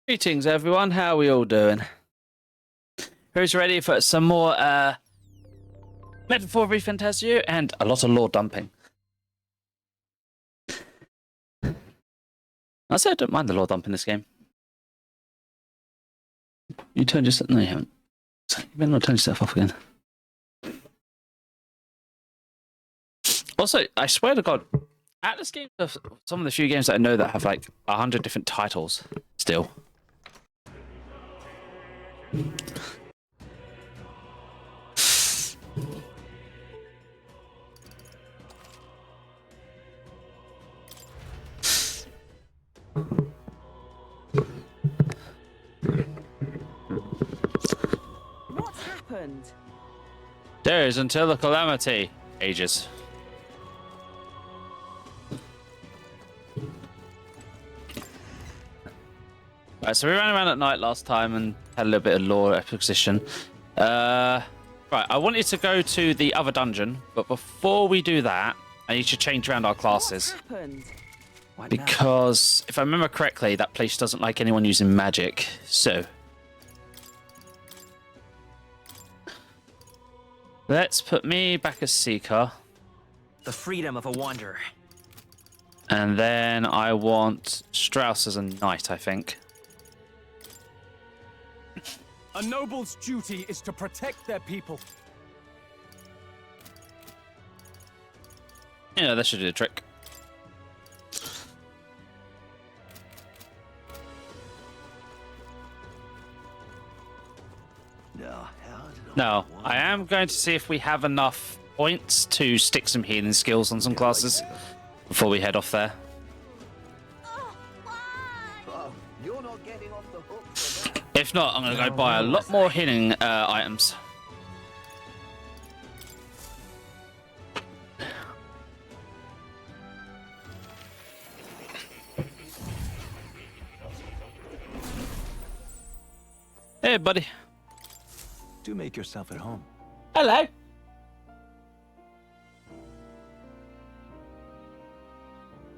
Greetings, everyone. How are we all doing? Who's ready for some more Metaphor ReFantazio and a lot of lore dumping? I say I don't mind the lore dump in this game. You turned yourself... No, you haven't. You better not turn yourself off again. Also, I swear to God, Atlas games are some of the few games that I know that have like 100 different titles still. What's happened? Days until the calamity. Ages. Right, so we ran around at night last time and had a little bit of lore exposition. Right, I wanted to go to the other dungeon, but before we do that, I need to change around our classes. What's happened? Because if I remember correctly, that place doesn't like anyone using magic. So let's put me back as Seeker. The freedom of a wanderer. And then I want Strauss as a knight, I think. A noble's duty is to protect their people. Yeah, that should do the trick. Now, I am going to see if we have enough points to stick some healing skills on some classes before we head off there. If not, I'm going to go buy a lot more healing items. Hey, buddy. Do make yourself at home. Hello.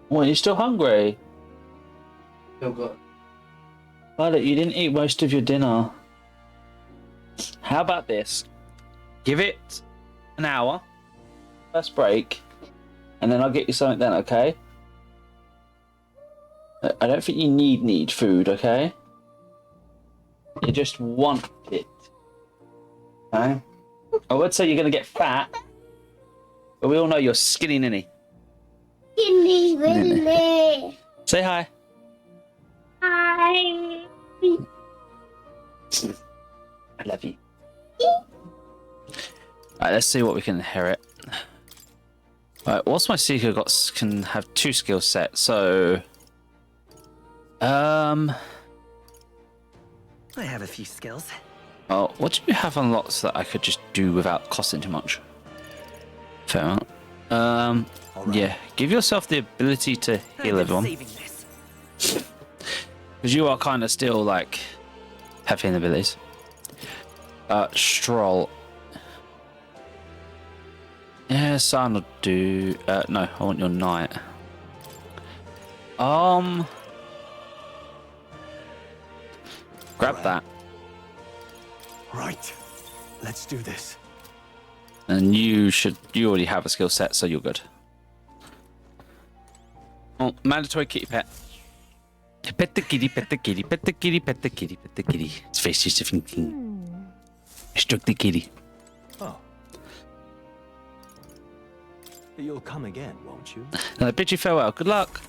What, are you still hungry? Still got. Violet, you didn't eat most of your dinner. How about this? Give it an hour, first break, and then I'll get you something then, okay? I don't think you need food, okay? You just want it. Okay? I would say you're going to get fat, but we all know you're skinny ninny. Skinny Willy. Say hi. Hi. I love you. Alright, let's see what we can inherit. Alright, what's my Seeker got? Can have 2 skill sets, so... I have a few skills. Oh, what do you have unlocked so that I could just do without costing too much? Fair enough. Right. Yeah, give yourself the ability to heal everyone. Saving this. Because you are kind of still, like, have healing abilities. Stroll. Yeah, Son will do... no, I want your knight. Grab that. Right. Let's do this. And you already have a skill set, so you're good. Oh, mandatory kitty pet. Pet the kitty, pet the kitty, pet the kitty, pet the kitty, pet the kitty. Its face is thinking. Stroke the kitty. Oh. You'll come again, won't you? And I bid you farewell. Good luck.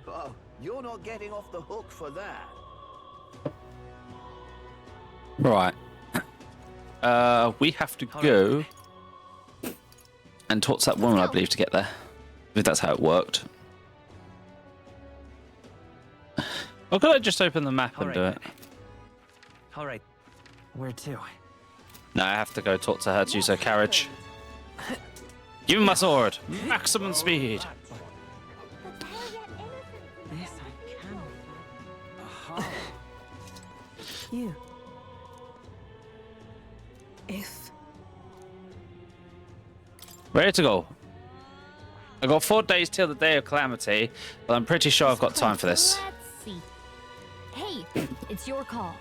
Oh, you're not getting off the hook for that. Right. We have to go and talk to that woman, I believe, to get there. If that's how it worked. Or could I just open the map and do it? All right. Where to? No, I have to go talk to her to use her carriage. Give me my sword. Maximum speed. This I cannot. You. If Ready to go. I've got 4 days till the day of calamity, but I'm pretty sure I've got time for this. Let's see. Hey, it's your call.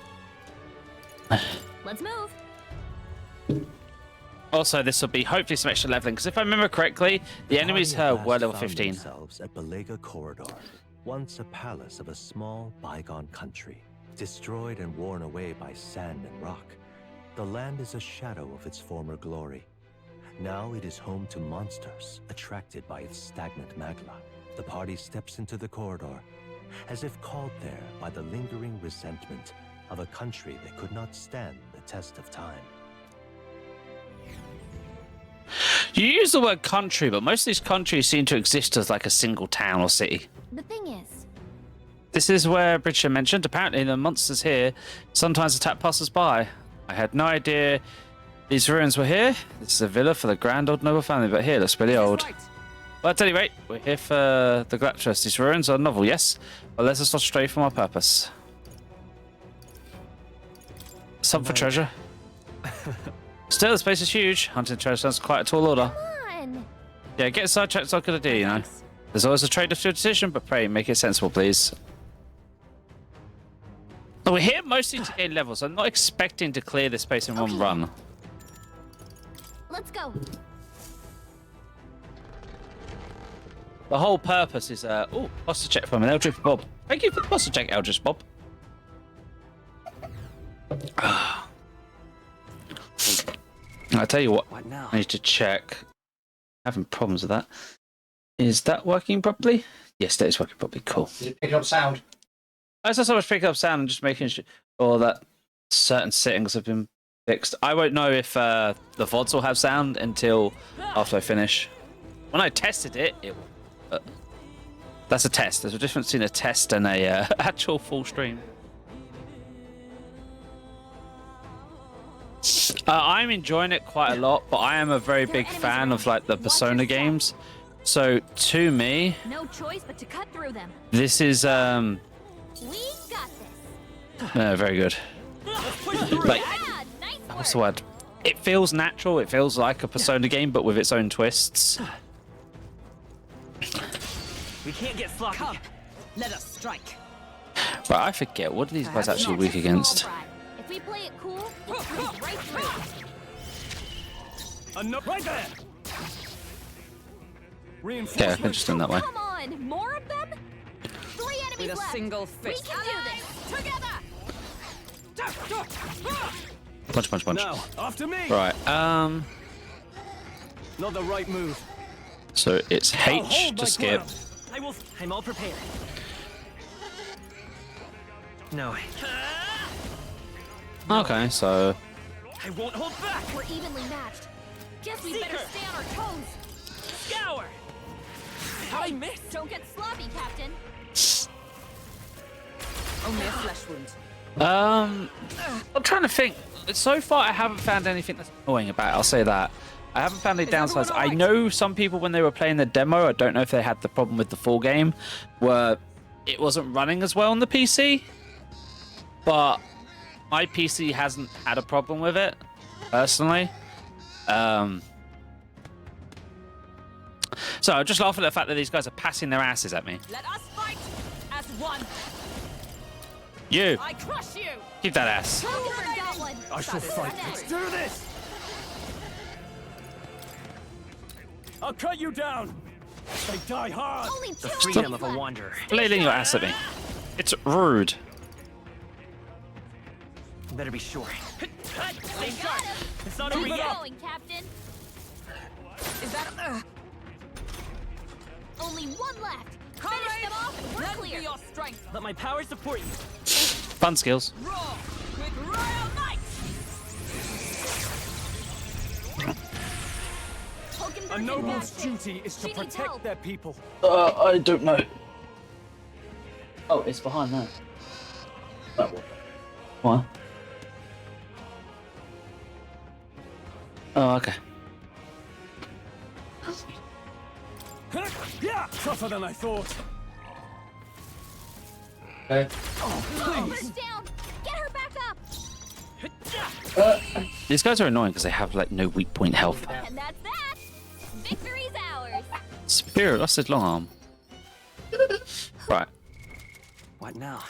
Let's move. Also, this will be hopefully some extra leveling, because if I remember correctly, the enemies here were level 15. Themselves at Belega Corridor, once a palace of a small bygone country, destroyed and worn away by sand and rock. The land is a shadow of its former glory. Now it is home to monsters attracted by its stagnant magma. The party steps into the corridor, as if called there by the lingering resentment of a country that could not stand the test of time. You use the word country, but most of these countries seem to exist as like a single town or city. The thing is, This is where Bridger mentioned, apparently the monsters here sometimes attack passers-by. I had no idea these ruins were here. This is a villa for the grand old noble family, but here looks pretty old. But at any rate, we're here for the Galactus. These ruins are novel, yes, but let us not stray from our purpose. Something for treasure. Still, the space is huge. Hunting treasure sounds quite a tall order. come on. Yeah, get sidetracked, not a good idea, you know. There's always a trade-off to a decision, but pray, make it sensible, please. Oh, we're here mostly to gain levels. I'm not expecting to clear this space in one run. Let's go. The whole purpose is, oh, posture check from an Eldritch Bob. Thank you for the posture check, Eldritch Bob. I tell you what, What now? I need to check. Having problems with that. Is that working properly? Yes, that is working properly. Cool. Did it pick up sound? It's not so much picking up sound and just making sure that certain settings have been fixed. I won't know if the VODs will have sound until after I finish. When I tested it, that's a test. There's a difference between a test and a actual full stream. I'm enjoying it quite a lot, but I am a very big fan of like the Persona games. So to me, No choice but to cut through them. this is We got this. very good. Like, Yeah, nice work. what's the word? It feels natural. It feels like a Persona game, but with its own twists. We can't get sloppy. Come, let us strike. But I forget, what are these guys actually weak against? If we play it cool, we'll squeeze right through. Right there. Okay, I Reinforcements. can just do it that way. Come on, more of them? 3 enemies With a left. single We fist. can do this. Together. Punch, punch, punch. Now, after me. Right, Not the right move. so it's I'll H hold to my skip. ground. I'm all prepared. No, Okay, so I won't hold back. We're evenly matched. Guess we better Seeker. stay on our toes. Scour. I missed. Don't get sloppy, Captain. Only a flesh wound. I'm trying to think. So far, I haven't found anything that's annoying about it. I'll say that. I haven't found any downsides. I know some people, when they were playing the demo, I don't know if they had the problem with the full game, where it wasn't running as well on the PC. But my PC hasn't had a problem with it, personally. So I'm just laughing at the fact that these guys are passing their asses at me. Let us fight as one. You, I crush you. keep that ass. Joker got one. I shall fight. Let's do this. I'll cut you down. They die hard. Only The two freedom enemies of a left. wanderer. Flailing your ass at me. It's rude. Better be sure. We got him. It's not Keep over yet. going, Captain. Is that Only one left. Finish them off. We're Lend me clear. your strength. Let my power support you. Fun skills. Roar with royal might. A Hulkenberg noble's advanced. duty is to She needs help. protect their people. I don't know. Oh, it's behind that. That one. What? Oh, okay. Yeah, tougher than I thought. Okay. Hulkenberg's down. Get her back up. These guys are annoying because they have like no weak point health. And that's that. Victory's ours. Here, lost his long arm. Right. What now?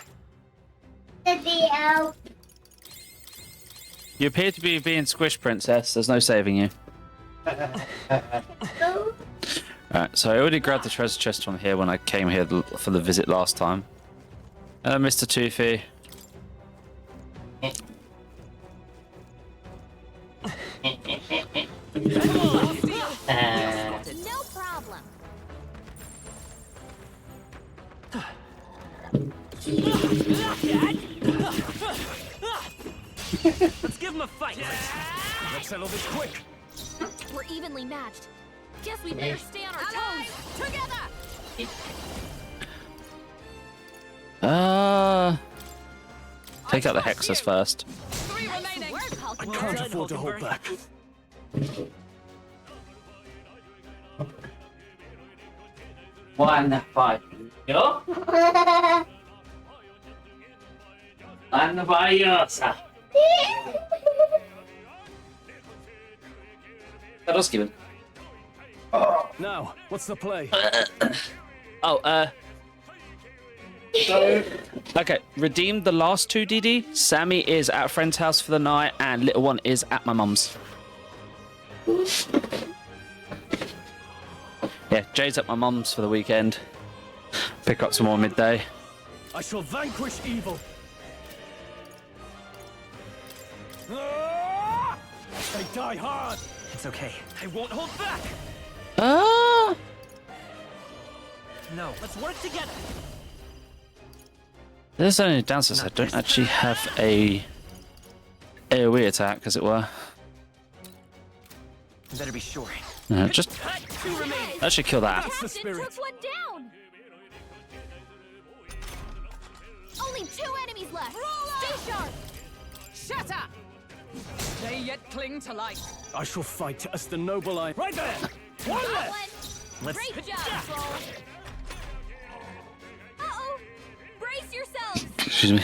Video. You appear to be being squished, princess. There's no saving you. Alright, so I already grabbed the treasure chest from here when I came here for the visit last time. Mr. Toothy. No problem. Let's give him a fight. Let's settle this quick. We're evenly matched. Guess we better stay on our toes. Together. Take out the hexes first. 3 remaining. Work, Hulk. I can't afford to hold Hulkenberg. back. One fight. Yo? One valiosa. Teraz given. Now, what's the play? Okay, redeem the last 2 DD. Sammy is at a friend's house for the night, and little one is at my mum's. Yeah, Jay's at my mum's for the weekend. Pick up some more midday. I shall vanquish evil. Ah! They die hard. It's okay. I won't hold back. No, let's work together. There's only downstairs. I don't actually have a AoE attack, as it were. Better be sure. Just 2 remaining. that should kill that. That's the Captain spirit. took one down. Only 2 enemies left. Stay sharp. Shatter. They yet cling to life. I shall fight as the noble I. Right there. One Got left. one. Let's- Great job, Troll. Uh-oh. Brace yourselves. Excuse me.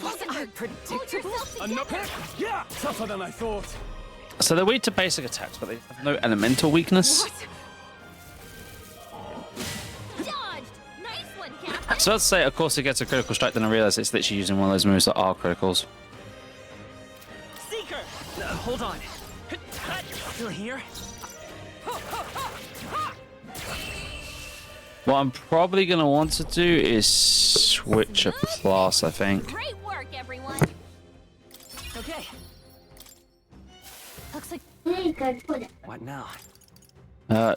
Wasn't I Hold predictable? yourself No. together. Yeah, tougher than I thought. So they're weak to basic attacks, but they have no elemental weakness. Dodged. Nice one, Captain. So let's say, of course, it gets a critical strike, then I realize it's literally using one of those moves that are criticals. Seeker. Hold on. Still here? What I'm probably going to want to do is switch a class, I think. Great work, everyone. Okay. Looks like What now?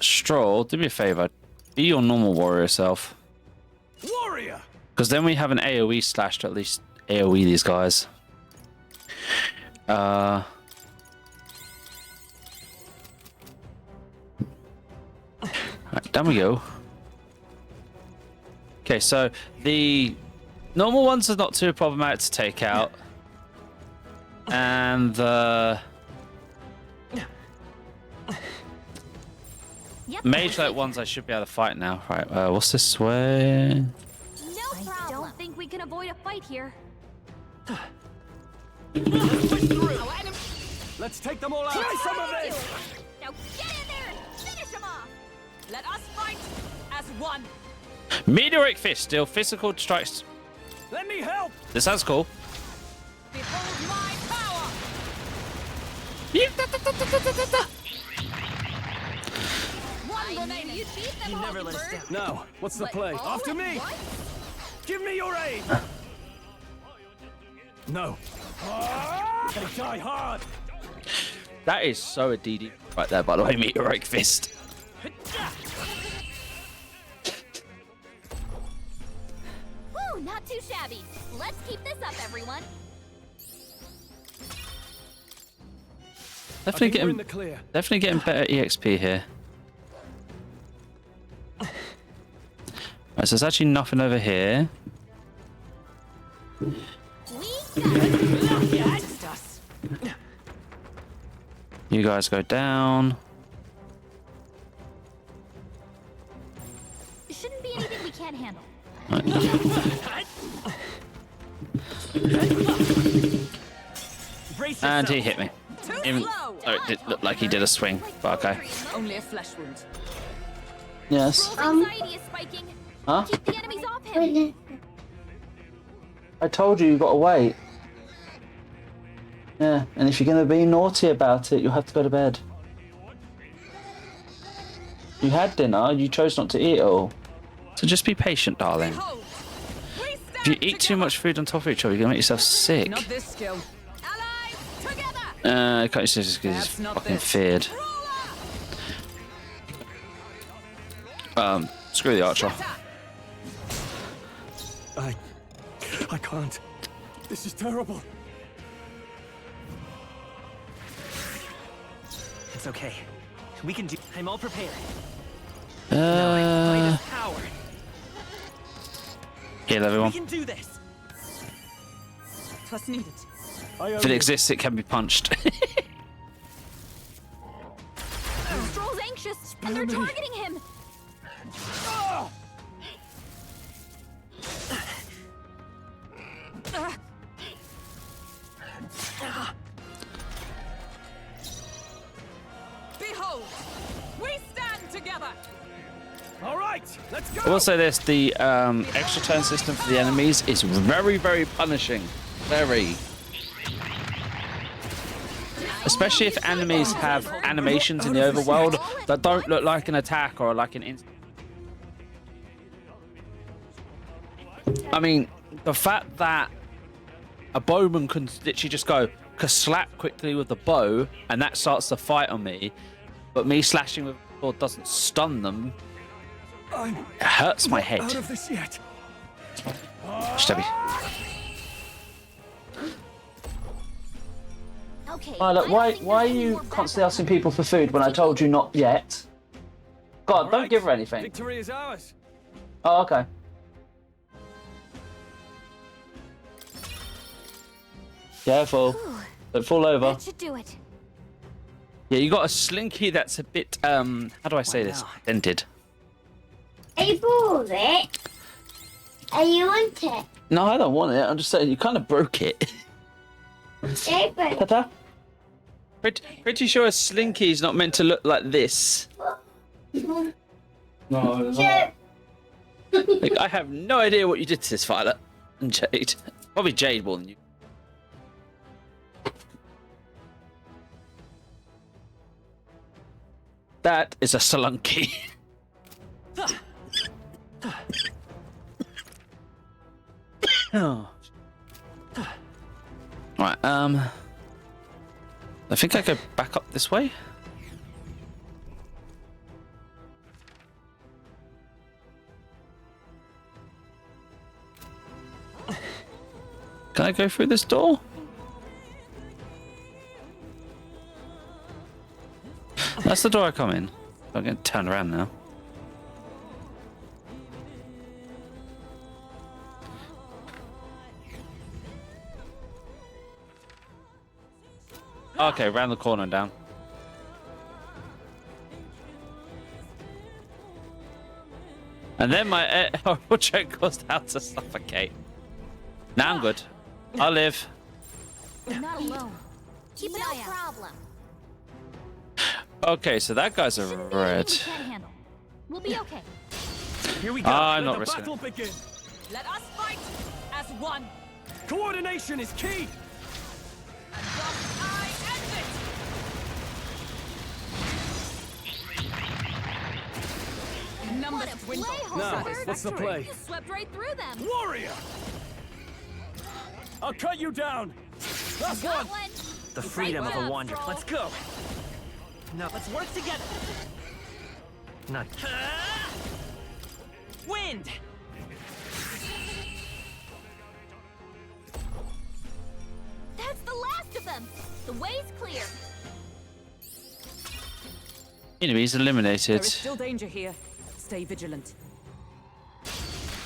Stroll, do me a favor. Be your normal warrior self. Warrior. Because then we have an AoE slash to at least AoE these guys. Right, down we go. Okay, so the normal ones are not too problematic to take out. And the Yep. mage-like ones I should be able to fight now. Right, what's this way? No problem. I don't think we can avoid a fight here. Our enemy. Let's take them all out. Try some of this. Now get in there and finish him off. Let us fight as one. Meteoric Fist, still physical strikes. Let me help. This sounds cool. Behold my power. One remaining. You beat them, You never let us Hulkenberg. down. Now, what's the But play? all After at me. once? Give me your aid. No. They die hard. That is so a DD right there, by the way, Meteoric Fist. Woo, not too shabby. Let's keep this up, everyone. I Definitely think we're in getting, the clear. definitely getting better EXP here. Right, so there's actually nothing over here. We got it. Against us. You guys go down. Shouldn't be anything we can't handle. Brace And he yourself. hit me. Too Even- slow. Oh, it did look like he did a swing, but okay. Only a flesh wound. Yes. Roll's anxiety is spiking. Huh? Keep the enemies off him. I told you got to wait. Yeah, and if you're going to be naughty about it, you'll have to go to bed. You had dinner, you chose not to eat it all. So just be patient, darling. Behold, we If you stand eat too together. much food on top of each other, you're going to make yourself sick. Not this skill. Allies, together. I can't use this because That's he's not fucking this. feared. Screw the archer. I can't. This is terrible. It's okay. We can do. I'm all prepared. Uh, Might power. heal We everyone. can do this. Plus needed. If it exists, it can be punched. Stroll's anxious, and they're targeting him. Behold, we stand together. All right, let's go. I will say this, the extra turn system for the enemies is very, very punishing. Very. Especially if enemies have animations in the overworld that don't look like an attack or like an instant. I mean, the fact that a bowman can literally just go slap quickly with the bow and that starts the fight on me, but me slashing with the sword doesn't stun them, I'm it hurts my head. out of this yet. Stabby. Okay. Violet, why are you constantly asking people for food when I told you not yet? God, don't give her anything. Victory is ours. Oh, okay. Careful. Don't fall over. That should do it. Yeah, you got a slinky that's a bit, how do I say this? Dented. I bought it. Are you want it? No, I don't want it. I'm just saying you kind of broke it. I bought Tata? Pretty sure a slinky is not meant to look like this. it. Like, I have no idea what you did to this Violet and Jade. Probably Jade more than you. That is a slunky. Oh. Right, I think I go back up this way. Can I go through this door? That's the door I come in. I'm going to turn around now. Okay, round the corner and down. And then my horrible joke caused out to suffocate. Now I'm good. I'll live. We're not alone. Keep an eye out. Problem. Okay, so that guy's a Shouldn't be red. anything we can't handle. We'll be okay. Here we go. I'm Let not the risking battle it. begin. Let us fight as one. Coordination is key. I end it. Numbers What a dwindle. play, Now, Holster. what's the play? You swept right through them. Warrior. I'll cut you down. Last Got one. one. The freedom of Right a up, wanderer. Stroll. Let's go. Now let's work together. Not. Wind. That's the last of them. The way's clear. Enemies There eliminated. is still danger here. Stay vigilant.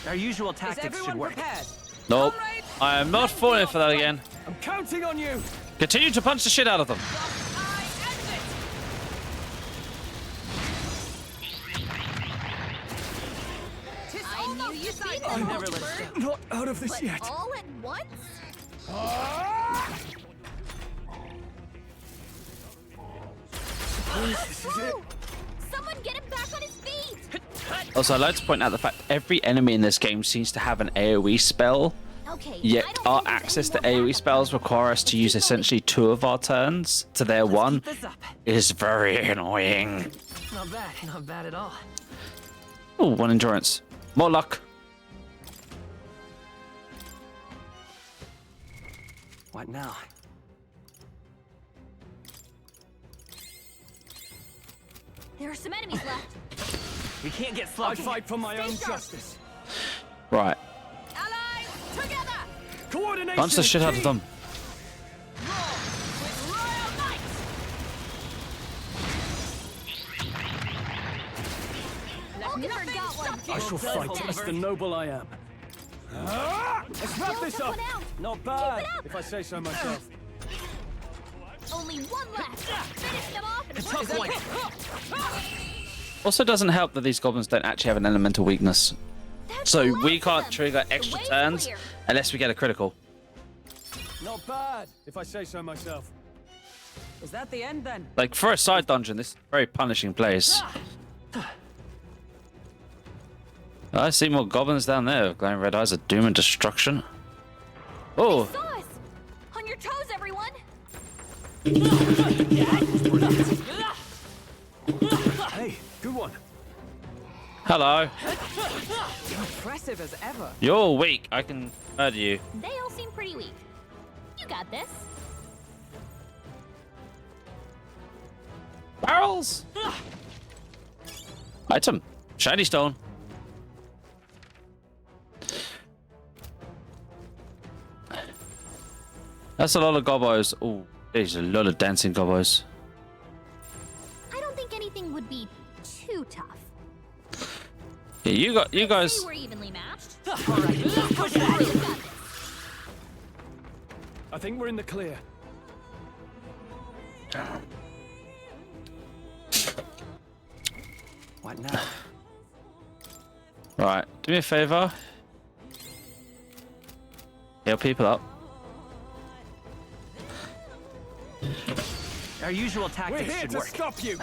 Our usual tactics should work. Prepared? Nope. I am not falling for that again. I'm counting on you. Continue to punch the shit out of them. I end it. Tis I knew almost you'd be decided. there, I'll never let Holster. it go. Not out of this But yet. all at once? Someone get him back on his feet! Also, I'd like to point out the fact every enemy in this game seems to have an AoE spell. Okay, Yet I don't our think there's access to any more AoE backup spells plan. require us to use essentially 2 of our turns to their 1. Keep this up. It is very annoying. Not bad at all. Oh, 1 endurance. More luck. What now? There are some enemies left. We can't get I sloppy. fight for my own sharp. justice. Right. Allies, together! Coordination. Punch the is shit out key. of them. Roll with royal might! Hulkenberg got one. I shall fight as the noble I am. Let's wrap Still this took up. one out. Not bad, it up. if I say so myself. Only one left. Finish them off and Tough work one. Also doesn't help that these goblins don't actually have an elemental weakness. That's So lots we of can't them. trigger The extra way's turns clear. unless we get a critical. Not bad, if I say so myself. Is that the end then? Like, for a side dungeon, this is a very punishing place. I see more goblins down there with glowing red eyes of doom and destruction. Oh, Saw us. On your toes, everyone. Hey, good one. hello. Impressive as ever. You're weak. I can murder you. They all seem pretty weak. You got this. Barrels! Item. Shiny stone. That's a lot of gobos. Oh, there's a lot of dancing gobos. I don't think anything would be too tough. Yeah, you guys. Say we're evenly matched. All right, let's push it through. You got this. I think we're in the clear. What now? Right, do me a favor. Heal people up. Our usual We're tactics here should to work. stop you.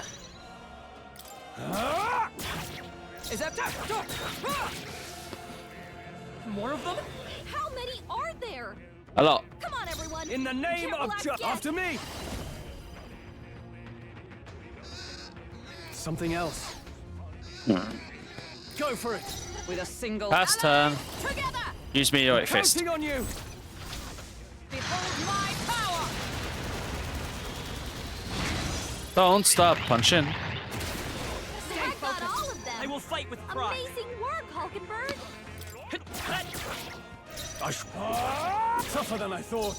Is that more of them? How many are there? A lot. Come on, everyone. In the name Careful, of lads, justice. get. After me. Something else. Go for it. With a single. Pass turn. Together. Use meteoric fist. Counting on you. Behold my power. Don't stop punching. That got all of them. I will fight with pride. Amazing work, Hulkenberg. Tougher than I thought.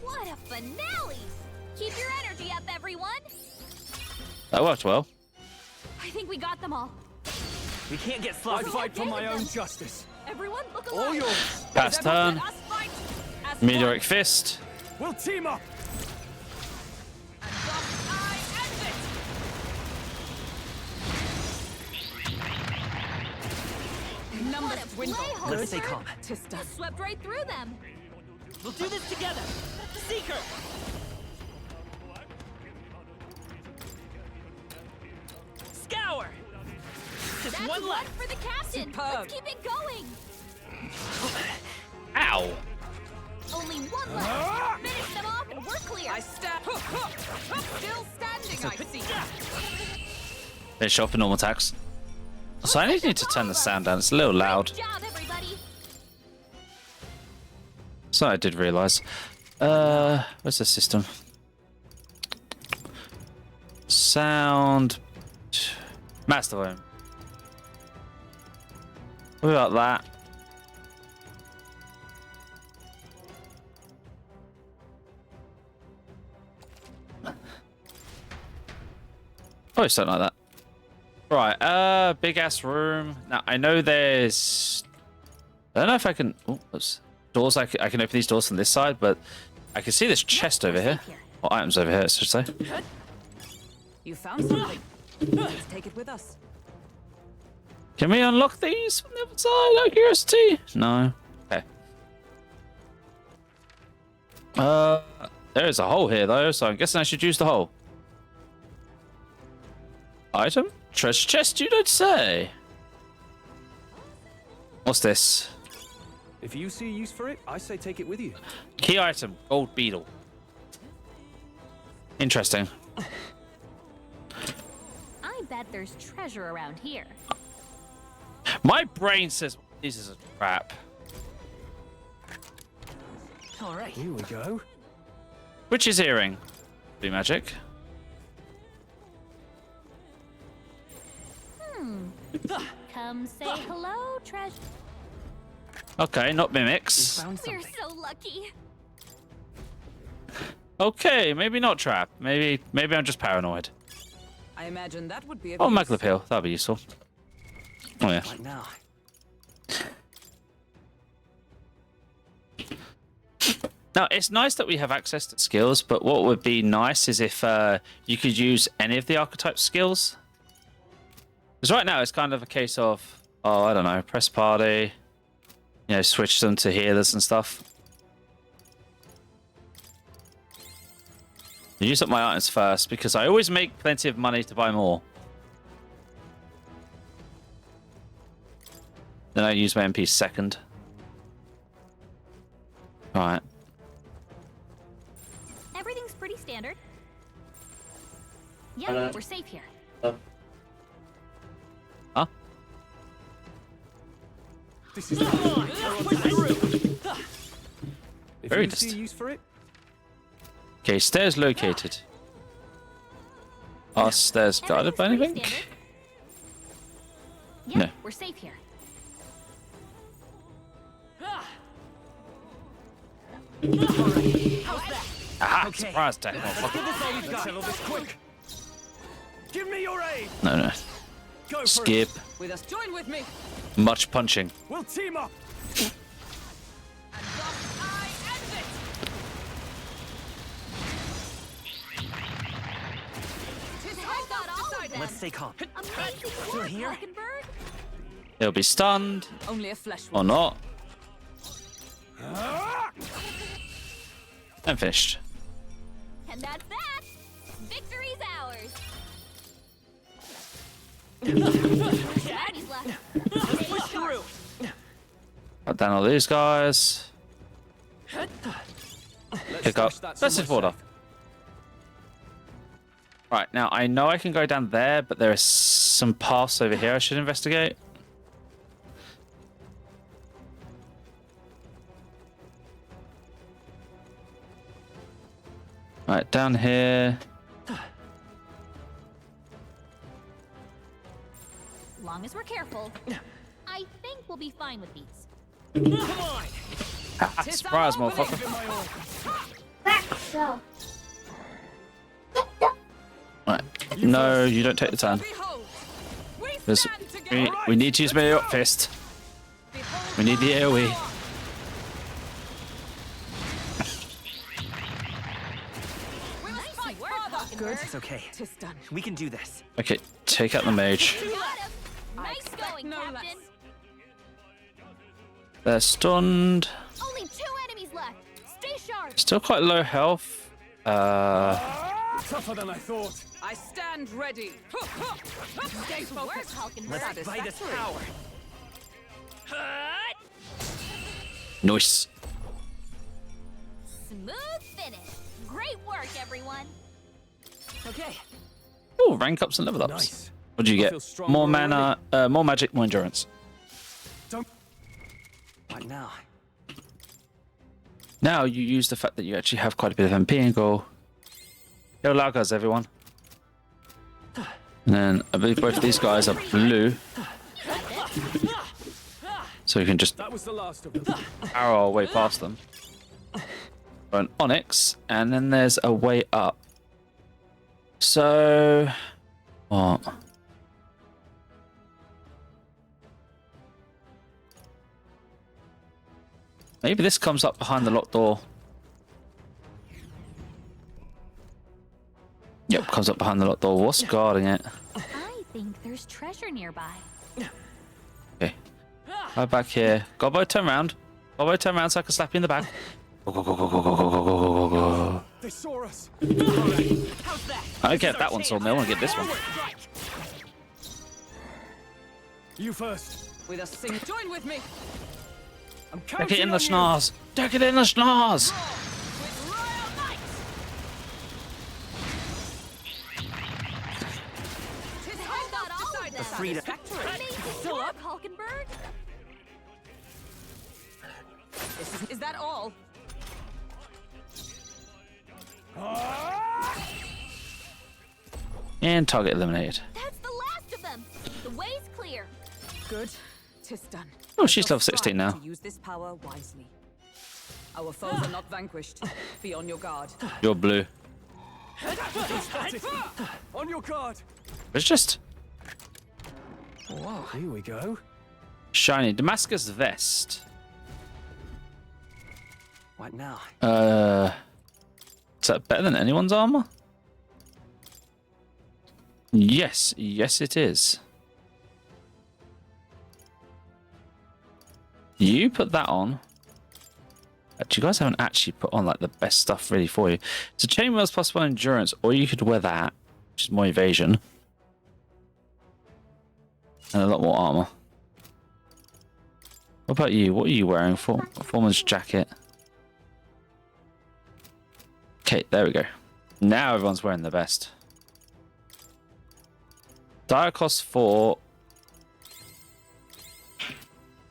What a finale! Keep your energy up, everyone. That worked well. I think we got them all. We can't get I sloppy. fight for my own justice. Everyone, look All alive. yours. Pass turn. Let us fight as Meteoric one. fist. We'll team up. And thus I end it. Numbers What a dwindle. play, Let's stay Hulkenberg. calm. Tista. You swept right through them. We'll do this together. Seeker. Scour. Just That's one left. for the captain. Superb. Let's keep it going. Ow. Only one left. Finish them off and we're clear. I stab. Still standing, I see. They show up in normal attacks. So I need to turn the sound down. It's a little loud. Good job, everybody. So I did realise. Where's the system? Sound. Master volume. What about that? Oh, it's something like that. Right, big ass room. Now I know there's. I don't know if I can. Oh, there's doors. I can open these doors from this side, but I can see this chest over here. Or items over here, I should say. You found something. Let's take it with us. Can we unlock these from the other side? Out of curiosity? No. Okay. There is a hole here though, so I'm guessing I should use the hole. Item? Treasure chest, you don't say. What's this? If you see use for it, I say take it with you. Key item, gold beetle. Interesting. I bet there's treasure around here. My brain says this is a trap. All right. Here we go. Witch's earring. Blue magic. Come say hello, treasure. Okay, not mimics. Found We're something. so lucky. Okay, maybe not trap. Maybe I'm just paranoid. I imagine that would be a Oh, use. magla pill. That'd be useful. Oh yeah. Right now. Now, it's nice that we have access to skills, but what would be nice is if you could use any of the archetype skills. Because right now, it's kind of a case of, oh, I don't know, press party, you know, switch them to healers and stuff. Use up my items first, because I always make plenty of money to buy more. Then I use my MP second. Alright. Everything's pretty standard. Yeah, we're safe here. Huh? This is mine. If Very you just- see use for it, Okay, stairs located. Are stairs guarded by Everything's anything? pretty standard. Yeah, No. we're safe here. Aha! Okay. Surprise attack, motherfucker. Give this all we've got. settle this quick. Give me your aid. No. Go for Skip. it. With us. Join with me. Much punching. We'll team up. I've got all of them. Let's stay calm. Amazing You're work, here? Hockenberg. He'll be stunned Only a flesh or wound. not. And finished. And that's that. Victory's ours. Enemies left. Stay sharp. Cut down all these guys. Pick up. finish that Let's just somewhere water. Right, now I know I can go down there, but there are some paths over here I should investigate. Right, down here. Long as we're careful, I think we'll be fine with these. Surprise, motherfucker. Back so. Right. No, you don't take the turn. Behold, we There's, stand together. we need to use my up fist. We need the AoE. Nice work, Good. Hockenberg. It's okay. Tis done. We can do this. Okay, take out the mage. Nice going, no Captain. less. They're stunned. Only 2 enemies left. Stay sharp. Still quite low health. Tougher than I thought. I stand ready. Stay Nice work, focused. Hockenberg. By this power. Nice. Smooth finish. Great work, everyone. Okay. Oh, rank ups and level ups. Nice. What do you I get? feel stronger More mana, more magic, more endurance. What now? Now you use the fact that you actually have quite a bit of MP and go. Yo, Lagos, everyone. And then I believe both of these guys are blue. So you can just That was the last of them. arrow our way past them. Or an onyx, and then there's a way up. So, what? Maybe this comes up behind the locked door. Yep, comes up behind the locked door. What's guarding it? I think there's treasure nearby. Okay. Right back here. Gobbo, turn around. Gobbo, turn around so I can slap you in the back. They saw us. How's that? I get that one, so I want to get this one. You first. With a single. Join with me. I'm Deck counting it in on the you. schnoz. Deck it in the schnoz. With royal might. I've got all of them. Freedom. Still up, Hulkenberg? Is that all? And target eliminated. That's the last of them. The way's clear. Good. 'Tis done. Oh, she's Let level us 16 strive now. to use this power wisely. Our foes are not vanquished. Be on your guard. You're blue. On your guard. It's just Wow, here we go. shiny Damascus vest. What now? Is that better than anyone's armor? Yes, yes it is. You put that on. You guys haven't actually put on like the best stuff really for you. So chainmail's plus 1 endurance, or you could wear that, which is more evasion. And a lot more armor. What about you? What are you wearing? Foreman's jacket. Okay, there we go. Now everyone's wearing the best. Dire cost 4.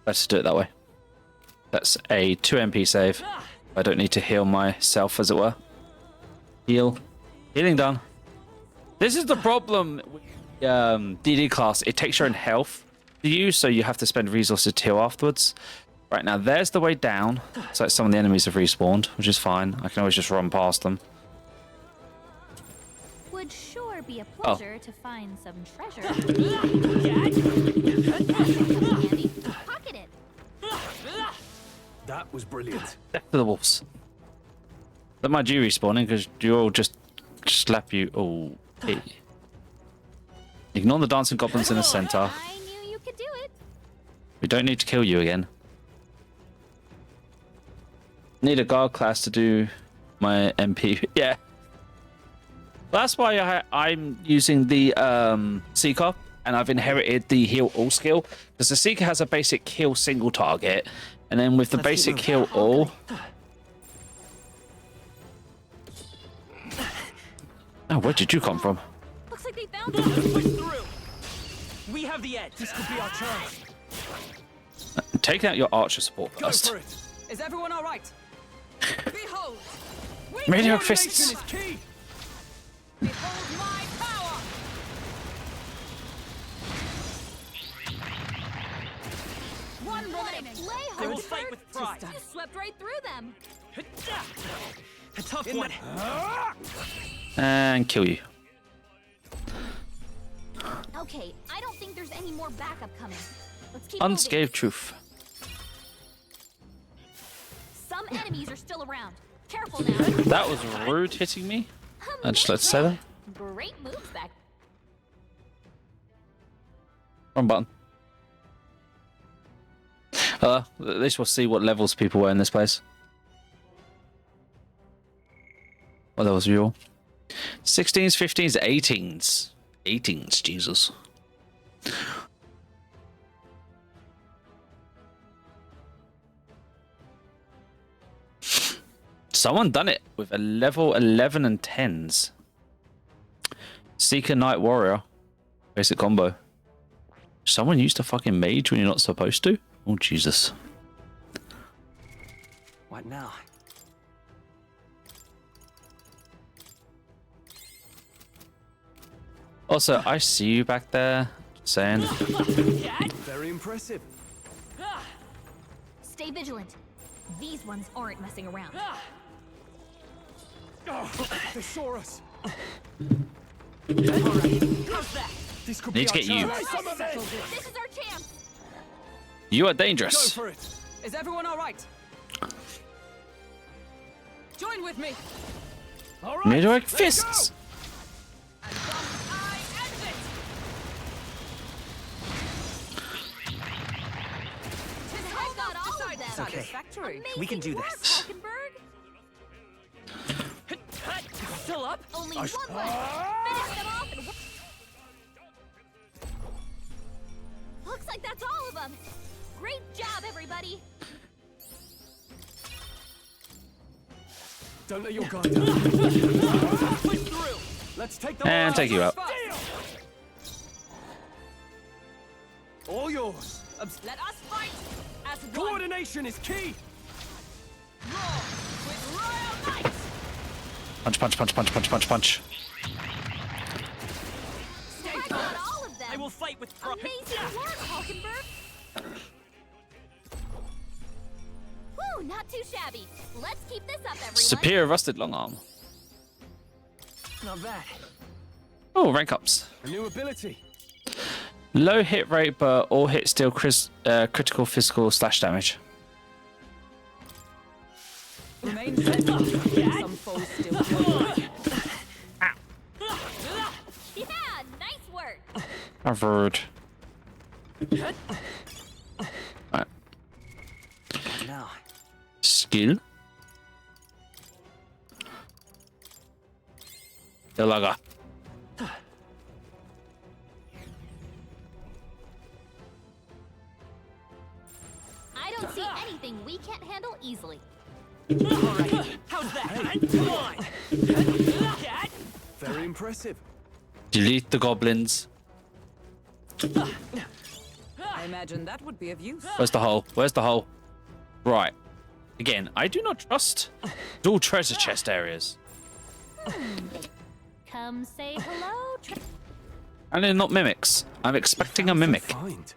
Let's do it that way. That's a 2 MP save. I don't need to heal myself, as it were. Heal. Healing done. This is the problem with DD class. It takes your own health to use, so you have to spend resources to heal afterwards. Right now, there's the way down. So like some of the enemies have respawned, which is fine. I can always just run past them. Would sure be a pleasure to find some treasure. Handy. Pocket it. That was brilliant. Death to the wolves. Don't mind you respawning, because you'll just slap you. Oh, hey. Ignore the dancing goblins in the center. I knew you could do it. We don't need to kill you again. Need a guard class to do my MP. Yeah. That's why I'm using the Seeker, and I've inherited the heal all skill, because the Seeker has a basic heal single target, and then with the basic heal all. Oh, where did you come from? Looks like they found us. Push through. We have the edge. This could be our chance. Taking out your archer support Go first. for it. Is everyone all right? Behold. Radio Coordination fists. is key. Behold my power. One remaining. Play I will hard. fight with pride. You swept right through them. A tough one. And kill you. Okay, I don't think there's any more backup coming. Let's keep moving. Unscathed truth. Some enemies are still around. Careful now. That was rude hitting me. I just let's say that. Great moves back. Wrong button. At least we'll see what levels people were in this place. What levels are you all? 16s, 15s, 18s. 18s, Jesus. Someone done it with a level 11 and 10s. Seeker Knight Warrior. Basic combo. Someone used a fucking mage when you're not supposed to? Oh, Jesus. What now? Also, I see you back there. Just saying. Very impressive. Stay vigilant. These ones aren't messing around. Oh, they saw us. How's that? This could Need be to our get you. chance. Some of it. This is our chance. You are Go dangerous. for it. Is everyone all right? Join with me. All right. Meteoric let's fists. And from I end it. I've got all of them. Satisfactory. Amazing We can do work, this. Hulkenberg. still up? Only one left. Finish them off and... Looks like that's all of them. Great job, everybody. Don't let your guard down. Push through. Let's take the And take you out. All yours. Let us fight as one. Coordination is key. Roar with royal might. Punch, punch, punch, punch, punch, punch, punch. I got all of them. I will fight with pride. Amazing work, Hulkenberg. Woo, not too shabby. Let's keep this up, everyone. Superior rusted long arm. Not bad. Oh, rank ups. A new ability. Low hit rate, but all hits deal critical physical slash damage. Remain steady. Some foes still good. Yeah, nice work. Covered. Right. Now. Skill. Ilaga. I don't see anything we can't handle easily. Alright, how's that? Come on. Very impressive. Delete the goblins. I imagine that would be of use. Where's the hole? Where's the hole? Right. Again, I do not trust dual treasure chest areas. Come say hello. And they're not mimics. I'm expecting a mimic. Find.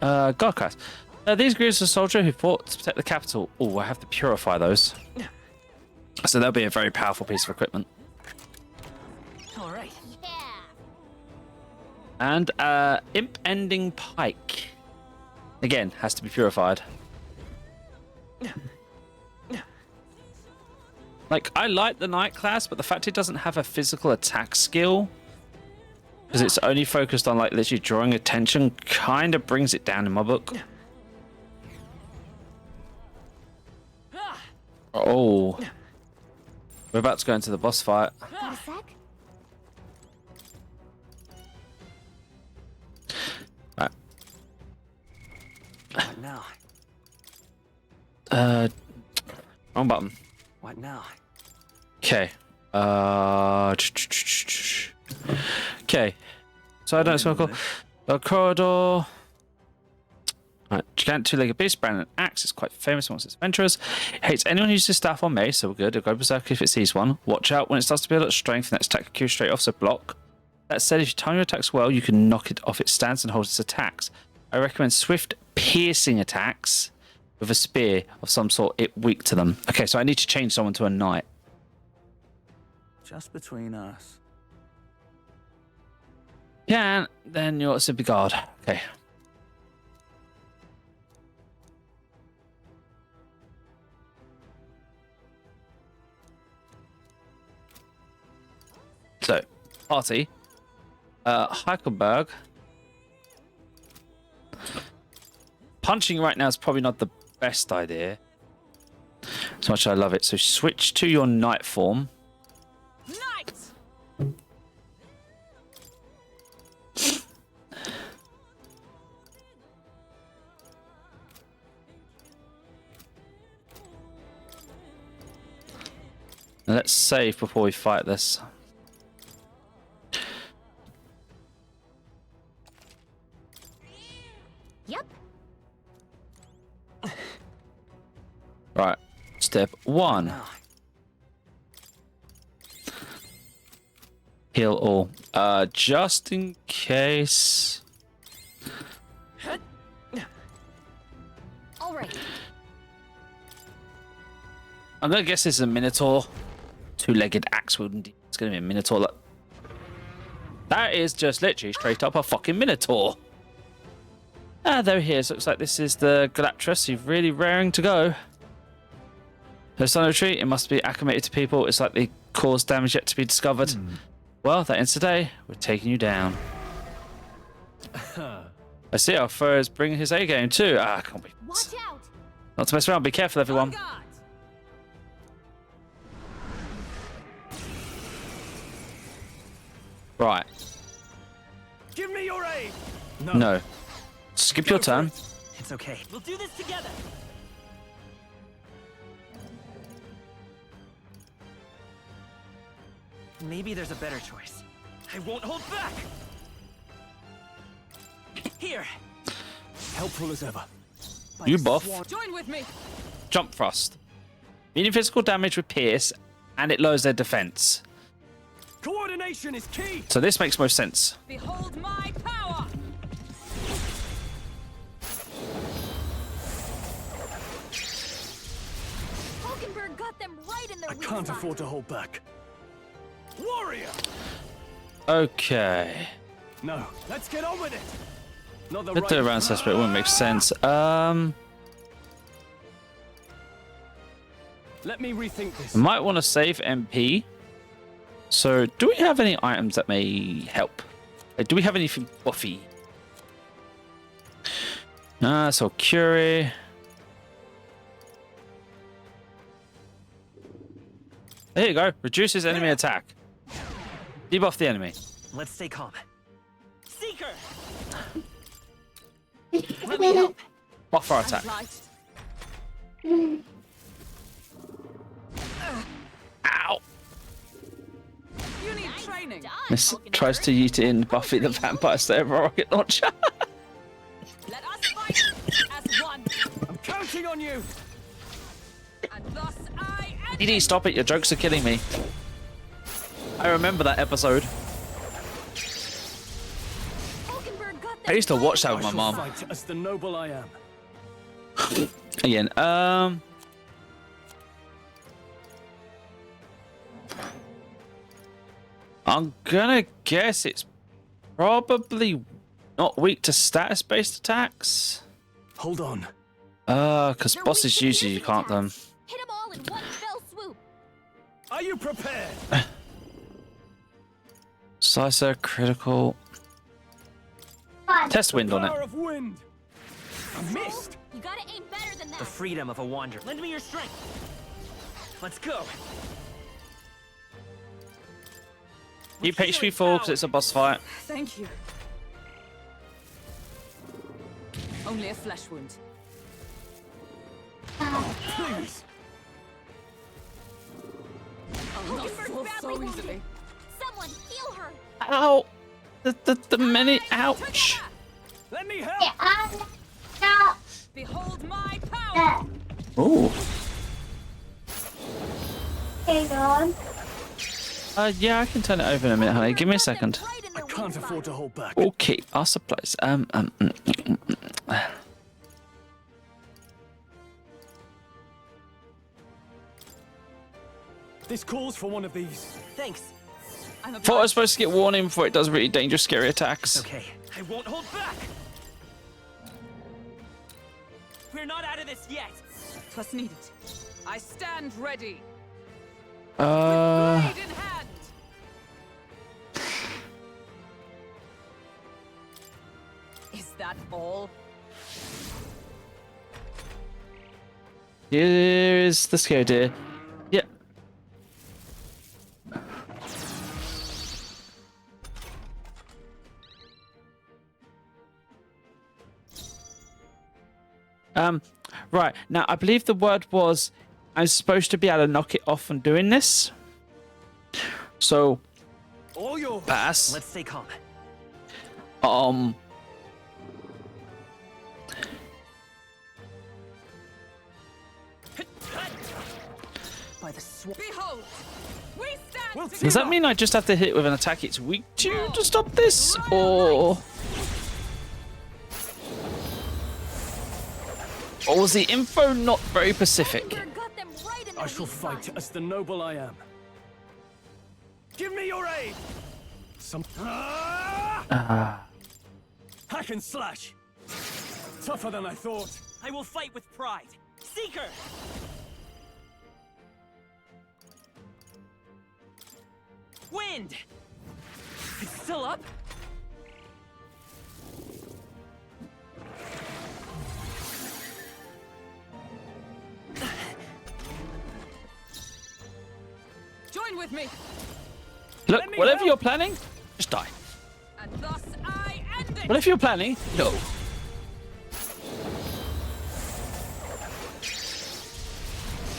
God class. These groups of soldier who fought to protect the capital. Oh, I have to purify those. So that'll be a very powerful piece of equipment. Alright. Yeah. And imp ending pike. Again, has to be purified. Like, I like the knight class, but the fact it doesn't have a physical attack skill, because it's only focused on like literally drawing attention, kind of brings it down in my book. Oh, we're about to go into the boss fight. Got a sec? Right. What now? Wrong button. What now? Okay. Okay. So I don't know what it's called. The corridor. Right. Gigant two-legged beast, brand an axe. It's quite famous amongst its adventurers. It hates anyone who uses staff or mace, so we're good. It'll go berserk if it sees one. Watch out when it starts to build up strength, and its attack can straight off, so block. That said, if you time your attacks well, you can knock it off its stance and hold its attacks. I recommend swift, piercing attacks with a spear of some sort, it weak to them. Okay, so I need to change someone to a knight. Just between us. Yeah, and then you're simply guard. Okay. So, party. Heikelberg. Punching right now is probably not the best idea. As much as I love it. So switch to your knight form. Knight! And let's save before we fight this. Yep. Right. Step 1. Heal all. Just in case. All right. I'm gonna guess this is a minotaur. Two-legged axe wielding. It's gonna be a minotaur. Look. That is just literally straight up a fucking minotaur. There he is. Looks like this is the Galactrus. He's really raring to go. The son of a tree. It must be acclimated to people. It's likely caused damage yet to be discovered. Well, that ends today. We're taking you down. I see our foe is bringing his A game too. I can't be. Watch out. Not to mess around. Be careful, everyone. On guard. Right. Give me your aid. No. Skip your turn. It's okay. We'll do this together. Maybe there's a better choice. I won't hold back. Here. Helpful as ever. You buff. Join with me. Jump thrust. Meaning physical damage with pierce, and it lowers their defense. Coordination is key. So this makes most sense. Behold my power. Hulkenberg got them right in their I weak can't spot. afford to hold back. Warrior. Okay. No, let's get on with it. Not the Let's do right. around suspect. It wouldn't make sense. Let me rethink this. I might want to save MP. So, do we have any items that may help? Like, do we have anything buffy? So Curie. There you go. Reduces enemy attack. Debuff the enemy. Let's stay calm. Seeker! Let me help. Buff our attack. Obliged. Ow! You need training. Miss tries to yeet in Buffy the Vampire Slayer rocket launcher. Let us fight as one. I'm counting on you. And thus I end DD, stop it. Your jokes are killing me. I remember that episode. Hulkenberg got them I used to watch that I with my shall mom. fight as the noble I am. Again, I'm gonna guess it's probably not weak to status-based attacks. Hold on. Because They're bosses weak to usually you piercing can't them. attacks. Hit them all in one fell swoop. Are you prepared? Slicer, critical. Test wind on Power it. of wind. I missed. You gotta aim better than that. The freedom of a wanderer. Lend me your strength. Let's go. Keep HP full because it's a boss fight. Thank you. Only a flesh wound. Please. I'll not fall so easily. Someone heal her. Ow! The many. Ouch! Let me help. Stop. Behold my power. Ooh. Hang on. Yeah, I can turn it over in a minute, honey. Give me a Got them second. right in I their weak can't spot. afford to hold back. Okay, our supplies. This calls for one of these. Thanks. I'm Thought I was obliged. supposed to get warning before it does really dangerous, scary attacks. Okay. I won't hold back. We're not out of this yet. 'Twas needed. I stand ready. Uh, Blade in hand. Is that all? here's the scare deer. Yeah. Right now, I believe the word was I'm supposed to be able to knock it off and doing this. So All yours. pass. Let's stay calm. By the sword. Behold, we stand We'll together. Does that mean I just have to hit with an attack it's weak to stop this, or was the info not very specific? Hulkenberg got them right in their I shall weak fight spot. as the noble I am. Give me your aid. Some. Hack and slash. Tougher than I thought. I will fight with pride. Seeker! Wind! It's still up? Join with me. Look, Let me whatever help. you're planning, just die. And thus I end it. Well, if you're planning, no.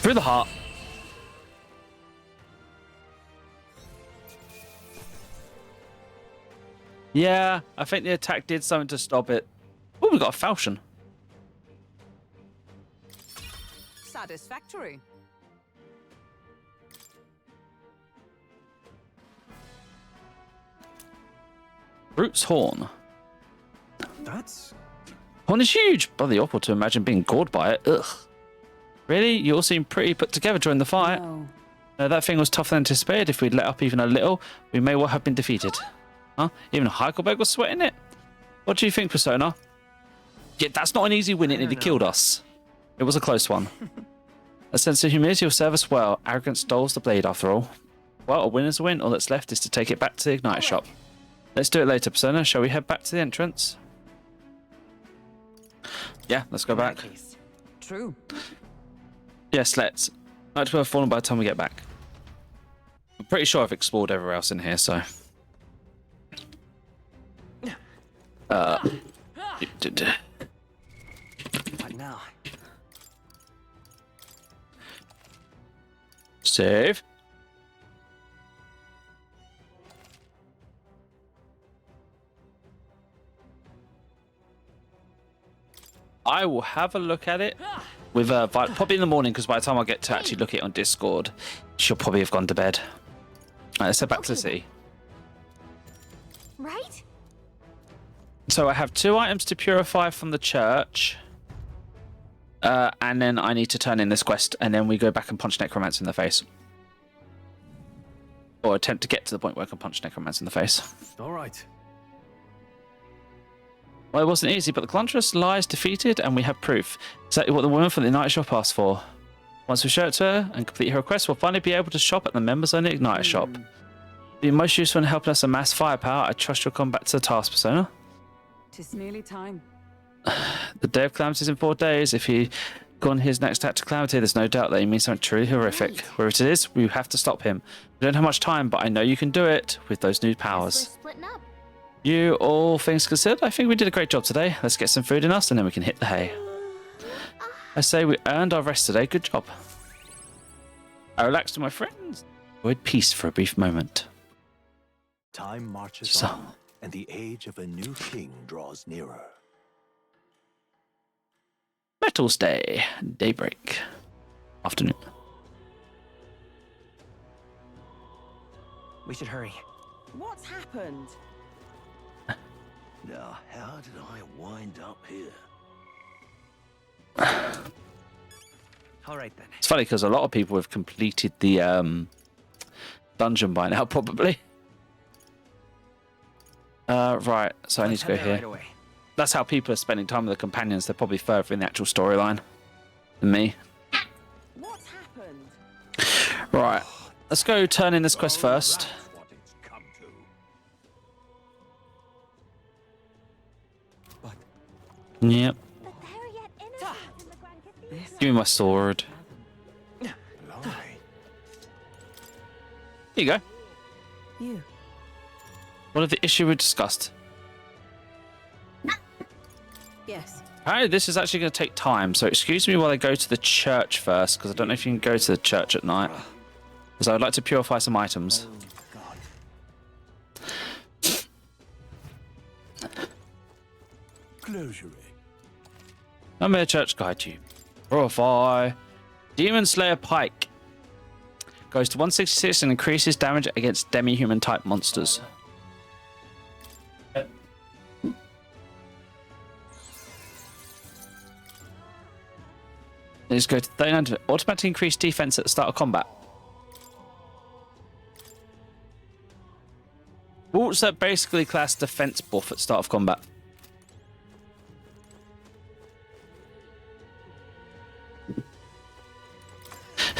Through the heart. Yeah, I think the attack did something to stop it. Oh, we got a falchion. Satisfactory. Brute's horn. That's... Horn is huge. Bloody awful to imagine being gored by it. Ugh. Really? You all seem pretty put together during the fight. No. No, that thing was tougher than anticipated. If we'd let up even a little, we may well have been defeated. Huh? Even Heikelberg was sweating it? What do you think, Persona? Yeah, that's not an easy win. It nearly killed us. It was a close one. A sense of humility will serve us well. Arrogance dulls the blade, after all. Well, a win is a win. All that's left is to take it back to the Igniter shop. Let's do it later, Persona. Shall we head back to the entrance? Yeah, let's go back. True. Yes, let's. Night will have fallen by the time we get back. I'm pretty sure I've explored everywhere else in here, so... What now? Save. I will have a look at it with probably in the morning, because by the time I get to actually look at it on Discord, she'll probably have gone to bed. Alright, let's head back to the city. Right? So I have 2 items to purify from the church. And then I need to turn in this quest, and then we go back and punch Necromancer in the face. Or attempt to get to the point where I can punch Necromancer in the face. All right. Well, it wasn't easy, but the Calundress lies defeated, and we have proof. Exactly what the woman from the Igniter shop asked for. Once we show it to her and complete her request, we'll finally be able to shop at the members-only Igniter shop. Be most useful in helping us amass firepower. I trust you'll come back to the task, Persona. 'Tis nearly time. The day of calamity is in 4 days. If he gone his next act to calamity, there's no doubt that he means something truly horrific. Wherever it is, we have to stop him. We don't have much time, but I know you can do it with those new We're powers. splitting up. You, all things considered, I think we did a great job today. Let's get some food in us, and then we can hit the hay. I say we earned our rest today. Good job. I relaxed with my friends. Enjoyed peace for a brief moment. Time marches So- on, and the age of a new king draws nearer. Metals Day, daybreak, afternoon. We should hurry. What's happened? Now, how did I wind up here? All right then. It's funny because a lot of people have completed the dungeon by now, probably. Right, so I need Let's to go head there here. right away. That's how people are spending time with the companions. They're probably further in the actual storyline than me. What's happened? Right, let's go turn in this quest first. That's what it's come to. Yep. But they're yet innocent in the Grand Cathedral. Give me my sword. Here you go. You. What of the issue we discussed? Yes. Apparently this is actually going to take time, so excuse me while I go to the church first, because I don't know if you can go to the church at night. Because I would like to purify some items. Closure. I'm here, church guide you. Purify. Demon Slayer Pike. Goes to 166 and increases damage against demi-human type monsters. Let's go to 39. Automatically increase defense at the start of combat. What's that basically class defense buff at start of combat?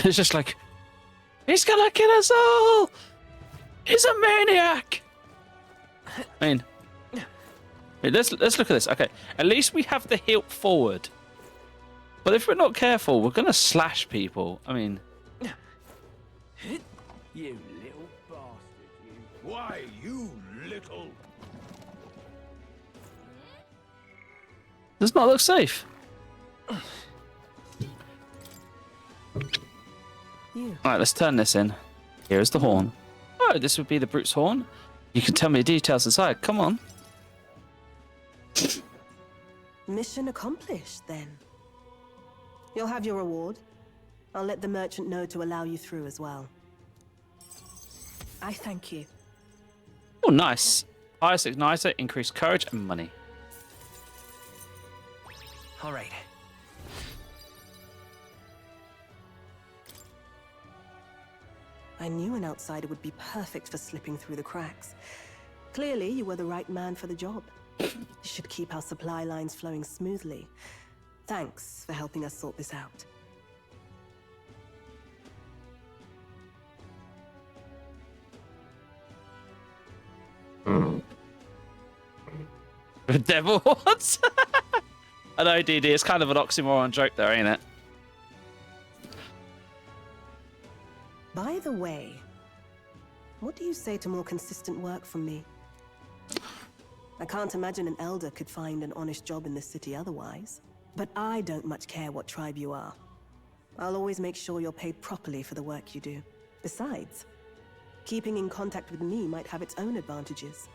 It's just like, he's gonna kill us all! He's a maniac! I mean, let's look at this. Okay, at least we have the hilt forward. But if we're not careful, we're gonna slash people. I mean, You little bastard, you. Why, you little... Does not look safe. Alright, let's turn this in. Here is the horn. Oh, this would be the brute's horn. You can tell me the details inside. Come on. Mission accomplished, then. You'll have your reward. I'll let the merchant know to allow you through as well. I thank you. Oh, nice. Highest igniter, increased courage and money. All right. I knew an outsider would be perfect for slipping through the cracks. Clearly, you were the right man for the job. You should keep our supply lines flowing smoothly. Thanks for helping us sort this out. The devil horns? I know, DD, it's kind of an oxymoron joke there, ain't it? By the way, what do you say to more consistent work from me? I can't imagine an elder could find an honest job in this city otherwise. But I don't much care what tribe you are. I'll always make sure you're paid properly for the work you do. Besides, keeping in contact with me might have its own advantages.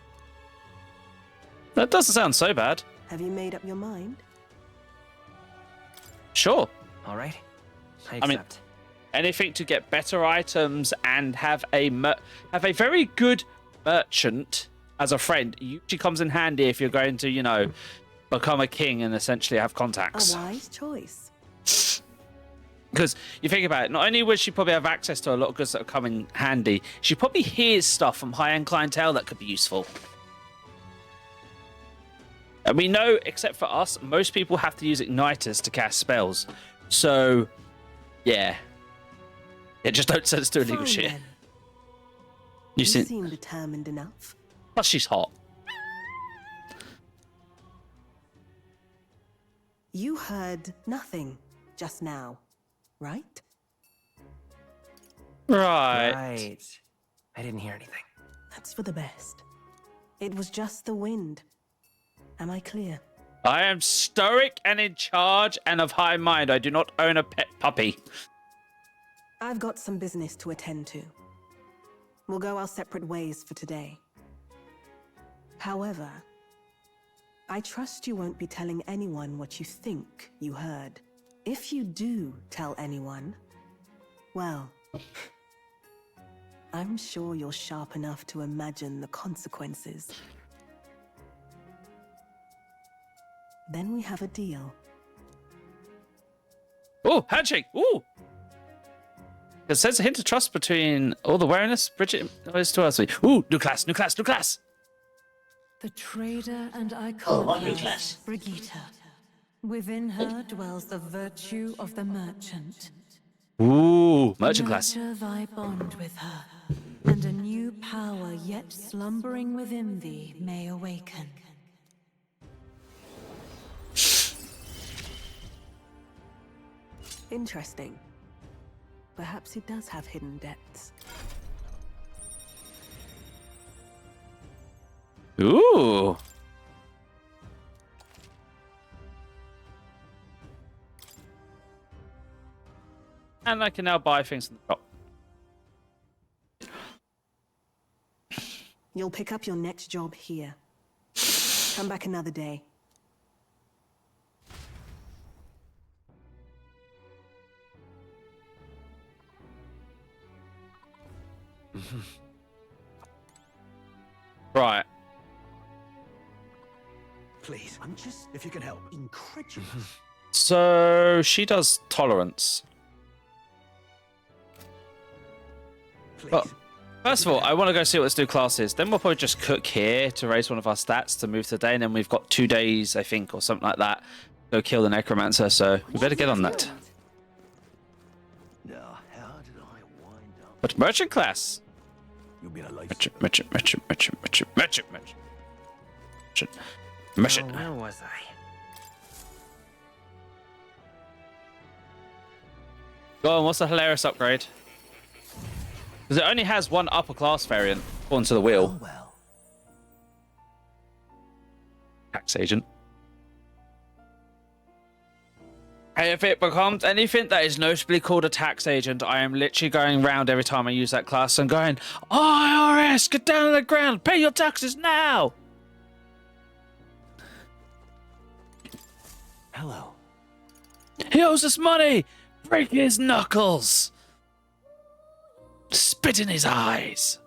That doesn't sound so bad. Have you made up your mind? Sure. All right. I I mean, accept. anything to get better items and have a very good merchant as a friend usually comes in handy if you're going to, you know, become a king and essentially have contacts. A wise choice. Because you think about it, not only would she probably have access to a lot of goods that are coming handy, she probably hears stuff from high-end clientele that could be useful. And we know, except for us, most people have to use igniters to cast spells. So, yeah. Just don't send us to illegal Fine, shit. then. You You see, seem determined enough. plus she's hot. You heard nothing just now, right? Right. Right. I didn't hear anything. That's for the best. It was just the wind. Am I clear? I am stoic and in charge and of high mind. I do not own a pet puppy. I've got some business to attend to. We'll go our separate ways for today. However, I trust you won't be telling anyone what you think you heard. If you do tell anyone, well, I'm sure you're sharp enough to imagine the consequences. Then we have a deal. Oh, handshake. Ooh. It says a hint of trust between all the wariness, Bridget, those two us. Ooh, new class, new class, new class. The trader and Oh, iconoclast, Brigitte. Within her dwells the virtue of the merchant. Ooh, merchant class. Nurture thy bond with her, and a new power yet slumbering within thee may awaken. Interesting. Perhaps he does have hidden depths. Ooh. And I can now buy things in the shop. You'll pick up your next job here. Come back another day. Right. Please, I'm just, if you can help, incredulous. So she does tolerance. Please. But first of all, I want to go see what this new class is. Then we'll probably just cook here to raise one of our stats to move today. And then we've got 2 days, I think, or something like that. Go kill the necromancer. So we better get on that. Now, how did I wind up? But merchant class. You've been a life. Merchant. Where was I? Go on, what's the hilarious upgrade? Because it only has one upper class variant. According to the wheel. Well. Tax agent. If it becomes anything that is notably called a tax agent, I am literally going round every time I use that class and going, IRS, get down on the ground, pay your taxes now! Hello. He owes us money! Break his knuckles! Spit in his eyes!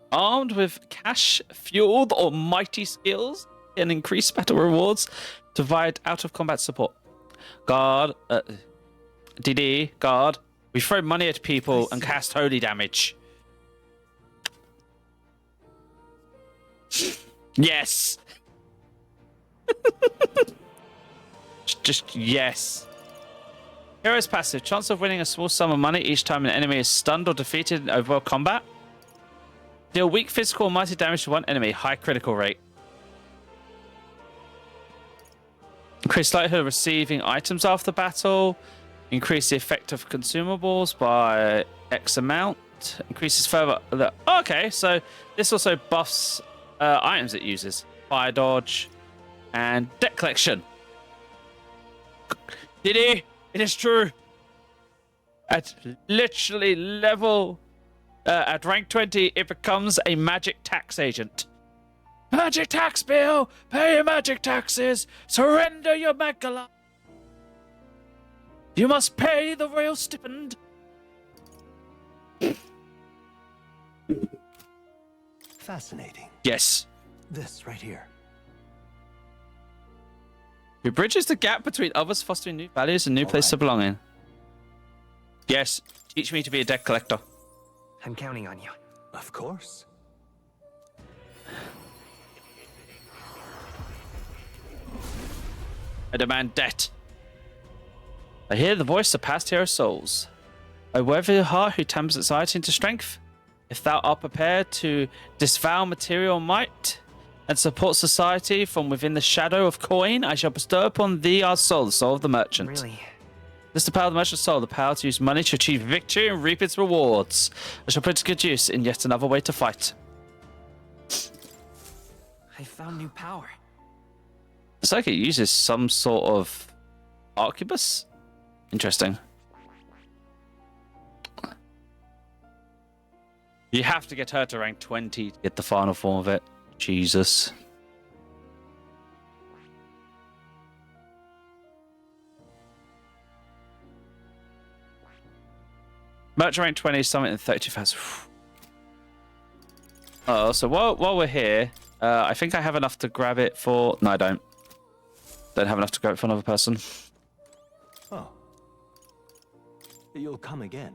Armed with cash-fueled or mighty skills and increased battle rewards to provide out-of-combat support. Guard, DD, guard. We throw money at people and cast holy damage. Yes! Just yes. Hero's passive. Chance of winning a small sum of money each time an enemy is stunned or defeated in overall combat. Deal weak physical or mighty damage to one enemy. High critical rate. Increase likelihood of receiving items after battle. Increase the effect of consumables by X amount. Increases further... okay, so this also buffs items it uses. Fire dodge and debt collection. Did he? It is true. At literally level... at rank 20, it becomes a magic tax agent. Magic tax bill! Pay your magic taxes! Surrender your megala! You must pay the royal stipend! Fascinating. Yes. This right here. Who bridges the gap between others, fostering new values and new places of belonging. Yes. Teach me to be a debt collector. I'm counting on you. Of course. I demand debt. I hear the voice of past hero souls. O worthy heart who tampers society into strength, if thou art prepared to disavow material might and support society from within the shadow of coin, I shall bestow upon thee our soul, the soul of the merchant. Really? This is the power of the merchant's soul, the power to use money to achieve victory and reap its rewards. I shall put it to good use in yet another way to fight. I found new power. It's like it uses some sort of arquebus. Interesting. You have to get her to rank 20 to get the final form of it. Jesus. Merchant rank 20 is something in 32,000. Oh, so while we're here, I think I have enough to grab it for... No, I don't. Don't have enough to grab it for another person. Oh. You'll come again.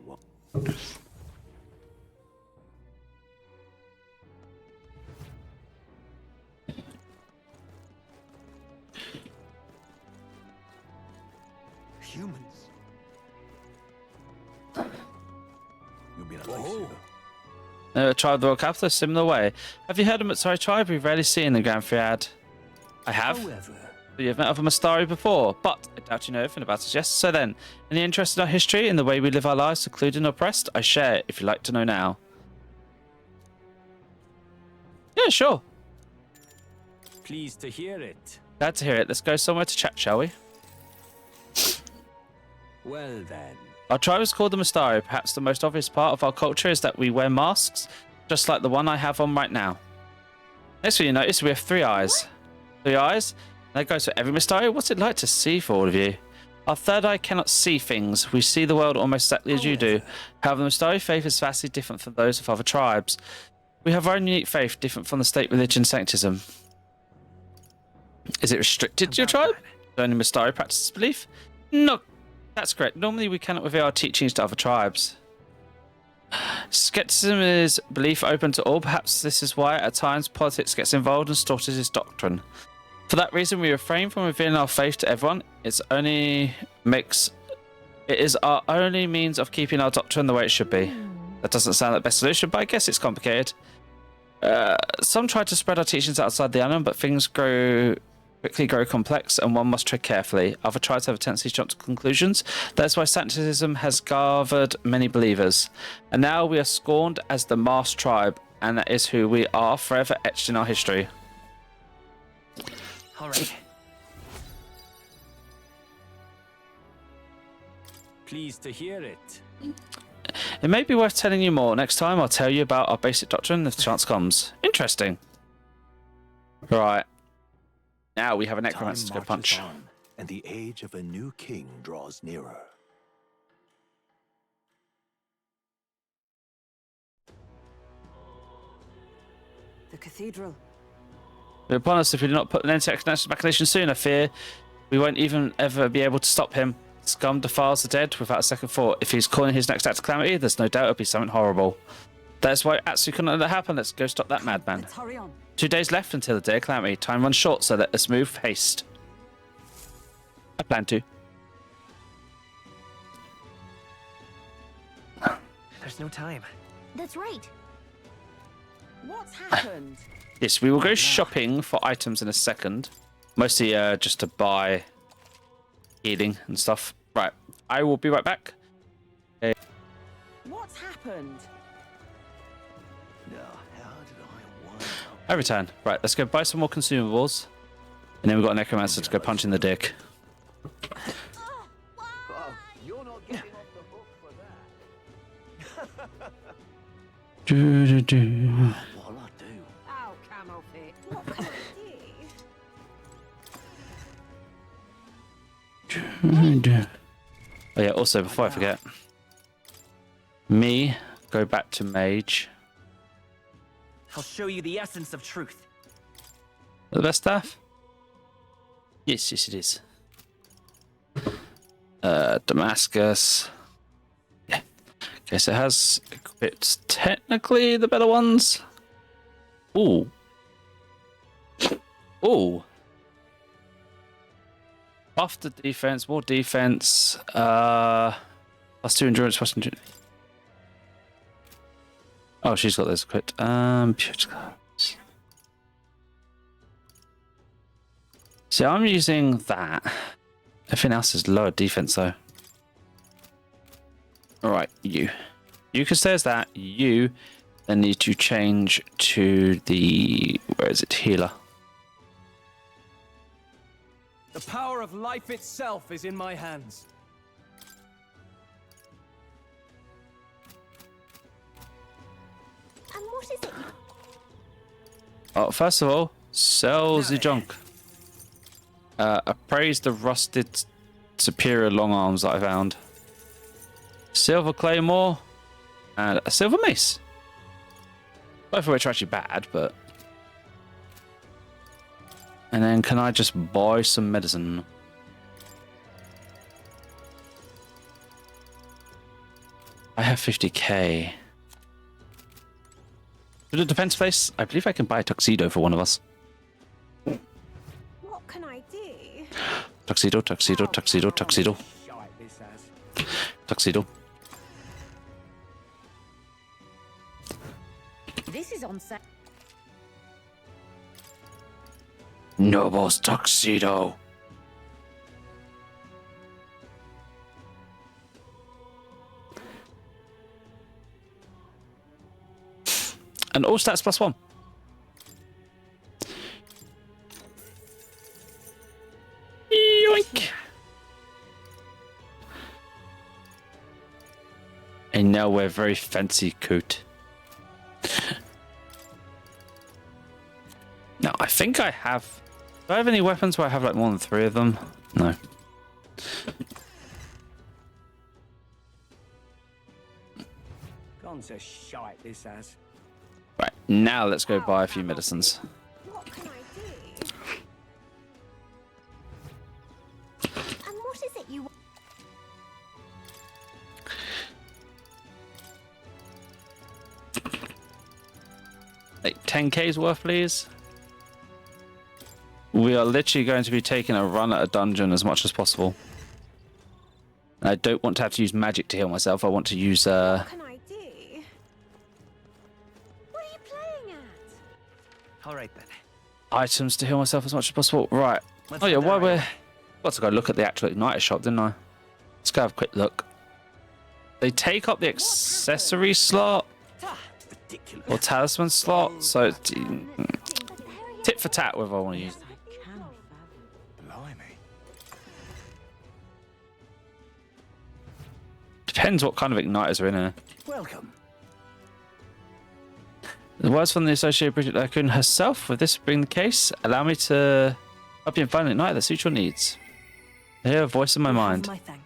Humans. You've been Tribe of the Royal Capital, similar way. Have you heard of Matsari tribe? We rarely see in the Grand Triad. I have. However, You've met of a Mastari before, but I doubt you know anything about us. Yes, so then, any interest in our history, in the way we live our lives, secluded and oppressed? I share it, if you'd like to know now. Yeah, sure. Pleased to hear it. Glad to hear it. Let's go somewhere to chat, shall we? Well then. Our tribe is called the Mastari. Perhaps the most obvious part of our culture is that we wear masks, just like the one I have on right now. Next thing you notice, we have 3 eyes. 3 eyes? That goes for every Mastari. What's it like to see for all of you? Our third eye cannot see things. We see the world almost exactly as you do. However, the Mastari faith is vastly different from those of other tribes. We have our own unique faith, different from the state religion sanctism. Is it restricted to your tribe? Do only Mastari practice this belief? No, that's correct. Normally, we cannot reveal our teachings to other tribes. Skepticism is belief open to all. Perhaps this is why, at times, politics gets involved and distorts its doctrine. For that reason, we refrain from revealing our faith to everyone. It is our only means of keeping our doctrine the way it should be. That doesn't sound like the best solution, but I guess it's complicated. Some try to spread our teachings outside the island, but things quickly grow complex, and one must tread carefully. Other tribes have a tendency to jump to conclusions. That's why Santism has gathered many believers. And now we are scorned as the masked tribe, and that is who we are, forever etched in our history. All right. Pleased to hear it. It may be worth telling you more. Next time I'll tell you about our basic doctrine if the chance comes. Interesting. Right. Now we have a necromancer to go punch. On, and the age of a new king draws nearer. The cathedral. Be upon us if we do not put an end to the machination soon. I fear we won't even ever be able to stop him. Scum defiles the dead without a second thought. If he's calling his next act of calamity, there's no doubt it'll be something horrible. That's why Atsu couldn't let that happen. Let's go stop that madman. Let's hurry on. 2 days left until the day of calamity. Time runs short, so let us move haste. I plan to. There's no time. That's right. What's happened? Yes, we will go shopping for items in a second. Mostly just to buy healing and stuff. Right, I will be right back. Okay. What's happened? I return. Right, let's go buy some more consumables. And then we've got a necromancer to go punch in the dick. Oh, you're not getting off the hook for that. What'll I do? Oh, camel fit. What can I do? Oh yeah, also before I forget. Me, go back to mage. I'll show you the essence of truth. The best stuff? Yes, yes it is. Damascus. Yeah. Okay, so it has equipped technically the better ones. Ooh. Ooh. Buff the defense, more defense. +2 endurance, +2 endurance. Oh, she's got those equipped. See, I'm using that. Everything else is lower defense, though. Alright, you. You can stay as that. You then need to change to the... Where is it? Healer. The power of life itself is in my hands. And what is it? Oh, first of all, sell the junk. Appraise the rusted superior long arms that I found. Silver claymore and a silver mace. Both of which are actually bad, but... And then can I just buy some medicine? I have 50k. To the defense place, I believe I can buy a tuxedo for one of us. What can I do? Tuxedo, tuxedo, tuxedo, tuxedo. Shite, this has. Tuxedo. This is on set. Noble's tuxedo. And all stats +1. Yoink. And now we're very fancy coat. Now, I think I have... Do I have any weapons where I have like more than 3 of them? No. Gone to shite, this has. Right, now let's go buy a few medicines. What can I do? And what is it you want? Like 10k's worth, please. We are literally going to be taking a run at a dungeon as much as possible. And I don't want to have to use magic to heal myself. I want to use What can I do? What are you playing at? All right then. Items to heal myself as much as possible. Right. Let's Oh yeah, put that while right. we're... Got to go look at the actual igniter shop, didn't I? Let's go have a quick look. They take up the accessory slot Ridiculous. or talisman slot, so it's tit for tat whether I want to use it. I cannot fathom. Blimey. Depends what kind of igniters are in here. Welcome. The words from the Associated Bridget Lacoon herself, with this being the case, allow me to help you find an igniter that suits your needs. I hear a voice in my mind. My thanks.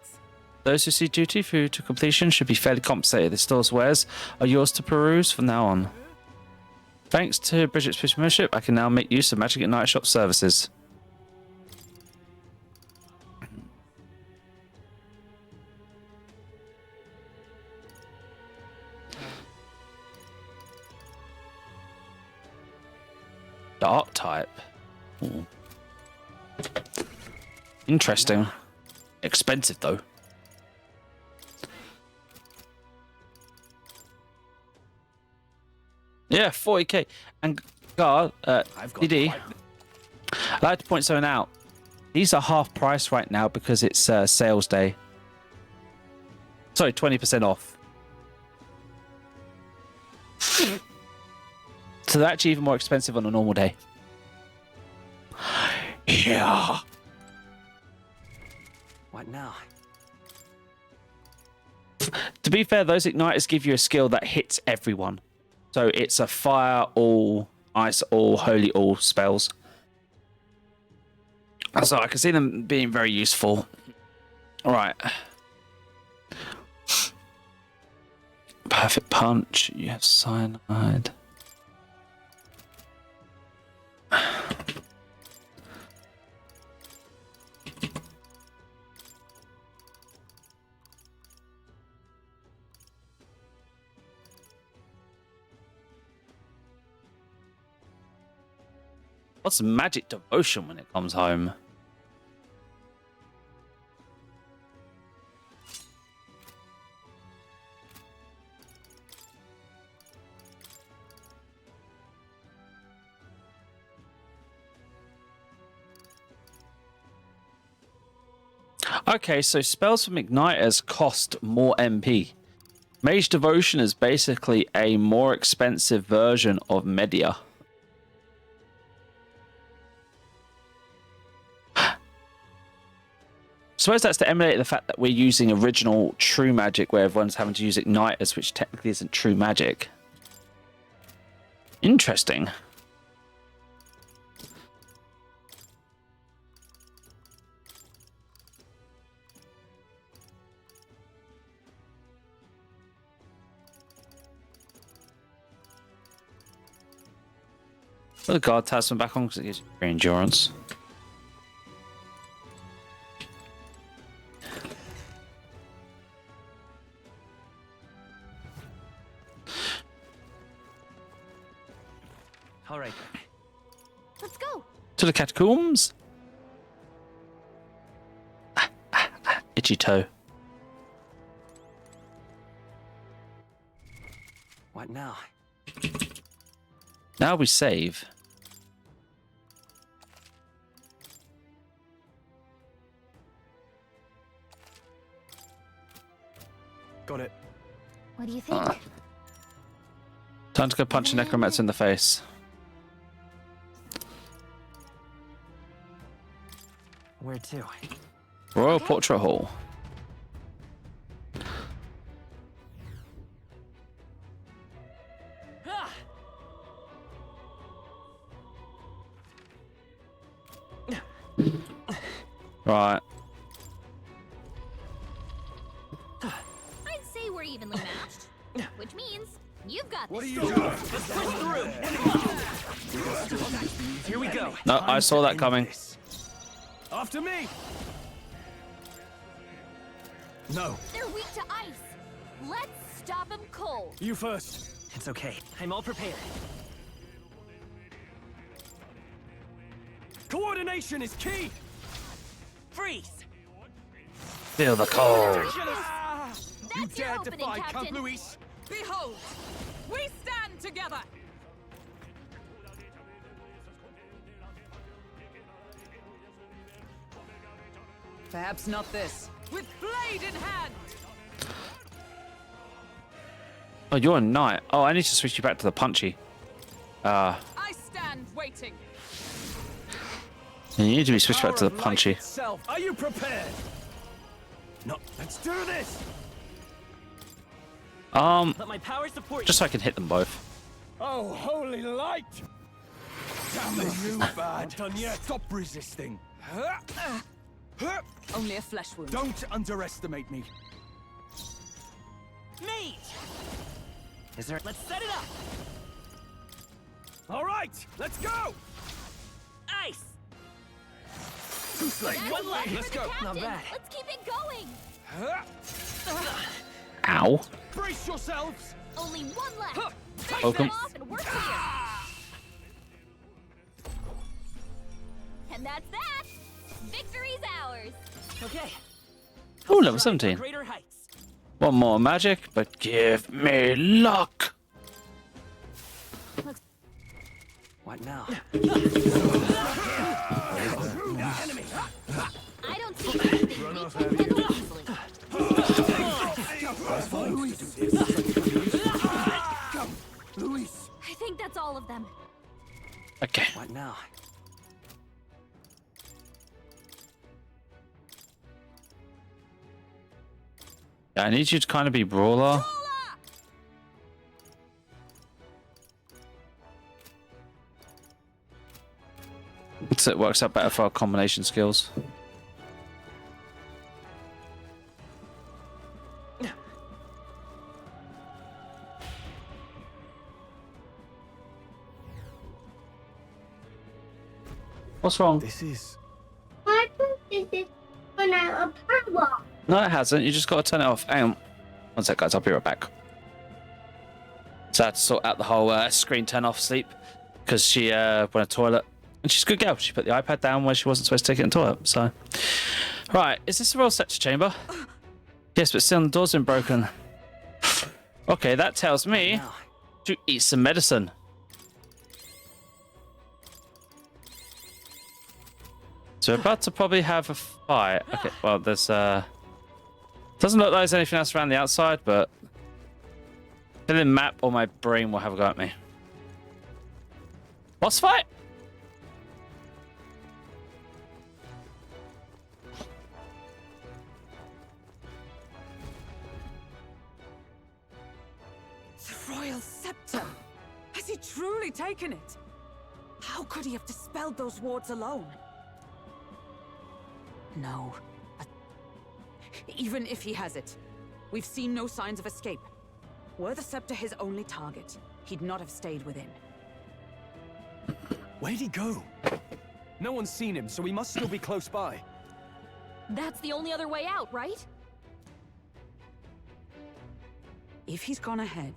Those who see duty through to completion should be fairly compensated. The store's wares are yours to peruse from now on. Thanks to Bridget's Push membership, I can now make use of Magic Igniter Shop services. Dark type. Ooh. Interesting. Expensive though. Yeah, 40k. And Gar, DD, I'd like to point something out. These are half price right now because it's sales day. Sorry, 20% off. So they're actually even more expensive on a normal day. Yeah. What now? To be fair, those igniters give you a skill that hits everyone. So it's a fire, all, ice, all, holy, all spells. So I can see them being very useful. All right. Perfect punch. You have cyanide. What's magic devotion when it comes home? Okay, so spells from igniters cost more MP. Mage devotion is basically a more expensive version of Media. I suppose that's to emulate the fact that we're using original true magic where everyone's having to use igniters, which technically isn't true magic. Interesting. Put the guard talisman back on because it gives you free endurance. All right. Let's go. To the catacombs. Itchy toe. What now? Now we save. Got it. What do you think? Time to go punch a necromancer in the face. Where to? Royal Portrait Hall. Right. I'd say we're evenly matched, which means you've got What are this. you doing? Let's push through. Here we go. No, I saw that coming. After me. No, They're weak to ice. Let's stop them cold. you first. It's okay. I'm all prepared. Coordination is key. Freeze! Feel the cold. You That's your dare opening, defy Captain. Camp Luis? Behold, we stand together. Perhaps not this. With blade in hand! Oh, you're a knight. Oh, I need to switch you back to the punchy. I stand waiting. You need to be switched back to the Power of light punchy. itself. Are you prepared? No, let's do this. Let my power support you. Just so I can hit them both. Oh, holy light! Damn it, you bad. Not done yet. Stop resisting. Only a flesh wound. Don't underestimate me. Me! Is there... Let's set it up! All right, let's go. Ice! Too late. That's One leg. one Let's for the go. Not captain. bad. Let's keep it going. Ow. Brace yourselves. Only one left. Finish Welcome. them off and we're clear. And that's that. Victory's ours. Okay. Oh, level Strive for 17. Greater heights. One more magic, but give me luck. What now? I don't see anything we can't handle easily. I think that's all of them. Okay. What now? Yeah, I need you to kind of be brawler. So it works out better for our combination skills. What's wrong? This is... Why does this run out of power? No, it hasn't. You just got to turn it off. Hang on. One sec, guys. I'll be right back. So I had to sort out the whole screen turn off sleep because she went to the toilet. And she's a good girl. She put the iPad down where she wasn't supposed to take it in the toilet. So, right. Is this the royal sector chamber? Yes, but still the door's been broken. Okay, that tells me Now. to eat some medicine. So we're about to probably have a fight. Okay, well, there's doesn't look like there's anything else around the outside, but the map or my brain will have a go at me. Boss fight? The royal scepter. Has he truly taken it? How could he have dispelled those wards alone? No, but even if he has it, we've seen no signs of escape. Were the scepter his only target, he'd not have stayed within. Where'd he go? No one's seen him, so he must still be close by. That's the only other way out, right? If he's gone ahead,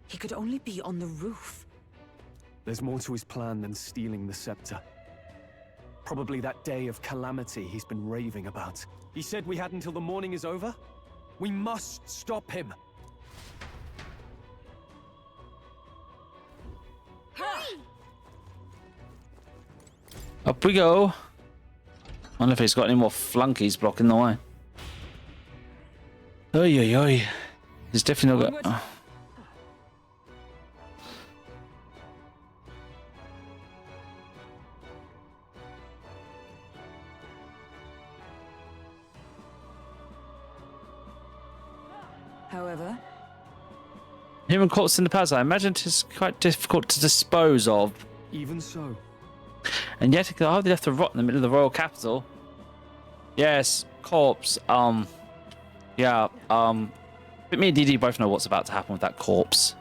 he could only be on the roof. There's more to his plan than stealing the scepter. Probably that day of calamity he's been raving about. He said we had until the morning is over? We must stop him. Hurry! Up we go. I wonder if he's got any more flunkies blocking the way. Oi, oi, oi. He's definitely not got... oh. However, Human corpse in the plaza. I imagine it is quite difficult to dispose of. Even so. And yet it could hardly left to rot in the middle of the royal capital. Yes, corpse. Yeah. But me and DD both know what's about to happen with that corpse.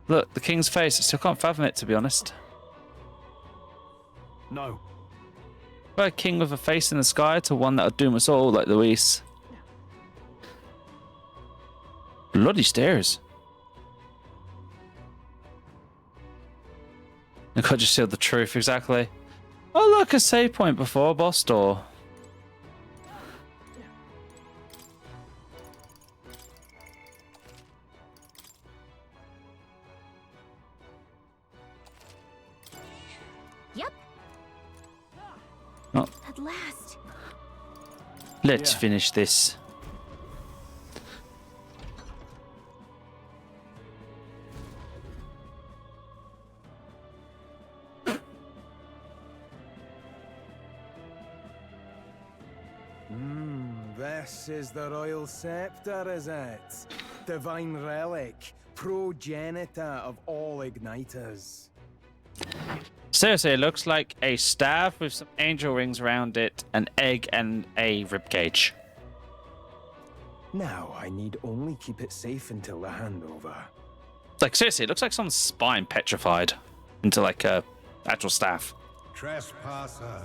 Look, the king's face. I still can't fathom it, to be honest. No. A king with a face in the sky to one that'll doom us all, like Luis. Bloody stairs. I could just seal the truth, exactly. Oh, look, a save point before a boss door. At last. Let's Yeah. finish this. This is the royal scepter, is it? Divine relic, progenitor of all igniters. Seriously, it looks like a staff with some angel rings around it, an egg, and a ribcage. Now I need only keep it safe until the handover. Like, seriously, it looks like someone's spine petrified into like a actual staff. Trespasser,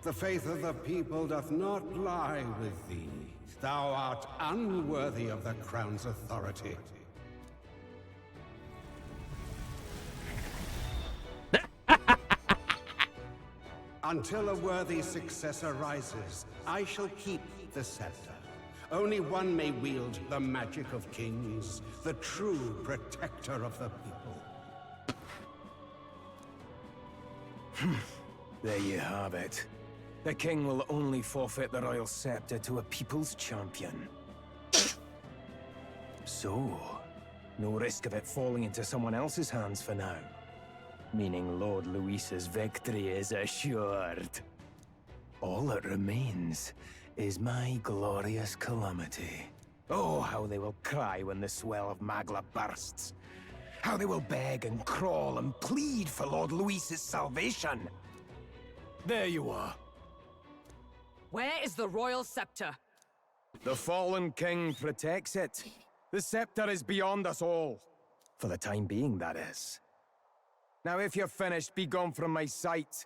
the faith of the people doth not lie with thee. Thou art unworthy of the crown's authority. Until a worthy successor rises, I shall keep the scepter. Only one may wield the magic of kings, the true protector of the people. There you have it. The king will only forfeit the royal scepter to a people's champion. So, no risk of it falling into someone else's hands for now. Meaning Lord Luis's victory is assured. All that remains is my glorious calamity. Oh, how they will cry when the swell of Magla bursts. How they will beg and crawl and plead for Lord Luis's salvation. There you are. Where is the royal scepter? The fallen king protects it. The scepter is beyond us all. For the time being, that is. Now, if you're finished, be gone from my sight.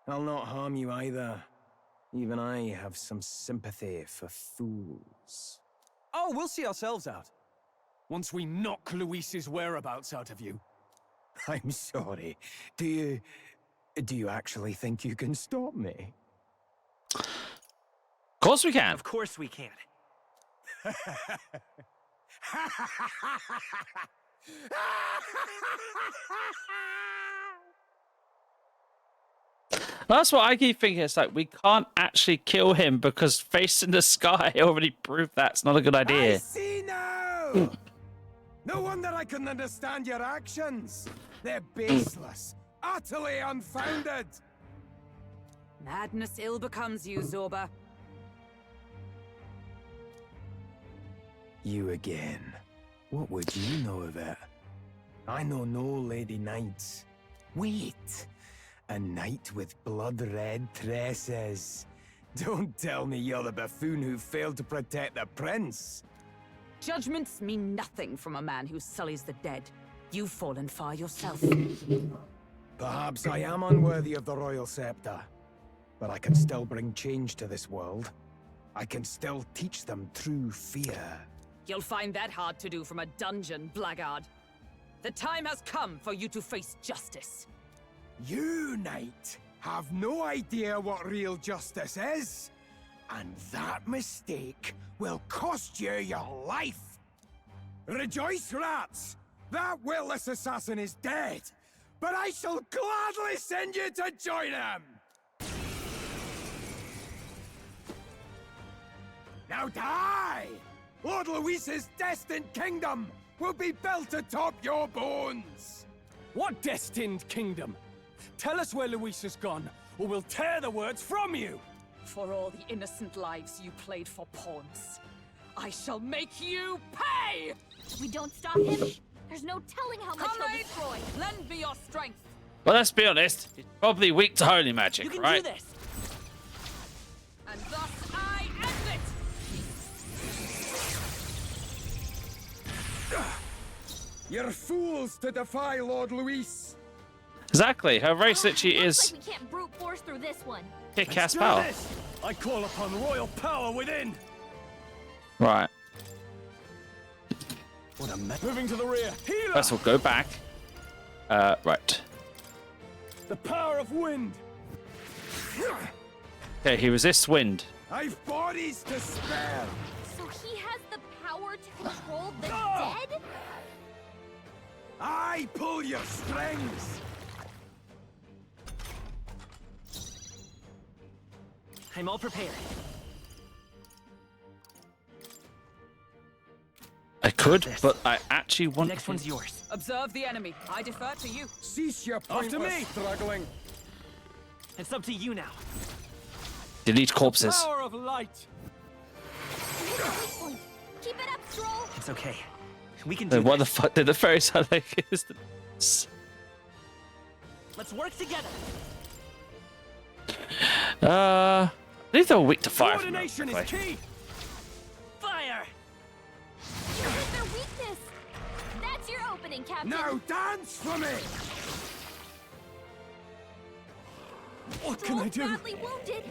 I'll not harm you either. Even I have some sympathy for fools. Oh, we'll see ourselves out. Once we knock Luis's whereabouts out of you. I'm sorry. Do you actually think you can stop me? Of course we can. Of course we can. That's what I keep thinking. It's like we can't actually kill him because face in the sky already proved that's not a good idea. I see now! No wonder I couldn't understand your actions. They're baseless, utterly unfounded. Madness ill becomes you, Zorba. You again. What would you know of it? I know no lady knights. Wait! A knight with blood-red tresses. Don't tell me you're the buffoon who failed to protect the prince. Judgments mean nothing from a man who sullies the dead. You've fallen far yourself. Perhaps I am unworthy of the royal scepter. But I can still bring change to this world. I can still teach them true fear. You'll find that hard to do from a dungeon, blackguard. The time has come for you to face justice. You, knight, have no idea what real justice is. And that mistake will cost you your life. Rejoice, rats! That willless assassin is dead. But I shall gladly send you to join him! Now die! Lord Luis's destined kingdom will be built atop your bones! What destined kingdom? Tell us where Luis has gone, or we'll tear the words from you! For all the innocent lives you played for pawns, I shall make you pay! If we don't stop him, there's no telling how much he'll Comrades, destroy. lend me your strength. Well, let's be honest. He's probably weak to holy You magic, can right? do this. And thus I end it! You're fools to defy Lord Luis! Exactly. Her race literally Looks is like we can't brute force through this one. kick-ass power. I call upon royal power within! Right. What a moving to the rear! Healer! First we'll go back. Right. The power of wind! Okay, he resists wind. I've bodies to spare! So he has the power to control the dead? I pull your strings! I'm all prepared. I could, but I actually want. Next one's yours. Observe the enemy. I defer to you. Cease your pointless struggling. It's up to you now. Delete corpses. Power of light. Keep it up, Stroll. It's okay. We can So do what this. the fuck did the fairy sound like? Let's work together. I believe they were weak to fire. From that, Coordination by is the way. key. Fire! You hit their weakness. That's your opening, Captain. Now dance for me! What can I Stroll's do? badly wounded.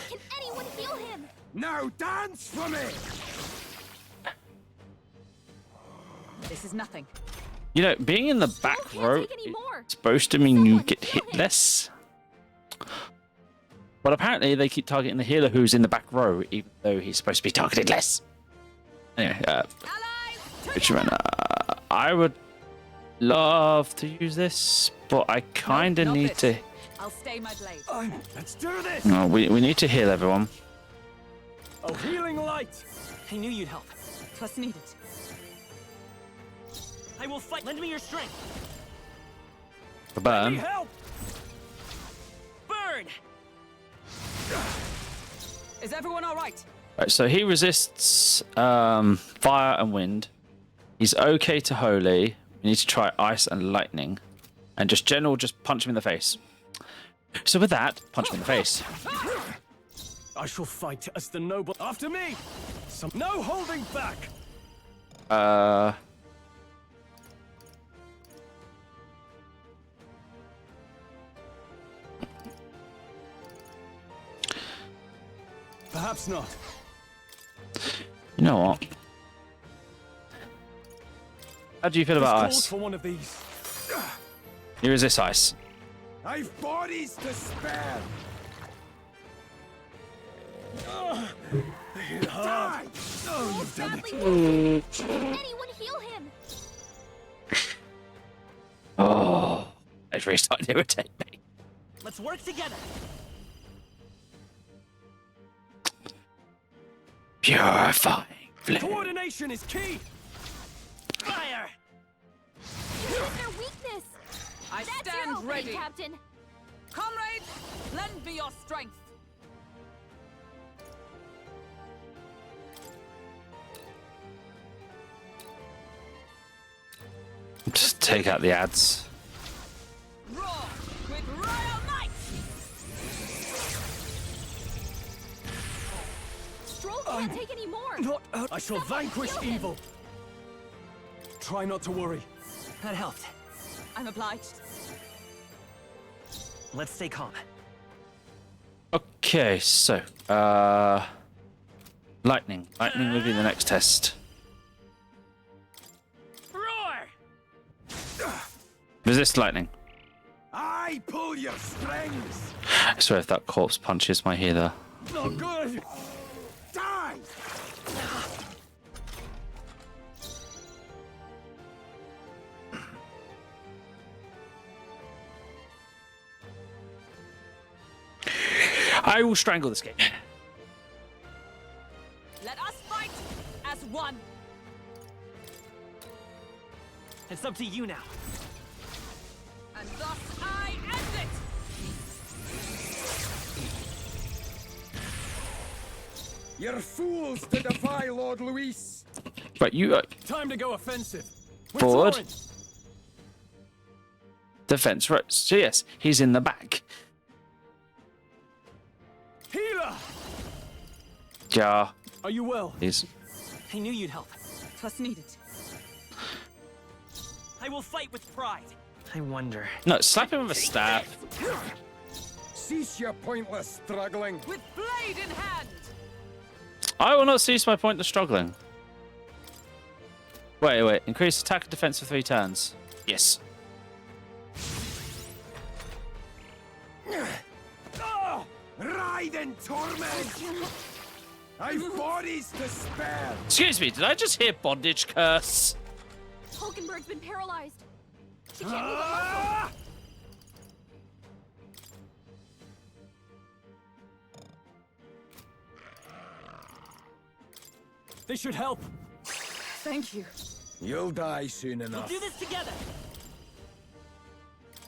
Can anyone heal him? Now dance for me! This is nothing. You know, being in the back can't row take any more. is supposed to mean you Someone get kill hit him. less. But apparently they keep targeting the healer who's in the back row, even though he's supposed to be targeted less. Anyway, Allies, Fisherman, I would love to use this, but I kind of not need this. to. I'll stay my blade. Let's do this. No, we need to heal everyone. Oh, healing light. I knew you'd help. Trust needed. I will fight. Lend me your strength. The burn. Help. Burn! Is everyone all right? Right, so he resists fire and wind. He's okay to holy. We need to try ice and lightning, and just punch him in the face. So with that, punch him in the face. I shall fight as the noble. After me. No holding back. Perhaps not. You know what? How do you feel about Calls ice? for one of these. You resist ice. I've bodies to spare! Die! Oh, you've done it. Badly wounded. Can anyone heal him? Oh, it's really starting to irritate me. Let's work together. Purifying flame. Coordination is key. Fire! You hit their weakness. I That's your stand opening, ready. Captain. Comrades, lend me your strength. Just take out the ads. Roar with royal might. Stroll can't take any more. Not out. I shall vanquish heal him. evil. Try not to worry. That helped. I'm obliged. Let's stay calm. Okay, so lightning. Lightning will be the next test. Roar! Resist lightning. I pull your strings! I swear if that corpse punches my healer. Not good. Die! I will strangle this game. Let us fight as one. It's up to you now. And thus I end it. You're fools to defy Lord Luis! Right, you Time to go offensive. With Forward. Torrent. defense. Right, so yes, he's in the back. Healer. Yeah, Are you well? he's. I knew you'd help. Trust needed. I will fight with pride. I wonder. No, slap him with a staff. Cease your pointless struggling! With blade in hand. I will not cease my point of struggling. Wait. Increase attack and defense for 3 turns. Yes. Ride in torment! I've bodies to spare! Excuse me, did I just hear bondage curse? Hulkenberg's been paralyzed. She can't move a muscle. This should help. Thank you. You'll die soon We'll enough. do this together.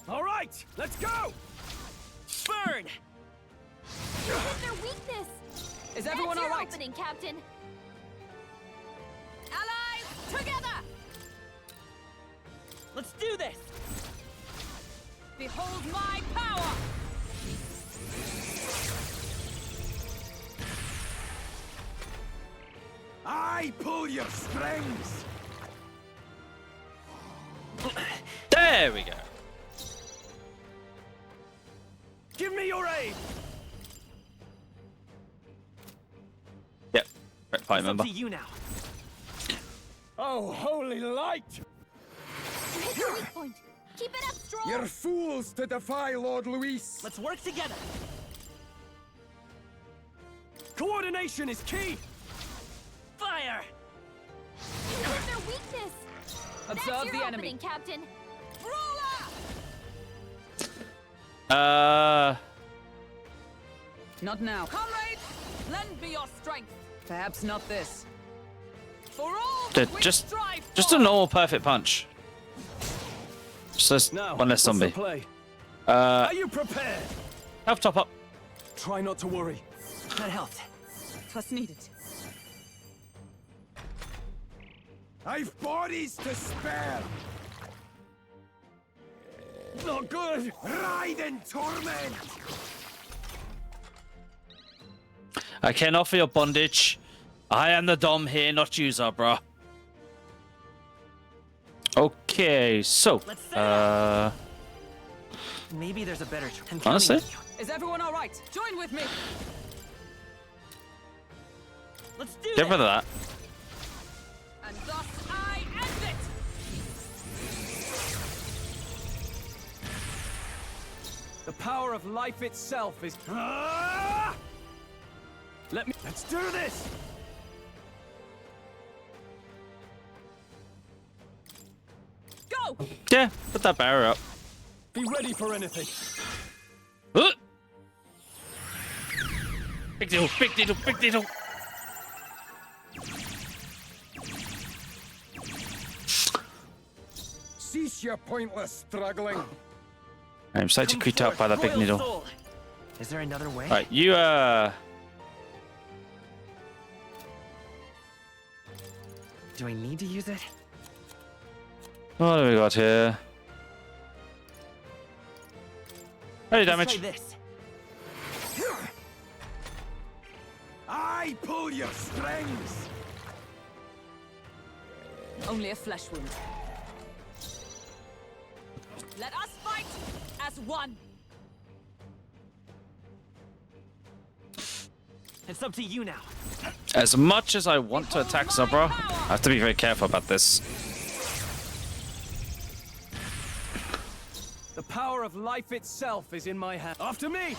All right, let's go. Burn! You hit their weakness. Is everyone That's all your right? opening, Captain. Allies, together! Let's do this! Behold my power! I pull your strings. There we go. Give me your aid. Yep. Right, fine, It's up remember. to you now. Oh, holy light! You hit the weak point. Keep it up, Stroll. You're fools to defy Lord Luis. Let's work together. Coordination is key. Fire! You hit their weakness. That's Observe your the enemy. opening, Captain. Not now. Comrades, lend me your strength. Perhaps not this. For all that we Just strive a normal perfect punch. Just Now, one less what's the zombie. play? Uh, Are you prepared? health top up. Try not to worry. That helped. Twas needed. I've bodies to spare. Not good. Ride in torment. I can offer your bondage. I am the Dom here, not you, Zabra. Okay, so Let's set Maybe there's a better choice. I'm counting honestly, on you. Is everyone all right? Join with me. Let's do get rid of this. that. And thus I end it. The power of life itself is. Ah! Let's do this. Go! Yeah, put that barrier up. Be ready for anything. Big deal, big deal, big deal. Cease your pointless struggling. I'm slightly creeped out by that big Royal needle. Soul. Is there another way? Alright, you Do I need to use it? what do we got here? Hey, Let's damage. try this. I pull your strings. Only a flesh wound. Let us fight as one. It's up to you now. As much as I want to attack Zabra, I have to be very careful about this. The power of life itself is in my hand. After me!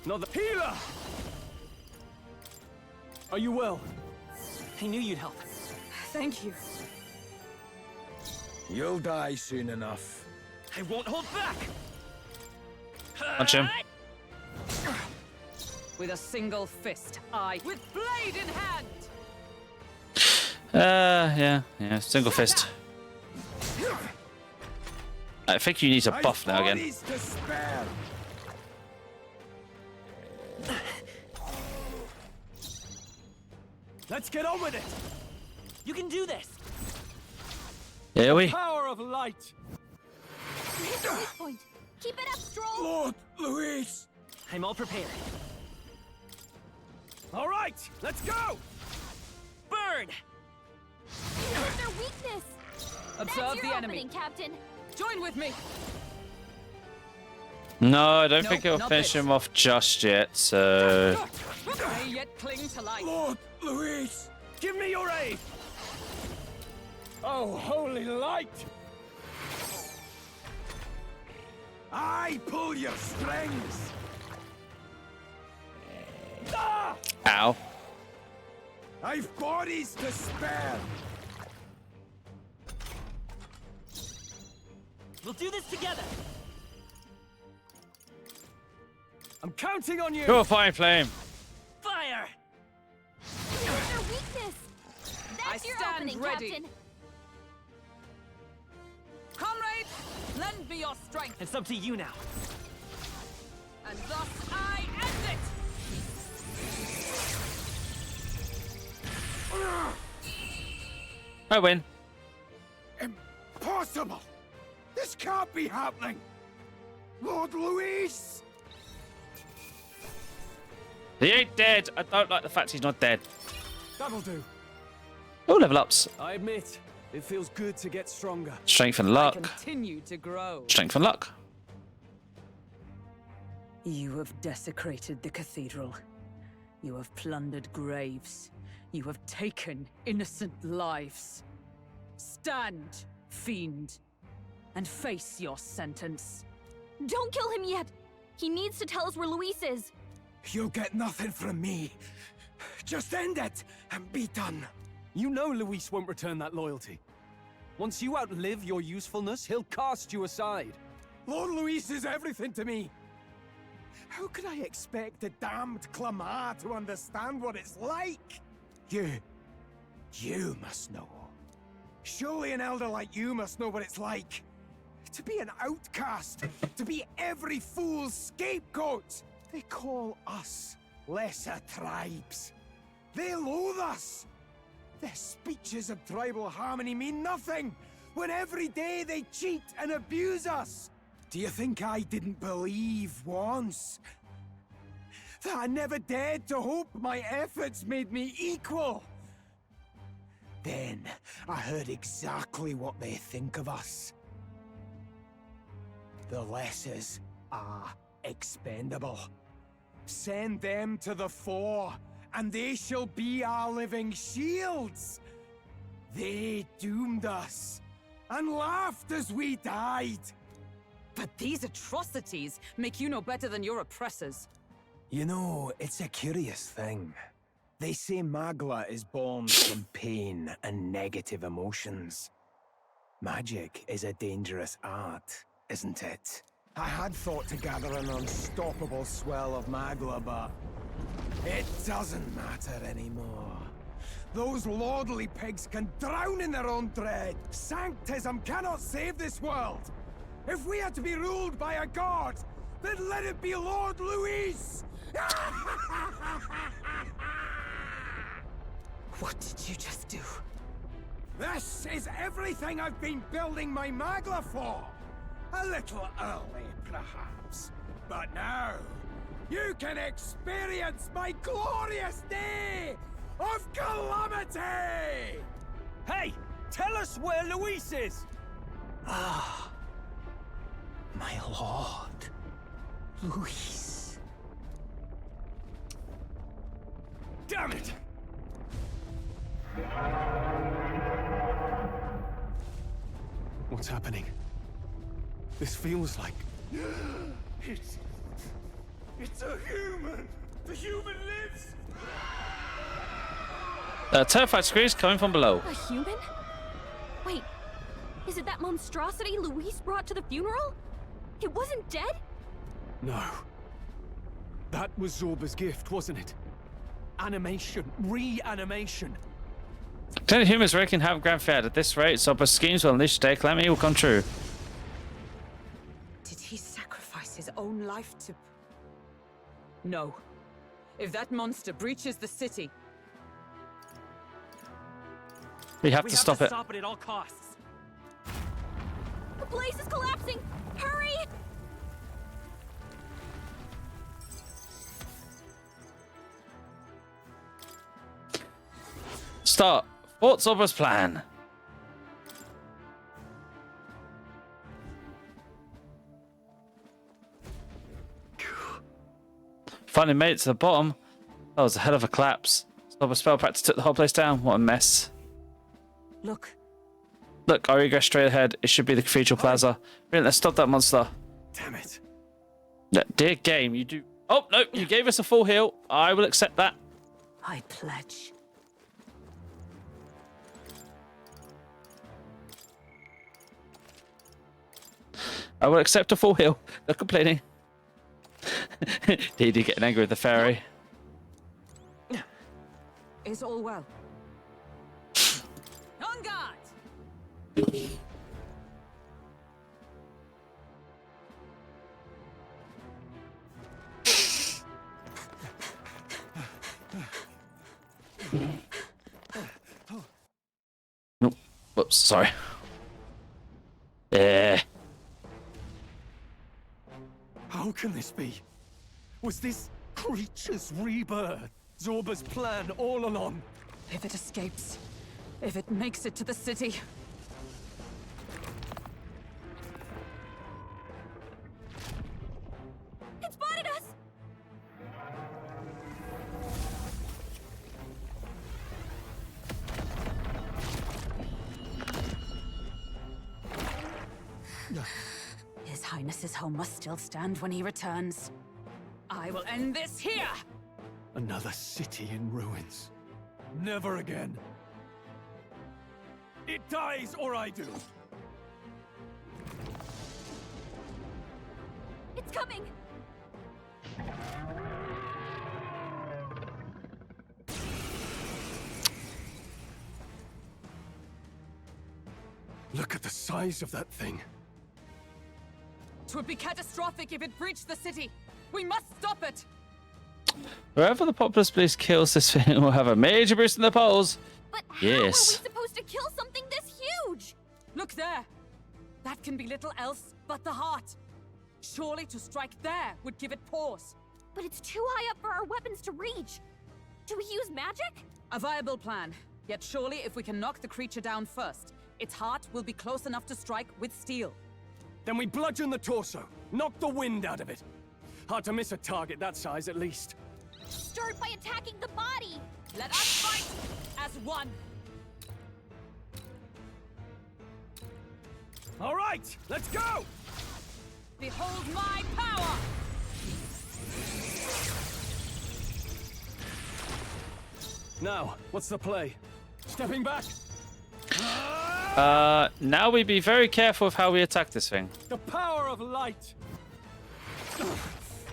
Not the healer! Are you well? I knew you'd help. Thank you. You'll die soon enough. I won't hold back. Punch him. With a single fist, I, with blade in hand. Yeah, single fist. I think you need to buff now again. Bodies to spare. Let's get on with it! You can do this. Here we. Power of light! You hit the weak point. Keep it up, Stroll. Lord Luis. I'm all prepared. All right, let's go! Burn! You hit their weakness. Observe That's your the enemy. opening, Captain. Join with me. No, I don't No, think it'll not finish this. him off just yet, so... May yet cling to life. Lord Luis. Give me your aid! Oh, holy light! I pull your strings. Ah! Ow. I've bodies to spare. We'll do this together. I'm counting on you! Go, Fire Flame. Fire! You hit their weakness. What's your stand opening, ready. Captain? Comrades, lend me your strength, It's up to you now. and thus I end it! I win. Impossible! This can't be happening! Lord Luis! He ain't dead. I don't like the fact he's not dead. That'll do. Oh, level ups. I admit, it feels good to get stronger. Strength and I luck. continue to grow. Strength and luck. You have desecrated the cathedral. You have plundered graves. You have taken innocent lives. Stand, fiend, and face your sentence. Don't kill him yet. He needs to tell us where Luis is. You'll get nothing from me. Just end it and be done. You know Luis won't return that loyalty. Once you outlive your usefulness, he'll cast you aside. Lord Luis is everything to me. How could I expect the damned Clamar to understand what it's like? You must know. Surely an elder like you must know what it's like. To be an outcast, to be every fool's scapegoat. They call us lesser tribes. They loathe us. Their speeches of tribal harmony mean nothing, when every day they cheat and abuse us. Do you think I didn't believe once that I never dared to hope my efforts made me equal? Then I heard exactly what they think of us. The lessers are expendable. Send them to the fore, and they shall be our living shields. They doomed us, and laughed as we died. But these atrocities make you no better than your oppressors. You know, it's a curious thing. They say Magla is born from pain and negative emotions. Magic is a dangerous art, isn't it? I had thought to gather an unstoppable swell of Magla, but it doesn't matter anymore. Those lordly pigs can drown in their own dread. Sanctism cannot save this world. If we are to be ruled by a god, then let it be Lord Luis! What did you just do? This is everything I've been building my Magla for! A little early, perhaps. But now, you can experience my glorious day of calamity! Hey! Tell us where Luis is! Ah, my lord, Luis. Damn it! What's happening? This feels like... It's a human! The human lives! Terrified screams coming from below. A human? Wait, is it that monstrosity Luis brought to the funeral? It wasn't dead? No. That was Zorba's gift, wasn't it? Animation. Reanimation. Ten humans wreaking havoc grand fair. At this rate, Zoba's schemes will unleash today. Calamity will come true. Did he sacrifice his own life to... No. If that monster breaches the city... We have to stop it. Stop it at all costs. The place is collapsing! Hurry! Start. Fort Zoba's plan. Finally made it to the bottom. That was a hell of a collapse. Zoba's spell practice took the whole place down. What a mess. Look. Look, our ego straight ahead. It should be the Cathedral Plaza. Brilliant, let's stop that monster. Damn it. Dear game, you do... Oh, no, you gave us a full heal. I will accept that. I pledge. I will accept a full heal. No complaining. Dee Dee getting angry with the fairy. Is all well? On guard! Nope. Whoops, sorry. Yeah. How can this be? Was this creature's rebirth Zorba's plan all along? If it escapes, if it makes it to the city, It spotted us! His Highness's home must still stand when he returns. I will end this here! Another city in ruins. Never again. It dies or I do. It's coming! Look at the size of that thing. It would be catastrophic if it breached the city. We must stop it! Wherever the populace police kills this thing will have a major boost in the polls. But how Yes. are we supposed to kill something this huge? Look there! That can be little else but the heart. Surely to strike there would give it pause. But it's too high up for our weapons to reach. Do we use magic? A viable plan. Yet surely if we can knock the creature down first, its heart will be close enough to strike with steel. Then we bludgeon the torso, knock the wind out of it. Hard to miss a target that size, at least. Start by attacking the body! Let us fight as one! All right, let's go! Behold my power! Now, what's the play? Stepping back? Now we be very careful of how we attack this thing. The power of light!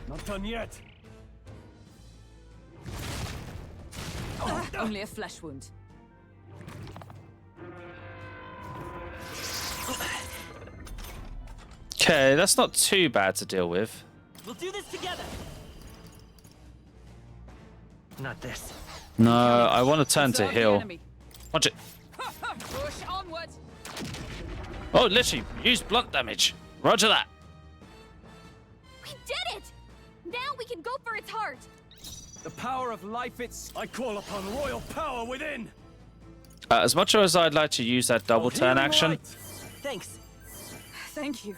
Not done yet. Only a flesh wound. Okay, that's not too bad to deal with. We'll do this together. Not this. No, I want to turn to Observe the heal. enemy. Watch it. Push onward! Oh, literally, use blunt damage. Roger that. We did it! Now we can go for its heart! The power of life, I call upon royal power within! As much as I'd like to use that double turn Healing action, light. Thanks. Thank you.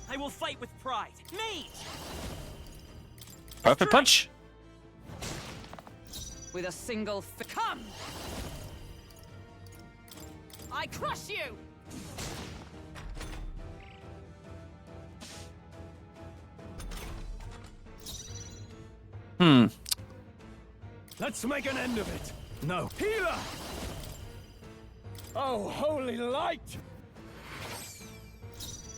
I will fight with pride. Mage! perfect punch. With a single come! I crush you! Let's make an end of it. No. Healer! Oh, holy light!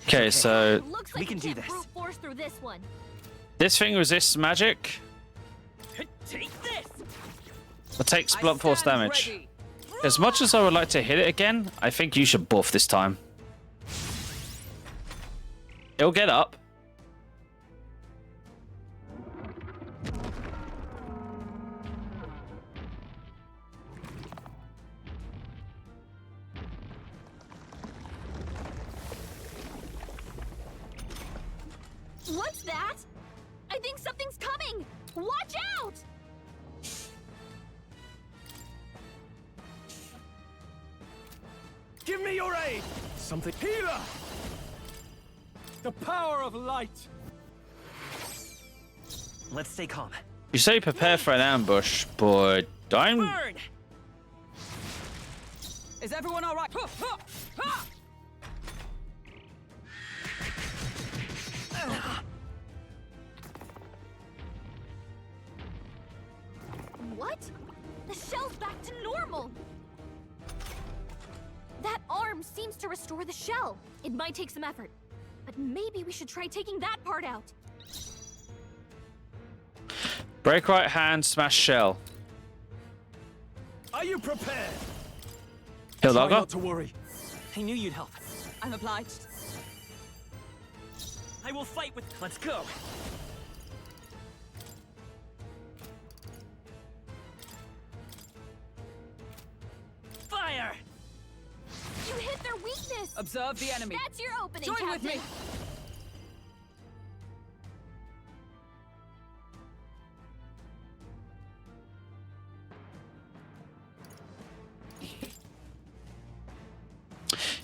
Okay, so Looks like We can do can't this. brute force through this one. this thing resists magic, Take this! but takes I blunt force stand damage. ready. As much as I would like to hit it again, I think you should buff this time. It'll get up. What's that? I think something's coming! Watch out! Give me your aid! Something. Healer! The power of light! Let's stay calm. You say prepare for an ambush, but I'm... Burn! Is everyone all right? What? The shell's back to normal! That arm seems to restore the shell. It might take some effort, but maybe we should try taking that part out. Break right hand, smash shell. Are you prepared? Kill Try Logger. not to worry. I knew you'd help. I'm obliged. I will fight with. Let's go. Fire! You hit their weakness! Observe the enemy. That's your opening, Join Captain! with me!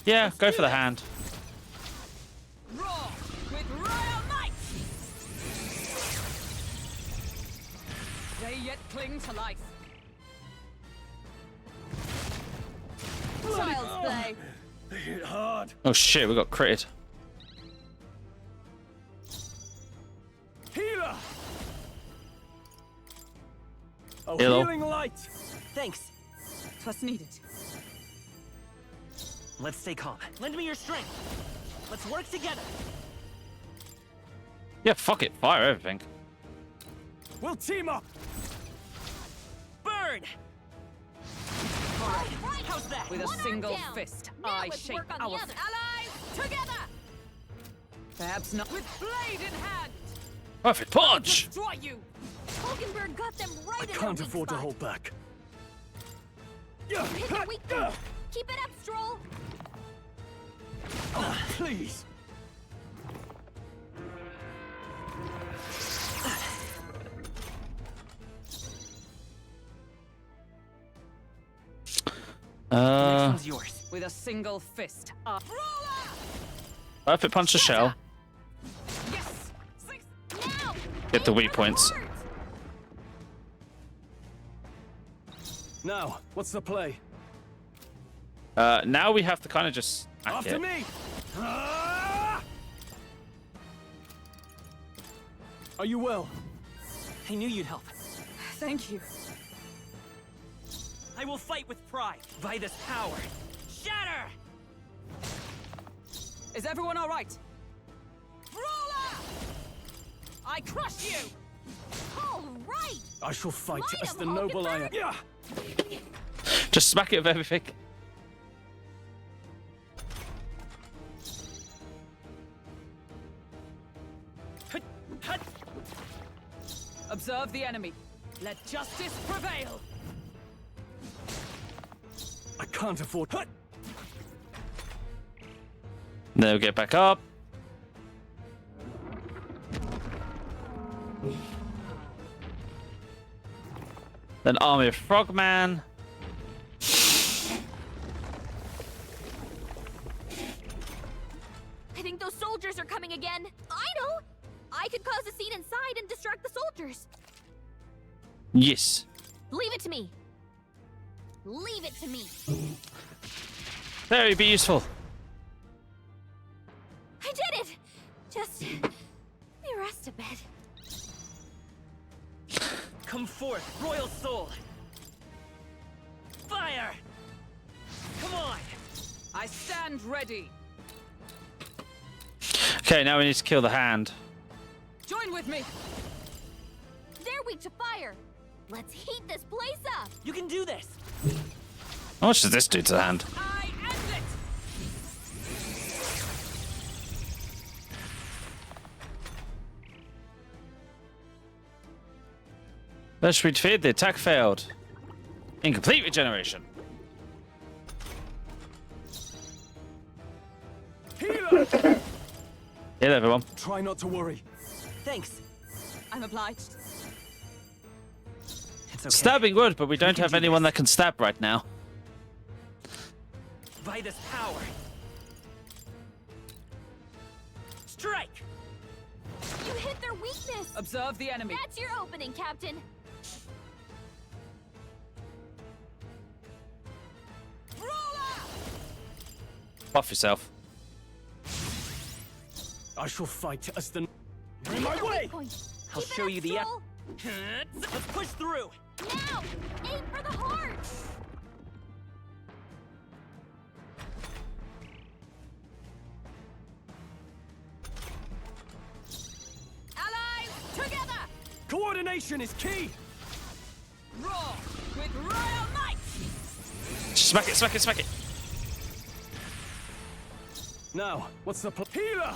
Yeah, go for the hand. Roar with royal might! They yet cling to life. Child's play. They hit hard. Oh shit, we got critted. Healer! Oh, Hello. healing light! Thanks. 'Twas needed. Let's stay calm. Lend me your strength. Let's work together. Yeah, fuck it. Fire everything. We'll team up! Burn! Right. How's that? With a One arm single down. fist, Now I let's shape work on our the other. allies together. Perhaps not with blade in hand. Perfect punch. Destroy you. Hulkenberg got them right I in their can't weak afford to spot. hold back. You hit their weakness. Keep it up, Stroll. Oh, please! Next one's yours. With a single fist. Perfect punch the shell. Yes. Now. Get the aim weak for points. heart. Now, what's the play? Now we have to kind of just act After it. me! Ah! Are you well? I knew you'd help. Thank you. I will fight with pride. By this power. Shatter! Is everyone all right? Brawler! I crush you. All right. I shall fight Light as 'em, the noble I am. Hulkenberg. Yeah! Just smack it with everything. Hut, hut. Observe the enemy. Let justice prevail. I can't afford. Hut! Then we'll get back up. Then army of frogman. I think those soldiers are coming again. I know. I could cause a scene inside and distract the soldiers. Yes. Leave it to me. Leave it to me. Very be useful. I did it. Just let me rest a bit. Come forth, royal soul. Fire! Come on! I stand ready. Okay, now we need to kill the hand. Join with me. They're weak to fire. Let's heat this place up. You can do this. How much does this do to the hand? I end it. Let's defeated. The attack failed. Incomplete regeneration. Healer! Heal everyone. Try not to worry. Thanks. I'm obliged. It's okay. Stabbing wood, but we don't can have do anyone this. that can stab right now. By this power. Strike! You hit their weakness. Observe the enemy. That's your opening, Captain. Buff yourself. I shall fight as the. You're in my Hit their way! weak point. I'll Keep it show up, you the Stroll. Let's push through! Now, aim for the heart. Allies together. Coordination is key! Roar with royal might. Smack it, smack it, smack it. Now, what's the healer?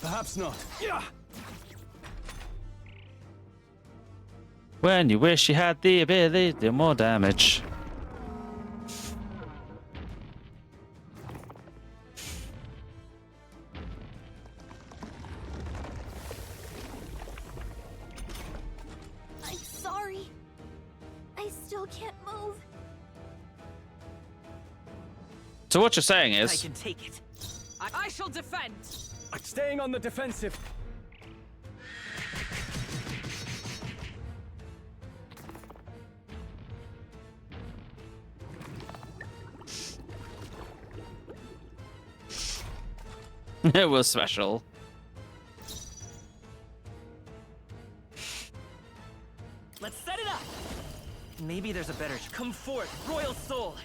Perhaps not. Yeah. When you wish you had the ability to do more damage. I'm sorry. I still can't move. So what you're saying I is, can take it. I shall defend. Staying on the defensive. it was special. Let's set it up. Maybe there's a better. Come forth, royal soul.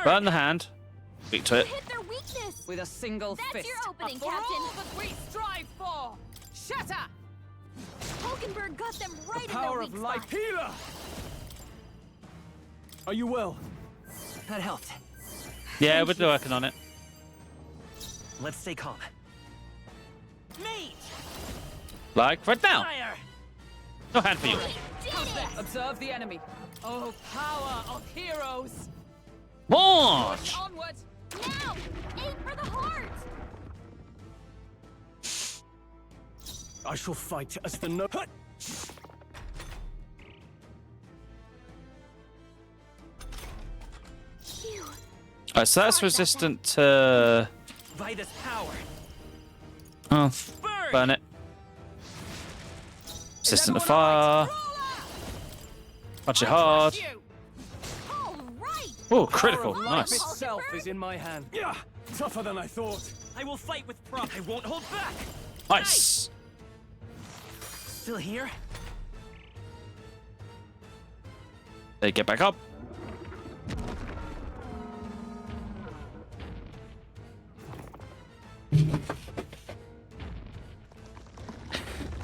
Burn the hand. Speak to it. Hit their weakness. With a single That's fist. your opening, for Captain. all that we strive for. Shatter. Hulkenberg got them right in their Power weak of life. spot. Healer! Are you well? That helped. Yeah, we're working on it. Let's stay calm. Mate! Like right now. Fire! No hand for you. Observe the enemy. Oh, power of heroes. March! Onward. Now! Aim for the heart! I shall fight as the no. Phew. Alright, so that's resistant to. Vitus power. Oh, burn it. Resistant to fire. Punch it hard. All right. Oh, critical. Life Nice. itself is in my hand. Yeah, tougher than I thought. I will fight with pride. I won't hold back. Nice. Still here? They get back up.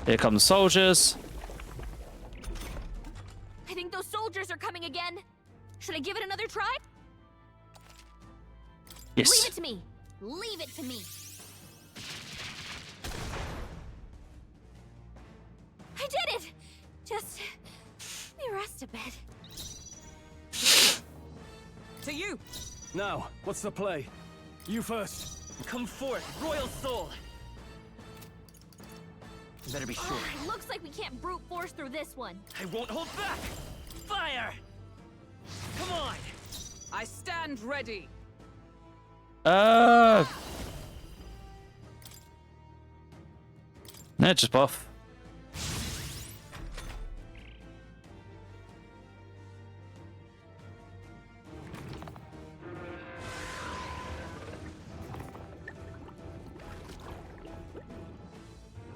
Here come the soldiers. I think those soldiers are coming again. Should I give it another try? Yes. Leave it to me. Leave it to me. I did it! Just let me rest a bit. To you. Now, what's the play? You first. Come forth, royal soul. You better be sure. Looks like we can't brute force through this one. I won't hold back. Fire! Come on. I stand ready. No, just buff.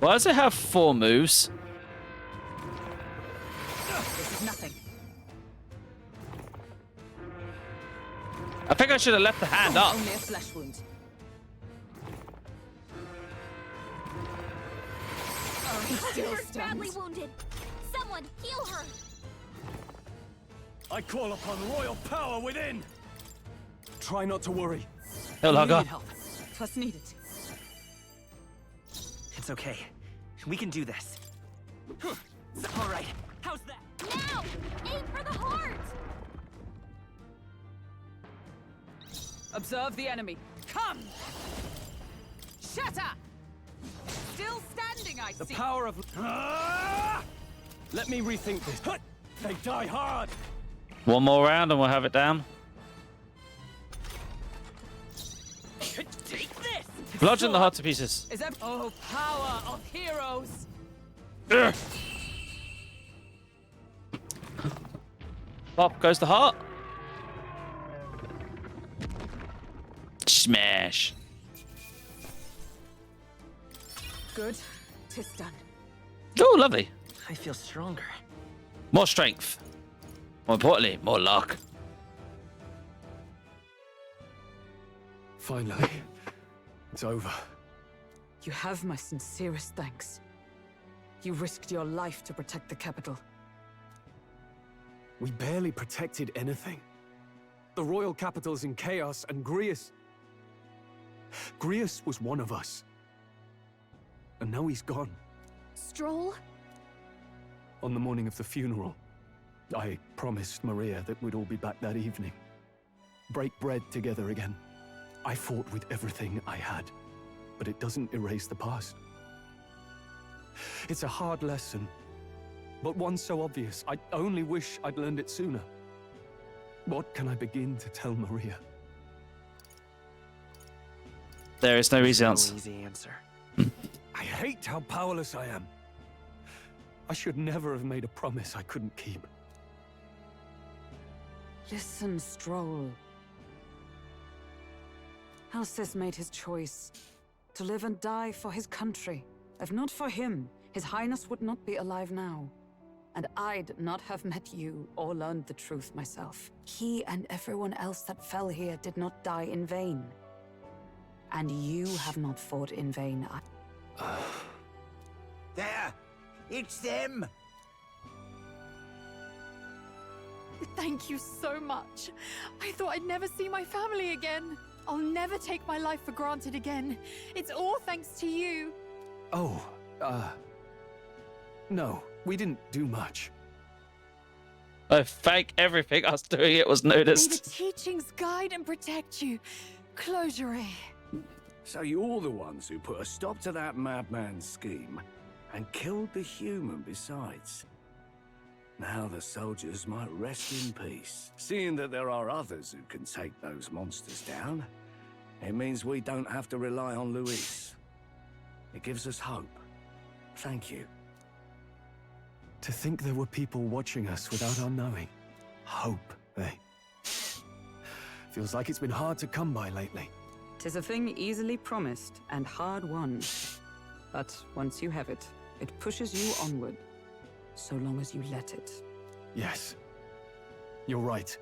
Why does it have 4 moves? This is nothing. I think I should have left the hand up. Only a flesh wound. Oh, he still Hulkenberg's badly stands. wounded. Someone heal her. I call upon royal power within. Try not to worry. Hell, You Hugger. need help. 'Twas needed. It's okay. We can do this. All right. How's that? Now! Aim for the heart! Observe the enemy. Come! Shatter! Still standing, I The see. power of. Let me rethink this. They die hard. One more round and we'll have it down. Take this! Bludgeon the heart to pieces. Is that oh power of heroes? Ugh. Pop goes the heart. Smash. Good. 'Tis done. Oh, lovely. I feel stronger. More strength. More importantly, more luck. Finally, it's over. You have my sincerest thanks. You risked your life to protect the capital. We barely protected anything. The royal capital's in chaos, and Grius was one of us. And now he's gone. Stroll? On the morning of the funeral, I promised Maria that we'd all be back that evening. Break bread together again. I fought with everything I had, but it doesn't erase the past. It's a hard lesson, but one so obvious. I only wish I'd learned it sooner. What can I begin to tell Maria? There is no easy answer. No easy answer. I hate how powerless I am. I should never have made a promise I couldn't keep. Listen, Stroll. Alcest made his choice to live and die for his country. If not for him, His Highness would not be alive now. And I'd not have met you or learned the truth myself. He and everyone else that fell here did not die in vain. And you have not fought in vain. There! It's them! Thank you so much. I thought I'd never see my family again. I'll never take my life for granted again. It's all thanks to you. Oh, no, we didn't do much. I thank everything us doing it was May noticed. the teachings guide and protect you. Closure. So you're the ones who put a stop to that madman's scheme and killed the human besides. Now the soldiers might rest in peace. Seeing that there are others who can take those monsters down, it means we don't have to rely on Luis. It gives us hope. Thank you. To think there were people watching us without our knowing. Hope, eh? Feels like it's been hard to come by lately. 'Tis a thing easily promised and hard won. But once you have it, it pushes you onward, so long as you let it. Yes, you're right.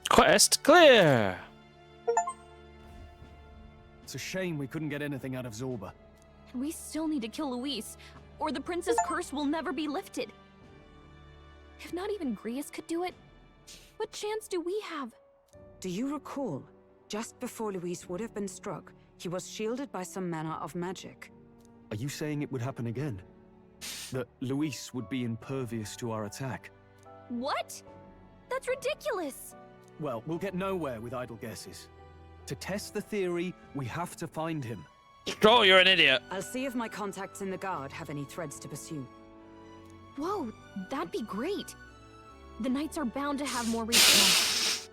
Quest clear! It's a shame we couldn't get anything out of Zorba. And we still need to kill Luis, or the prince's curse will never be lifted. If not even Grius could do it, what chance do we have? Do you recall, just before Luis would have been struck, he was shielded by some manner of magic? Are you saying it would happen again? That Luis would be impervious to our attack? What? That's ridiculous! Well, we'll get nowhere with idle guesses. To test the theory, we have to find him. Stroll, you're an idiot. I'll see if my contacts in the Guard have any threads to pursue. Whoa, that'd be great. The Knights are bound to have more reasons.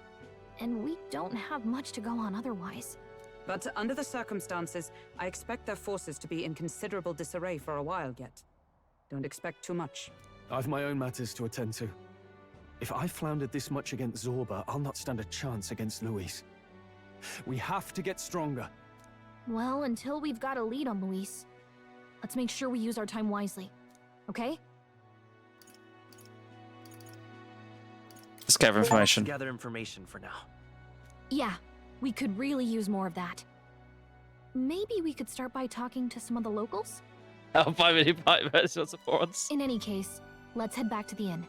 And we don't have much to go on otherwise. But under the circumstances, I expect their forces to be in considerable disarray for a while yet. Don't expect too much. I've my own matters to attend to. If I floundered this much against Zorba, I'll not stand a chance against Luis. We have to get stronger. Well, until we've got a lead on Luis, let's make sure we use our time wisely. Okay? Let's gather information. Gather information for now. Yeah, we could really use more of that. Maybe we could start by talking to some of the locals? I'll buy many versions of supports. In any case, let's head back to the inn.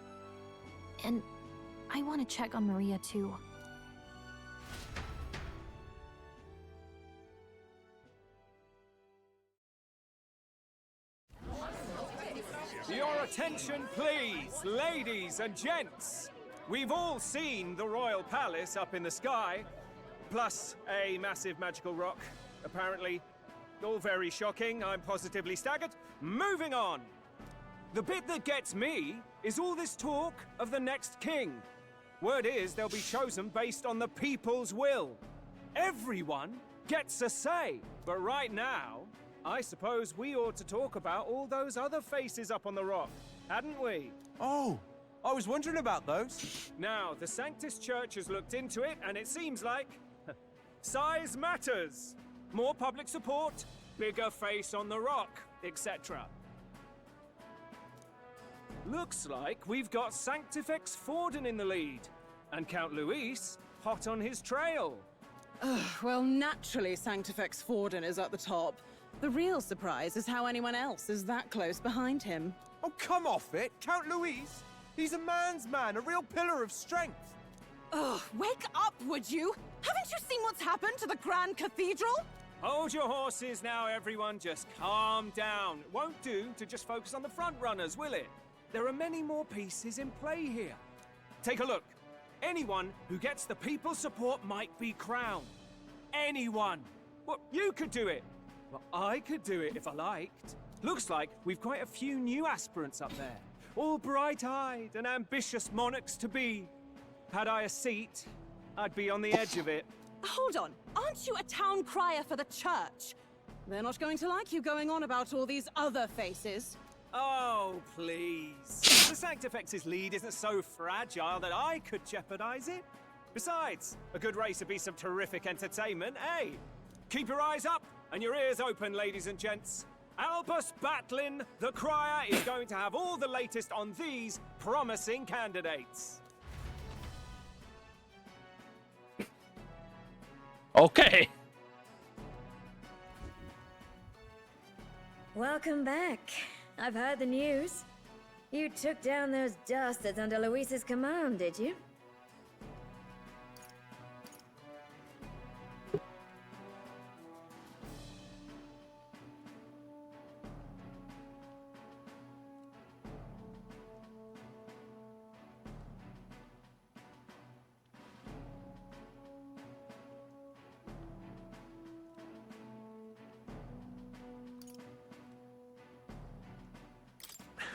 And I want to check on Maria too. Your attention, please, ladies and gents. We've all seen the royal palace up in the sky, plus a massive magical rock, apparently. All very shocking, I'm positively staggered. Moving on. The bit that gets me is all this talk of the next king. Word is they'll be chosen based on the people's will. Everyone gets a say. But right now, I suppose we ought to talk about all those other faces up on the rock, hadn't we? Oh, I was wondering about those. Now, the Sanctus Church has looked into it, and it seems like size matters. More public support, bigger face on the rock, etc. Looks like we've got Sanctifex Forden in the lead, and Count Luis hot on his trail. Well, naturally Sanctifex Forden is at the top. The real surprise is how anyone else is that close behind him. Oh, come off it, Count Luis. He's a man's man, a real pillar of strength. Ugh, wake up, would you? Haven't you seen what's happened to the Grand Cathedral? Hold your horses now, everyone. Just calm down. It won't do to just focus on the front runners, will it? There are many more pieces in play here. Take a look. Anyone who gets the people's support might be crowned. Anyone. Well, you could do it. Well, I could do it if I liked. Looks like we've quite a few new aspirants up there. All bright-eyed and ambitious monarchs-to-be. Had I a seat, I'd be on the edge of it. Hold on, aren't you a town crier for the church? They're not going to like you going on about all these other faces. Oh, please. The Sanctifex's lead isn't so fragile that I could jeopardize it. Besides, a good race would be some terrific entertainment, eh? Keep your eyes up and your ears open, ladies and gents. Albus Batlin, the crier, is going to have all the latest on these promising candidates. Okay. Welcome back. I've heard the news. You took down those dastards under Luis's command, did you?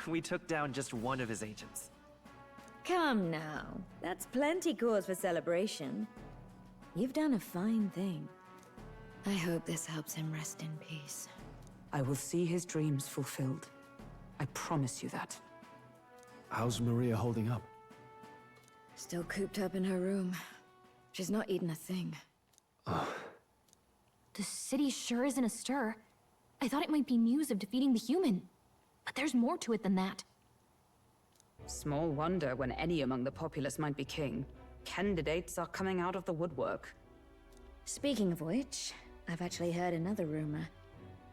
We took down just one of his agents. Come now. That's plenty cause for celebration. You've done a fine thing. I hope this helps him rest in peace. I will see his dreams fulfilled. I promise you that. How's Maria holding up? Still cooped up in her room. She's not eaten a thing. The city sure isn't astir. I thought it might be news of defeating the human. But there's more to it than that. Small wonder when any among the populace might be king. Candidates are coming out of the woodwork. Speaking of which, I've actually heard another rumor.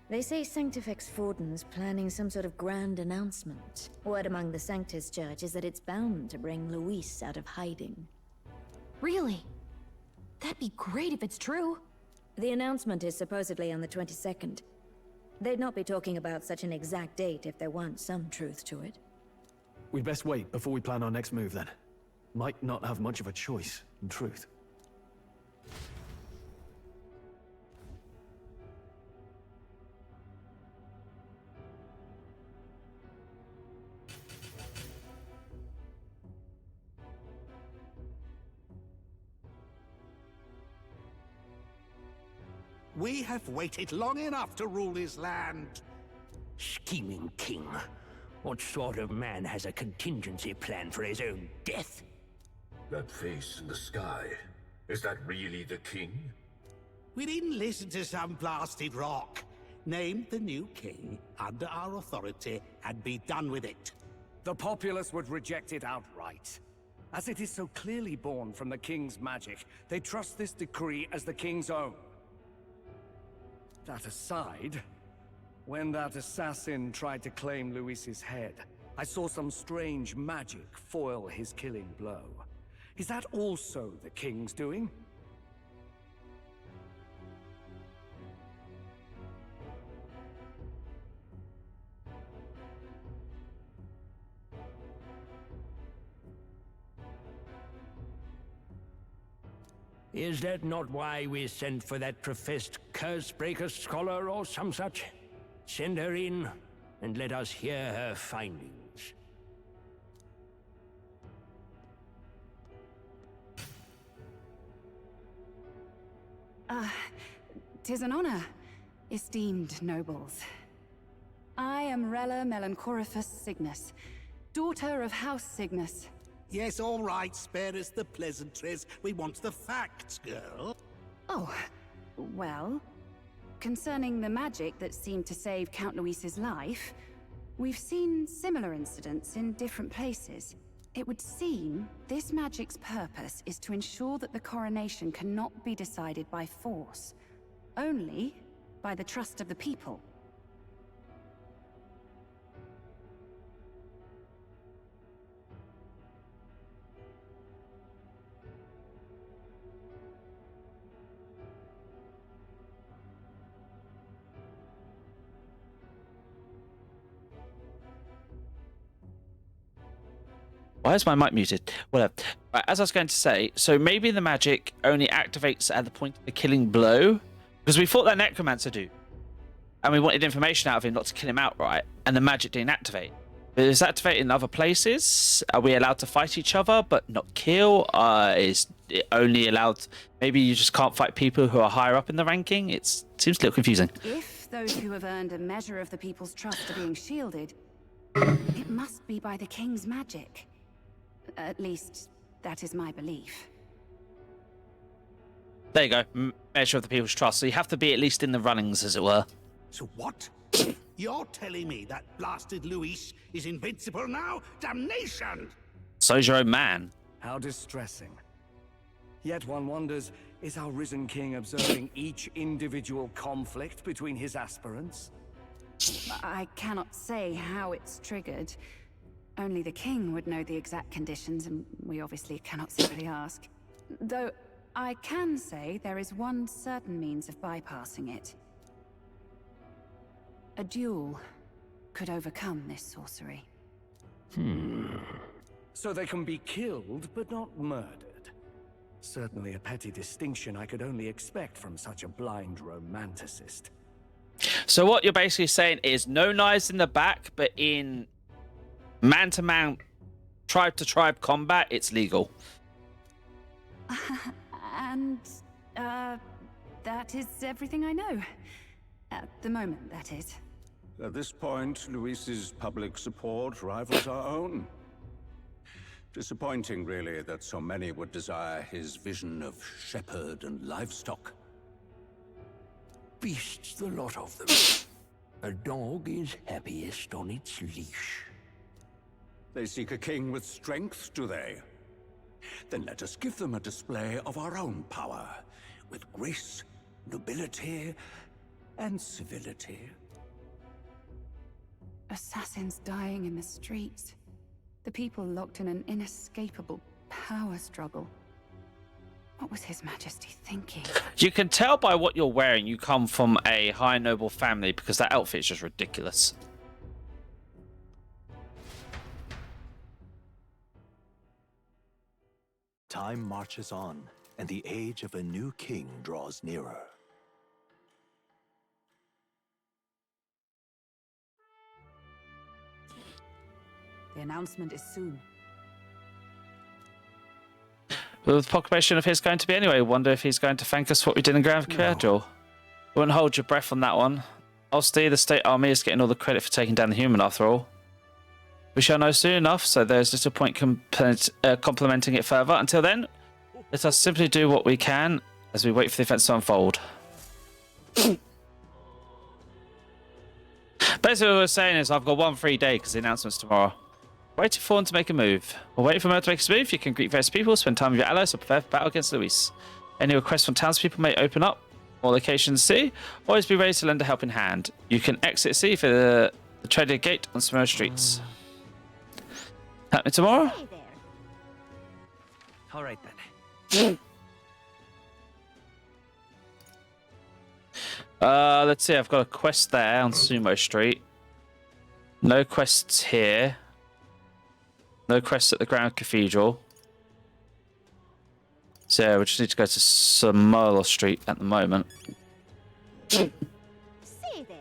They say Sanctifex Forden's planning some sort of grand announcement. Word among the Sanctus Church is that it's bound to bring Luis out of hiding. Really? That'd be great if it's true. The announcement is supposedly on the 22nd. They'd not be talking about such an exact date if there weren't some truth to it. We'd best wait before we plan our next move, then. Might not have much of a choice, in truth. We have waited long enough to rule his land. Scheming king. What sort of man has a contingency plan for his own death? That face in the sky, is that really the king? We didn't listen to some blasted rock. Name the new king under our authority and be done with it. The populace would reject it outright. As it is so clearly born from the king's magic, they trust this decree as the king's own. That aside, when that assassin tried to claim Luis's head, I saw some strange magic foil his killing blow. Is that also the king's doing? Is that not why we sent for that professed curse-breaker scholar or some such? Send her in, and let us hear her findings. Tis an honor, esteemed nobles. I am Rella Melanchorophus Cygnus, daughter of House Cygnus. Yes, all right, spare us the pleasantries. We want the facts, girl. Oh, well, concerning the magic that seemed to save Count Luis's life, we've seen similar incidents in different places. It would seem this magic's purpose is to ensure that the coronation cannot be decided by force, only by the trust of the people. Why is my mic muted? Whatever. Right, as I was going to say, so maybe the magic only activates at the point of the killing blow, because we thought that necromancer do, and we wanted information out of him not to kill him outright, and the magic didn't activate. But is it activated in other places? Are we allowed to fight each other but not kill? Is it only allowed? Maybe you just can't fight people who are higher up in the ranking. It seems a little confusing. If those who have earned a measure of the people's trust are being shielded, it must be by the king's magic. At least, that is my belief. There you go. Measure of the people's trust. So you have to be at least in the runnings, as it were. So what? You're telling me that blasted Luis is invincible now? Damnation! So's your own man. How distressing. Yet one wonders, is our risen king observing each individual conflict between his aspirants? I cannot say how it's triggered. Only the king would know the exact conditions, and we obviously cannot simply ask. Though, I can say there is one certain means of bypassing it. A duel could overcome this sorcery. So they can be killed, but not murdered. Certainly a petty distinction I could only expect from such a blind romanticist. So what you're basically saying is no knives in the back, but in man-to-man, tribe-to-tribe combat, it's legal. And, that is everything I know. At the moment, that is. At this point, Luis's public support rivals our own. Disappointing, really, that so many would desire his vision of shepherd and livestock. Beasts, the lot of them. A dog is happiest on its leash. They seek a king with strength, do they? Then let us give them a display of our own power, with grace, nobility, and civility. Assassins dying in the streets. The people locked in an inescapable power struggle. What was His Majesty thinking? You can tell by what you're wearing you come from a high noble family, because that outfit is just ridiculous. Time marches on, and the age of a new king draws nearer. The announcement is soon. With the proclamation of his going to be anyway, wonder if he's going to thank us for what we did in Grand Cathedral. Wouldn't hold your breath on that one. Obviously, the state army is getting all the credit for taking down the human after all. We shall know soon enough, so there's little point complimenting it further. Until then, let us simply do what we can as we wait for the events to unfold. Basically, what we're saying is I've got one free day because the announcement's tomorrow. Waiting for him to make a move. While waiting for him to make a move, you can greet various people, spend time with your allies, or prepare for battle against Luis. Any requests from townspeople may open up. More locations C. Always be ready to lend a helping hand. You can exit C for the traded gate on smaller streets. Happening tomorrow? All right then. Let's see. I've got a quest there on Sumo Street. No quests here. No quests at the Grand Cathedral. So yeah, we just need to go to Samola Street at the moment. Say there.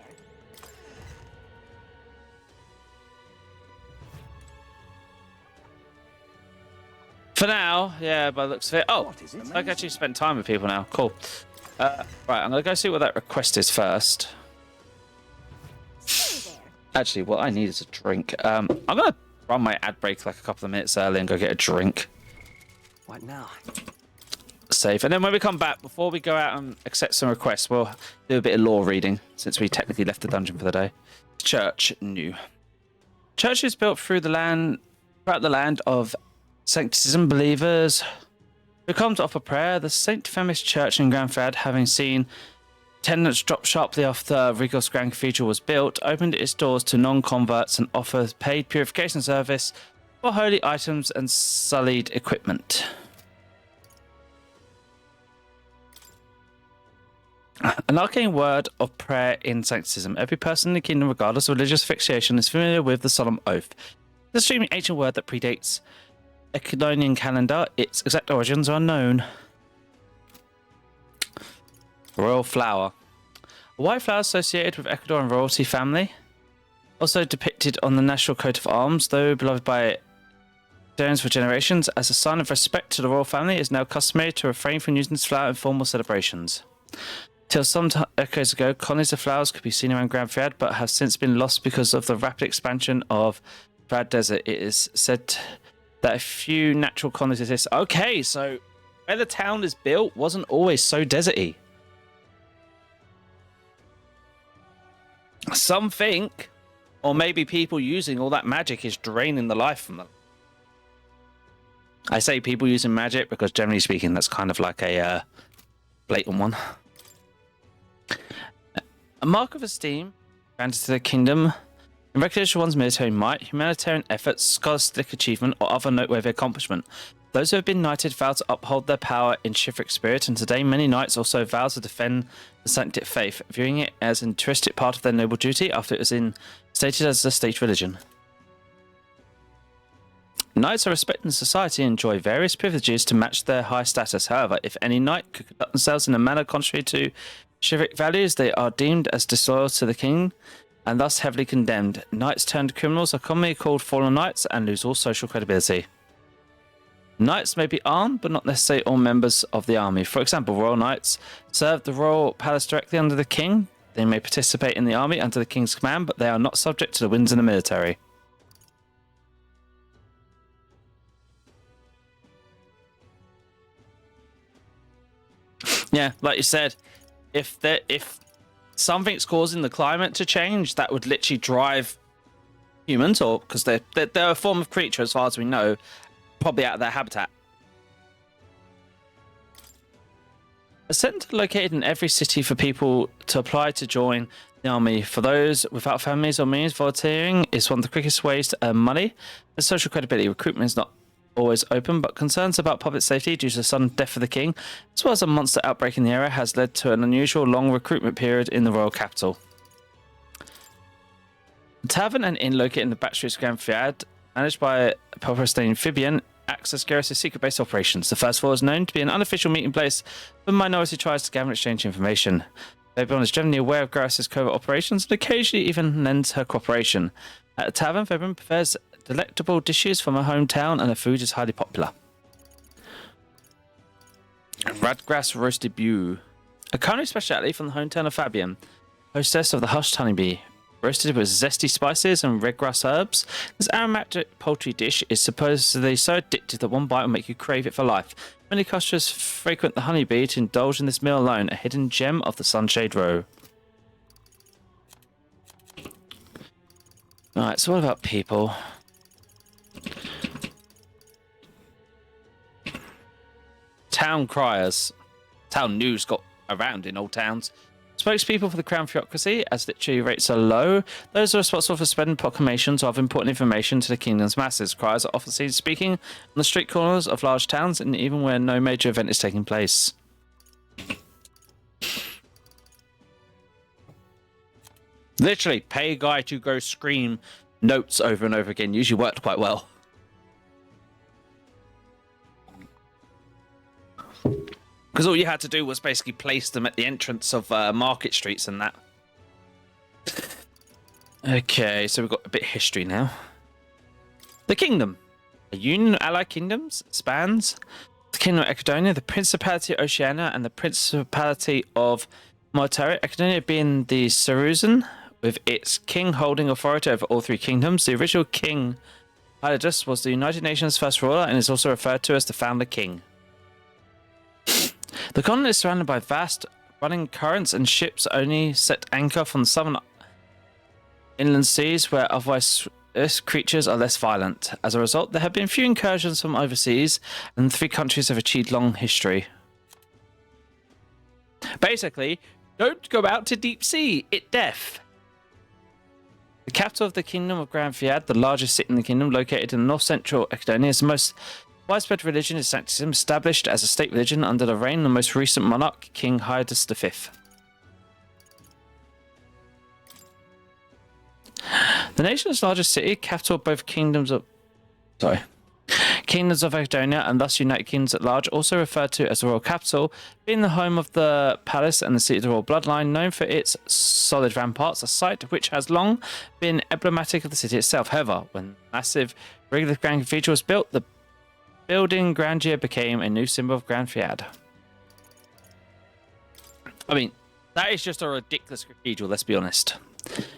For now, yeah, by the looks of it. Oh, I can actually spend time with people now. Cool. Right, I'm going to go see what that request is first. Actually, what I need is a drink. I'm going to run my ad break like a couple of minutes early and go get a drink. What now? Save. And then when we come back, before we go out and accept some requests, we'll do a bit of lore reading, since we technically left the dungeon for the day. Church new. Church is built throughout the land of sanctism believers who come to offer prayer. The St. Femis Church in Granfred, having seen attendance drop sharply after Rigos Grand Cathedral was built, opened its doors to non-converts and offers paid purification service for holy items and sullied equipment. An arcane word of prayer in sanctism. Every person in the kingdom, regardless of religious fixation, is familiar with the solemn oath. It's an extremely ancient word that predates Echelonian calendar, its exact origins are unknown. Royal flower. A white flower associated with Ecuadorian royalty family. Also depicted on the national coat of arms, though beloved by Ecuadorians for generations, as a sign of respect to the royal family, it is now customary to refrain from using this flower in formal celebrations. Till some decades ago, colonies of flowers could be seen around Grand Fiad, but have since been lost because of the rapid expansion of Fiad Desert. It is said that a few natural colonies exist. Okay, so where the town is built wasn't always so deserty. Some think, or maybe people using all that magic is draining the life from them. I say people using magic because generally speaking, that's kind of like a blatant one. A mark of esteem granted to the kingdom in recognition of one's military might, humanitarian efforts, scholastic achievement, or other noteworthy accomplishment. Those who have been knighted vow to uphold their power in chivalric spirit, and today many knights also vow to defend the sanctity of faith, viewing it as an intrinsic part of their noble duty after it was stated as a state religion. Knights are respected in society and enjoy various privileges to match their high status. However, if any knight could conduct themselves in a manner contrary to chivalric values, they are deemed as disloyal to the king and thus heavily condemned. Knights turned criminals are commonly called fallen knights and lose all social credibility. Knights may be armed, but not necessarily all members of the army. For example, royal knights serve the royal palace directly under the king. They may participate in the army under the king's command, but they are not subject to the whims of the military. Yeah, like you said, if something's causing the climate to change, that would literally drive humans, or because they're a form of creature as far as we know, probably out of their habitat. A centre located in every city for people to apply to join the army. For those without families or means, volunteering is one of the quickest ways to earn money and social credibility. Recruitment is not always open, but concerns about public safety due to the sudden death of the king, as well as a monster outbreak in the area, has led to an unusual long recruitment period in the royal capital. A tavern and inn located in the back streets of Grand Fiad, managed by a Palestinian amphibian, acts as Garrus' secret-based operations. The first floor is known to be an unofficial meeting place for minority tribes to gather and exchange information. Everyone is generally aware of Garrus' covert operations and occasionally even lends her cooperation. At the tavern, everyone prefers delectable dishes from her hometown and her food is highly popular. Radgrass roasted bew. A culinary speciality from the hometown of Fabian, hostess of the Hushed Honeybee. Roasted with zesty spices and redgrass herbs, this aromatic poultry dish is supposedly so addictive that one bite will make you crave it for life. Many customers frequent the Honeybee to indulge in this meal alone, a hidden gem of the Sunshade Row. Alright, so what about people? Town criers. Town news got around in old towns. Spokespeople for the Crown Theocracy, as literary rates are low, those are responsible for spreading proclamations of important information to the kingdom's masses. Criers are often seen speaking on the street corners of large towns, and even where no major event is taking place. Literally, pay a guy to go scream notes over and over again. Usually worked quite well. Because all you had to do was basically place them at the entrance of market streets and that. Okay, so we've got a bit of history now. The kingdom. A union of allied kingdoms spans the kingdom of Ecuadonia, the Principality of Oceania, and the Principality of Mortaria. Ecuadonia being the Saruzan, with its king holding authority over all three kingdoms. The original king, Hyladus, was the United Nations' first ruler and is also referred to as the founder king. The continent is surrounded by vast running currents, and ships only set anchor from the southern inland seas where otherwise creatures are less violent. As a result, there have been few incursions from overseas, and the three countries have achieved long history. Basically, don't go out to deep sea, it's death. The capital of the Kingdom of Grand Fiad, the largest city in the kingdom, located in north-central Ecuadonia, is the most widespread religion is Sanctism, established as a state religion under the reign of the most recent monarch, King Hydas V. The nation's largest city, capital of both kingdoms of... Kingdoms of Adonia, and thus United Kingdoms at large, also referred to as the royal capital, being the home of the palace and the seat of the royal bloodline, known for its solid ramparts, a site which has long been emblematic of the city itself. However, when the massive regular Grand Cathedral was built, the building grandeur became a new symbol of Grand Fiat. I mean, that is just a ridiculous cathedral, let's be honest.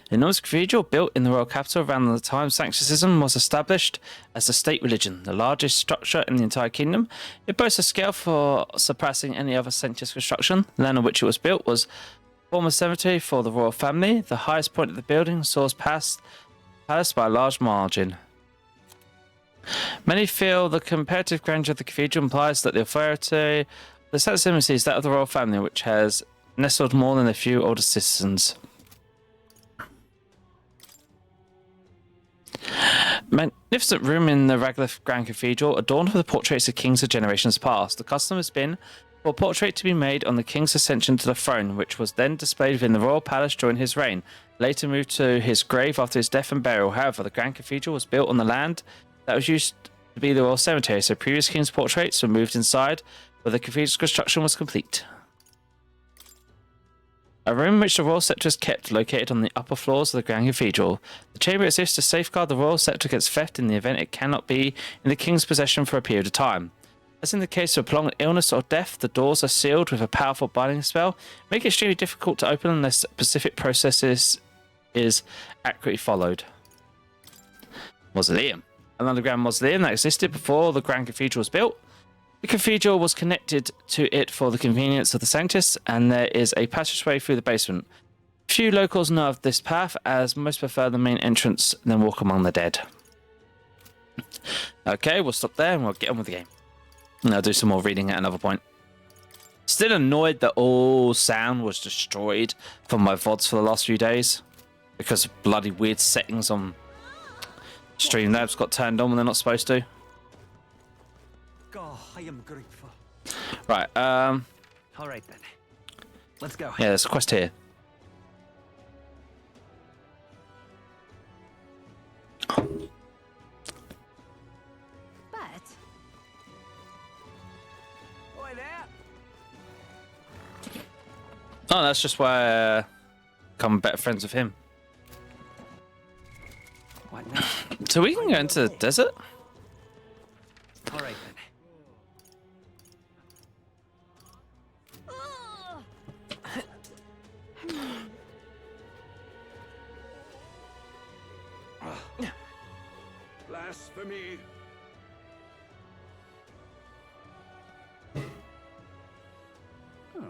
The enormous cathedral, built in the royal capital around the time Sancticism was established as the state religion, the largest structure in the entire kingdom. It boasts a scale for surpassing any other sanctuous construction. The land on which it was built was former cemetery for the royal family. The highest point of the building soars past the palace by a large margin. Many feel the comparative grandeur of the cathedral implies that the authority of the Sancticism is that of the royal family, which has nestled more than a few older citizens. Magnificent room in the Raglith Grand Cathedral, adorned with the portraits of kings of generations past. The custom has been for a portrait to be made on the king's ascension to the throne, which was then displayed within the royal palace during his reign, later moved to his grave after his death and burial. However, the Grand Cathedral was built on the land that was used to be the royal cemetery, so previous kings' portraits were moved inside, where the cathedral's construction was complete. A room in which the royal scepter is kept, located on the upper floors of the Grand Cathedral. The chamber exists to safeguard the royal scepter against theft in the event it cannot be in the king's possession for a period of time. As in the case of prolonged illness or death, the doors are sealed with a powerful binding spell, making it extremely difficult to open unless specific processes is accurately followed. Mausoleum. An underground mausoleum that existed before the Grand Cathedral was built. The cathedral was connected to it for the convenience of the Sanctus, and there is a passageway through the basement. Few locals know of this path, as most prefer the main entrance and then walk among the dead. Okay, we'll stop there and we'll get on with the game. And I'll do some more reading at another point. Still annoyed that all sound was destroyed from my VODs for the last few days, because bloody weird settings on Streamlabs got turned on when they're not supposed to. God, I am grateful. Right, All right then. Let's go. yeah, there's a quest here. But Oi there. Oh, that's just why I become better friends with him. What now? So we can go into the desert? All right then. Blasphemy! Oh.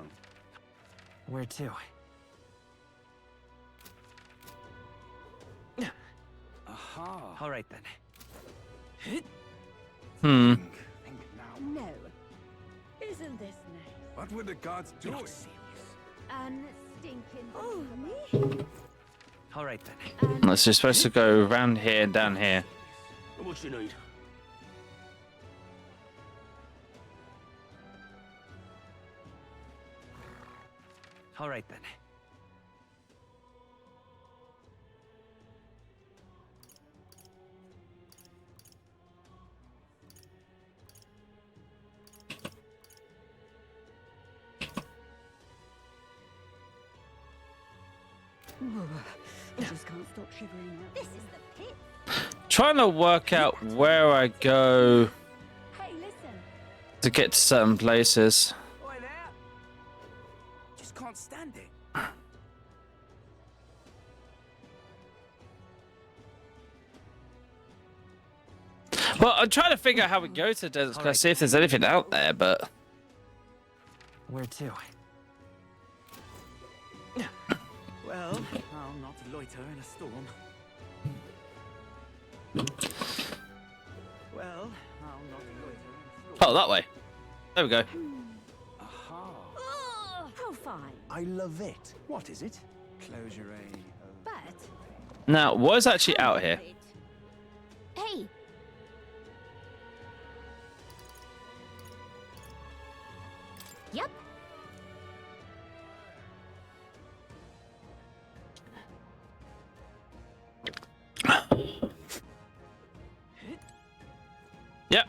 Where to? Aha! All right then. Hmm. no. Isn't this nice? What would the gods do? Unstinking. Oh, me? All right then. Unless you're supposed to go around here and down here. How much you need? All right then. I just can't stop shivering now. This is the pit. Trying to work out where I go Hey, listen. to get to certain places. Oi there. Just can't stand it. Well, I'm trying to figure out how we go to the desert, because I see if there's anything out there, but... Where to? Well, I'll not loiter in a storm. Well, I'll not loiter in a storm. Oh, that way. There we go. Aha. How fine. I love it. What is it? Closure A. But Now, what is actually out here? Hey, yep. Yep.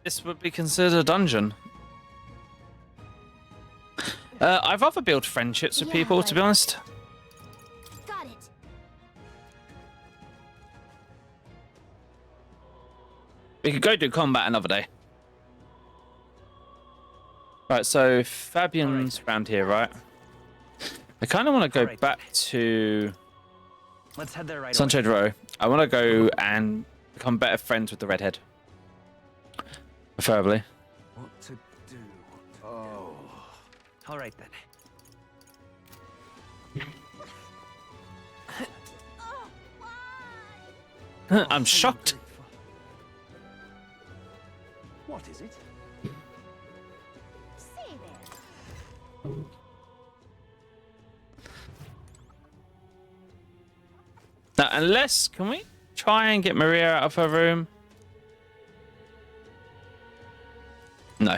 this would be considered a dungeon. I'd rather build friendships with people, to be honest. Got it. We could go do combat another day. Right, so Fabian's around here, right? I kind of want to go back to Let's head there right Sunshade Row. I want to go and become better friends with the redhead. Preferably. What to do? Oh. All right then. I'm shocked. What is it? Now, unless, can we try and get Maria out of her room? No.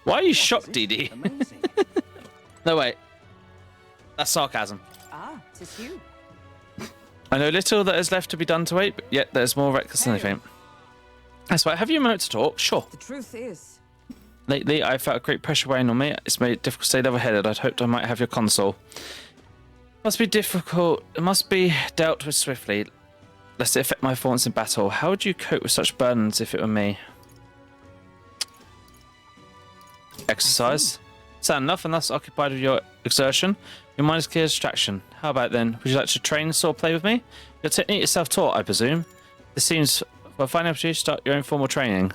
Why are you shocked, DD? No, wait. That's sarcasm. Ah, 'tis you. I know little that is left to be done to wait, but yet there's more reckless than anything. That's right. Have you a moment to talk? Sure. The truth is, Lately, I felt a great pressure weighing on me. It's made it difficult to stay level-headed. I'd hoped I might have your console. Must be difficult. It must be dealt with swiftly, lest it affect my performance in battle. How would you cope with such burdens if it were me? Exercise. Sound enough, and thus occupied with your exertion. Your mind is clear distraction. How about then? Would you like to train sword play with me? Your technique is self-taught, I presume. This seems for a fine opportunity to start your own formal training.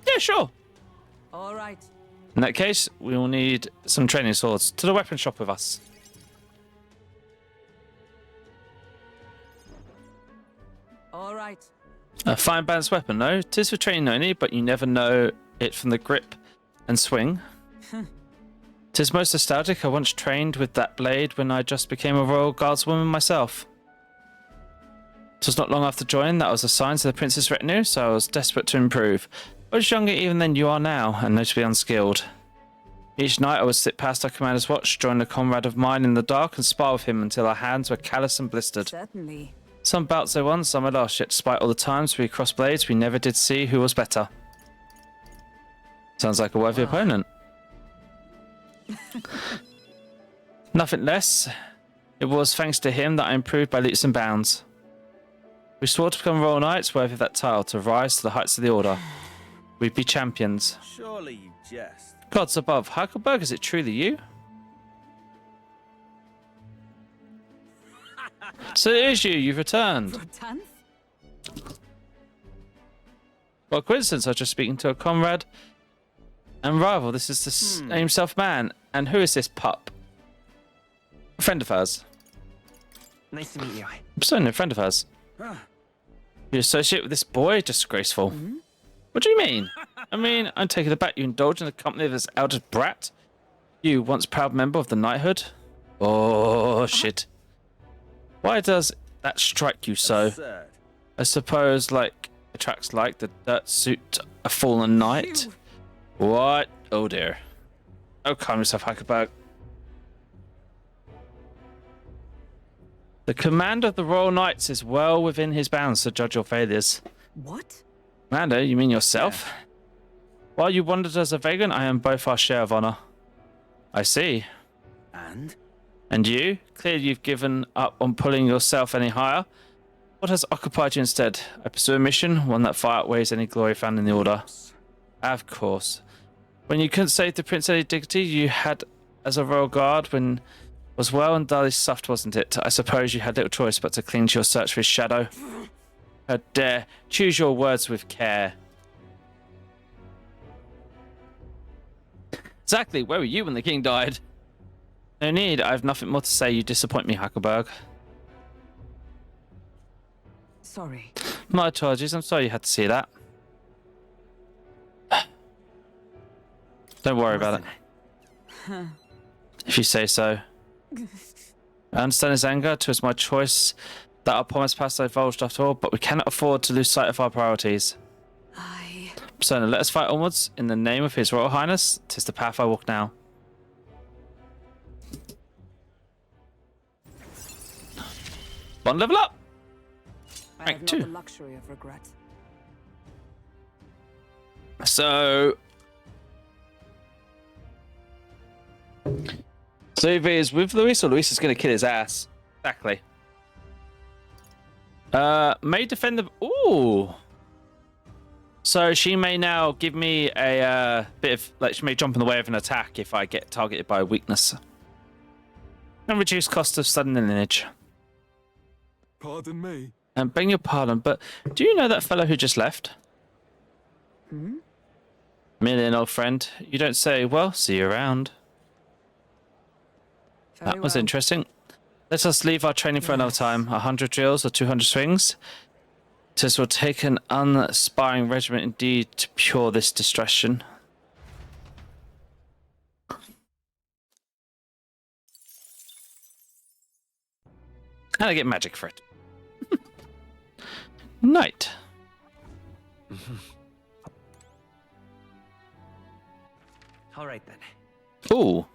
Yeah, sure. all right. In that case, we will need some training swords. To the weapon shop with us. All right. A fine balanced weapon, no? 'Tis for training only, but you never know it from the grip and swing. 'Tis most nostalgic. I once trained with that blade when I just became a royal guardswoman myself. 'Twas not long after joining that I was assigned to the prince's retinue, so I was desperate to improve. I was younger even than you are now, and notably unskilled. Each night I would sit past our commander's watch, join a comrade of mine in the dark, and spar with him until our hands were callous and blistered. Certainly. Some bouts they won, some I lost, yet despite all the times we crossed blades, we never did see who was better. Sounds like a worthy opponent. Nothing less. It was thanks to him that I improved by leaps and bounds. We swore to become royal knights, worthy of that title, to rise to the heights of the order. We'd be champions. Surely you jest. Gods above, Huckleberg, is it truly you? So it is you, you've returned. What coincidence, I was just speaking to a comrade and rival. This is the same self-man. And who is this pup? A friend of hers. Nice to meet you. Certainly a friend of hers. You associate with this boy? Disgraceful. What do you mean? I mean, I'm taken aback you indulge in the company of this eldest brat. You, once proud member of the knighthood. Oh, shit. Why does that strike you so? Absurd. I suppose, like, attracts like the dirt suit a fallen knight. What? Oh dear. Oh, calm yourself, Huckleberg. The command of the Royal Knights is well within his bounds to judge your failures. What? Commander, you mean yourself? Yeah. While you wandered as a vagrant, I am both our share of honor. I see. And you? Clearly you've given up on pulling yourself any higher. What has occupied you instead? I pursue a mission, one that far outweighs any glory found in the Order. Of course. When you couldn't save the Prince any dignity you had as a royal guard when was well and dully soft, wasn't it? I suppose you had little choice but to cling to your search for his shadow. How dare. Choose your words with care. Exactly. Where were you when the king died? No need. I have nothing more to say. You disappoint me, Huckleberg. Sorry. My apologies. I'm sorry you had to see that. Don't worry about it. If you say so. I understand his anger. 'Twas my choice that our promise past divulged after all, but we cannot afford to lose sight of our priorities. So let us fight onwards in the name of His Royal Highness. 'Tis the path I walk now. One level up. I have Rank not 2. the luxury of regret. So if he is with Luis, or Luis is going to kill his ass. Exactly. May defend the... Ooh. So she may now give me a bit of... Like, she may jump in the way of an attack if I get targeted by a weakness. And reduce cost of sudden lineage. Pardon me. And beg your pardon, but do you know that fellow who just left? Hmm? Million, old friend. You don't say. Well, see you around. Very That was well. interesting. Let us leave our training for another time. 100 drills or 200 swings. 'Tis will take an unsparing regiment indeed to cure this distraction. And I get magic for it. Knight. All right then. Ooh.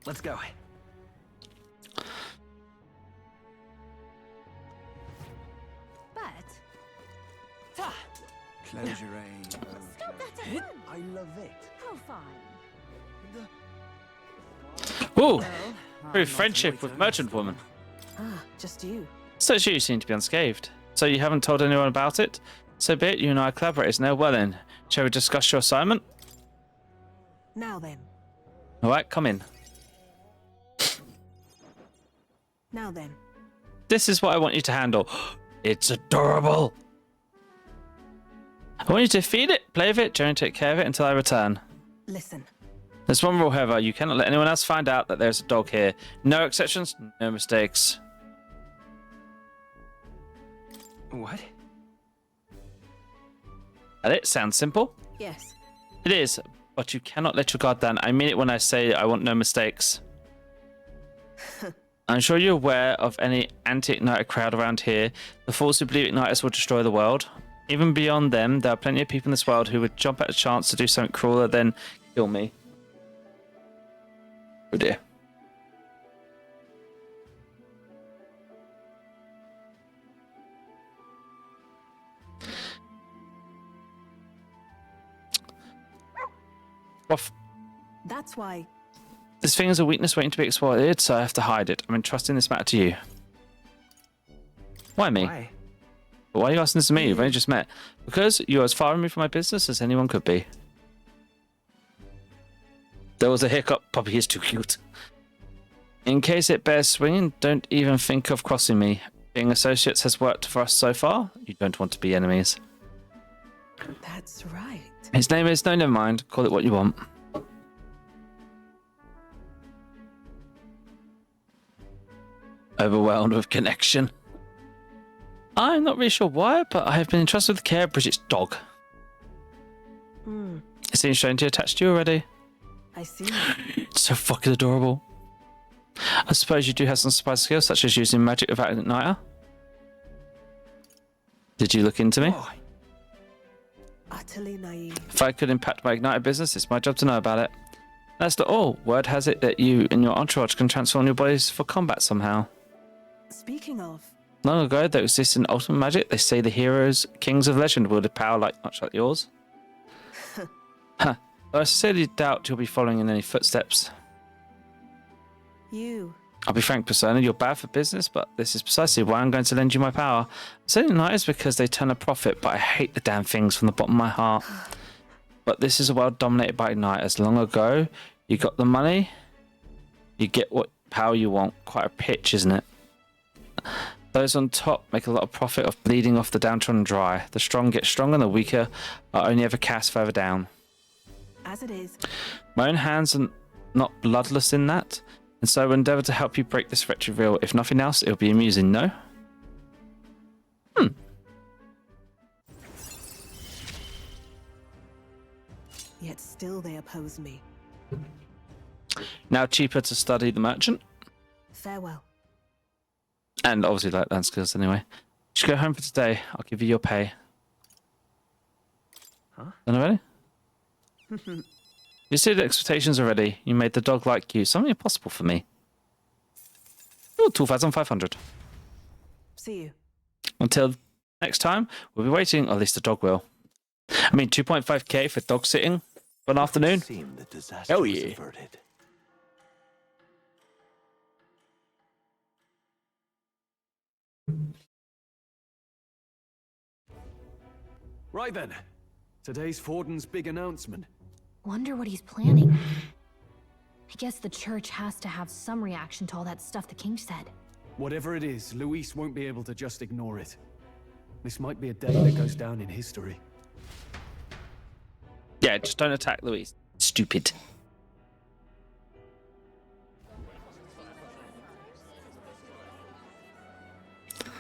Let's go. Close your aim. Stop that at once. I love it. How fine. Ooh. Through friendship with merchant woman. Ah, just you. So you seem to be unscathed. So you haven't told anyone about it? So be it, you and I are collaborators now. Well then, shall we discuss your assignment? Now then. Alright, come in. Now then. This is what I want you to handle. It's adorable. I want you to feed it, play with it, generally take care of it until I return. Listen. There's one rule, however. You cannot let anyone else find out that there's a dog here. No exceptions, no mistakes. What? That it? Sounds simple? Yes. It is, but you cannot let your guard down. I mean it when I say I want no mistakes. I'm sure you're aware of any anti-Igniter crowd around here. The fools who believe Igniters will destroy the world. Even beyond them, there are plenty of people in this world who would jump at a chance to do something crueler than kill me. Oh dear. Off. That's why. This thing is a weakness waiting to be exploited, so I have to hide it. I'm entrusting this matter to you. Why me? Why? But why are you asking this to me? We've only just met. Because you're as far removed from my business as anyone could be. There was a hiccup. Puppy is too cute. In case it bears swinging, don't even think of crossing me. Being associates has worked for us so far. You don't want to be enemies. That's right. His name is... No, never mind. Call it what you want. Overwhelmed with connection. I'm not really sure why, but I have been entrusted with the care of Bridget's dog. Hmm. It seems strange to attach to you already. I see. It's so fucking adorable. I suppose you do have some surprise skills, such as using magic without an igniter. Did you look into me? Oh. Utterly naive. If I could impact my igniter business, it's my job to know about it. That's not all. Word has it that you and your entourage can transform your bodies for combat somehow. Speaking of. Long ago, there existed in ultimate magic. They say the heroes, kings of legend, wielded power much like yours. Huh. Though I sincerely doubt you'll be following in any footsteps. You. I'll be frank, Persona, you're bad for business, but this is precisely why I'm going to lend you my power. I'm saying Igniters because they turn a profit, but I hate the damn things from the bottom of my heart. But this is a world dominated by Igniters. Long ago, you got the money, you get what power you want. Quite a pitch, isn't it? Those on top make a lot of profit off bleeding off the downtrodden dry. The strong get stronger and the weaker are only ever cast further down. As it is. My own hands are not bloodless in that, and so I will endeavour to help you break this wretched reel. If nothing else, it'll be amusing, no? Yet still they oppose me. Now cheaper to study the merchant. Farewell. And obviously like land skills anyway. You should go home for today. I'll give you your pay. Huh? Done already? You see the expectations already. You made the dog like you. Something impossible for me. Oh, 2,500. See you. Until next time, we'll be waiting, or at least the dog will. I mean, 2.5k for dog sitting for an afternoon? Hell yeah. Averted. Right then. Today's Forden's big announcement. Wonder what he's planning. I guess the church has to have some reaction to all that stuff the king said. Whatever it is, Luis won't be able to just ignore it. This might be a day that goes down in history. Yeah, just don't attack Louise. Stupid.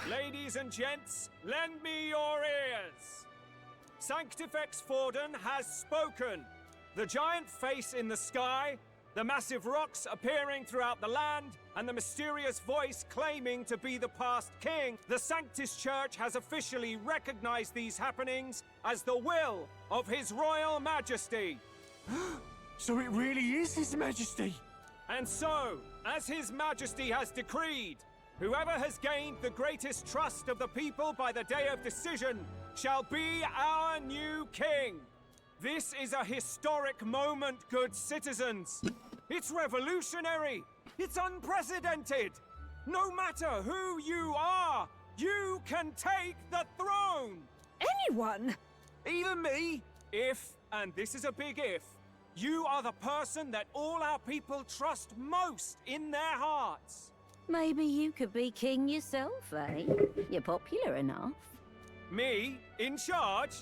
Ladies and gents, lend me your ears. Sanctifex Forden has spoken. The giant face in the sky, the massive rocks appearing throughout the land, and the mysterious voice claiming to be the past king. The Sanctus Church has officially recognized these happenings as the will of His Royal Majesty. So it really is His Majesty? And so, as His Majesty has decreed, whoever has gained the greatest trust of the people by the day of decision shall be our new king. This is a historic moment, good citizens. It's revolutionary. It's unprecedented. No matter who you are, you can take the throne. Anyone? Even me? If, and this is a big if, you are the person that all our people trust most in their hearts. Maybe you could be king yourself, eh? You're popular enough. Me? In charge?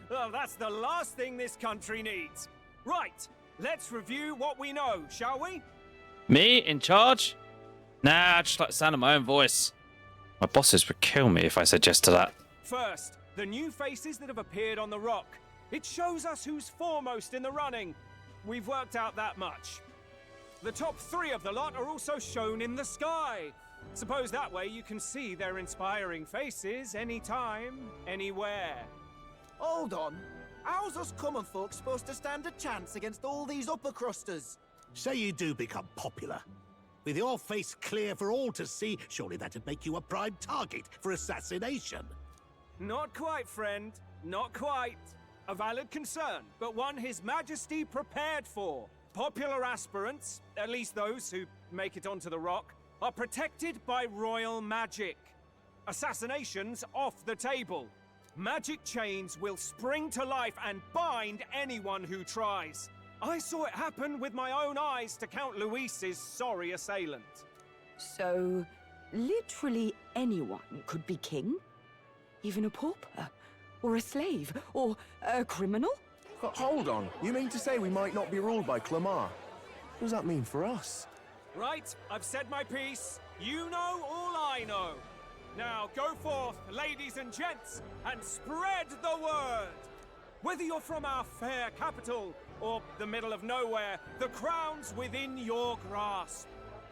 Well, that's the last thing this country needs. Right, let's review what we know, shall we? Me in charge? Nah, I just like the sound of my own voice. My bosses would kill me if I said yes to that. First, the new faces that have appeared on the rock. It shows us who's foremost in the running. We've worked out that much. The top 3 of the lot are also shown in the sky. Suppose that way you can see their inspiring faces anytime, anywhere. Hold on. How's us common folk supposed to stand a chance against all these upper crusters? Say you do become popular. With your face clear for all to see, surely that'd make you a prime target for assassination. Not quite, friend. Not quite. A valid concern, but one His Majesty prepared for. Popular aspirants, at least those who make it onto the rock, are protected by royal magic. Assassinations off the table. Magic chains will spring to life and bind anyone who tries. I saw it happen with my own eyes to Count Luis's sorry assailant. So, literally anyone could be king? Even a pauper? Or a slave? Or a criminal? Hold on. You mean to say we might not be ruled by Clamar? What does that mean for us? Right, I've said my piece. You know all I know. Now go forth, ladies and gents, and spread the word. Whether you're from our fair capital or the middle of nowhere, the crown's within your grasp.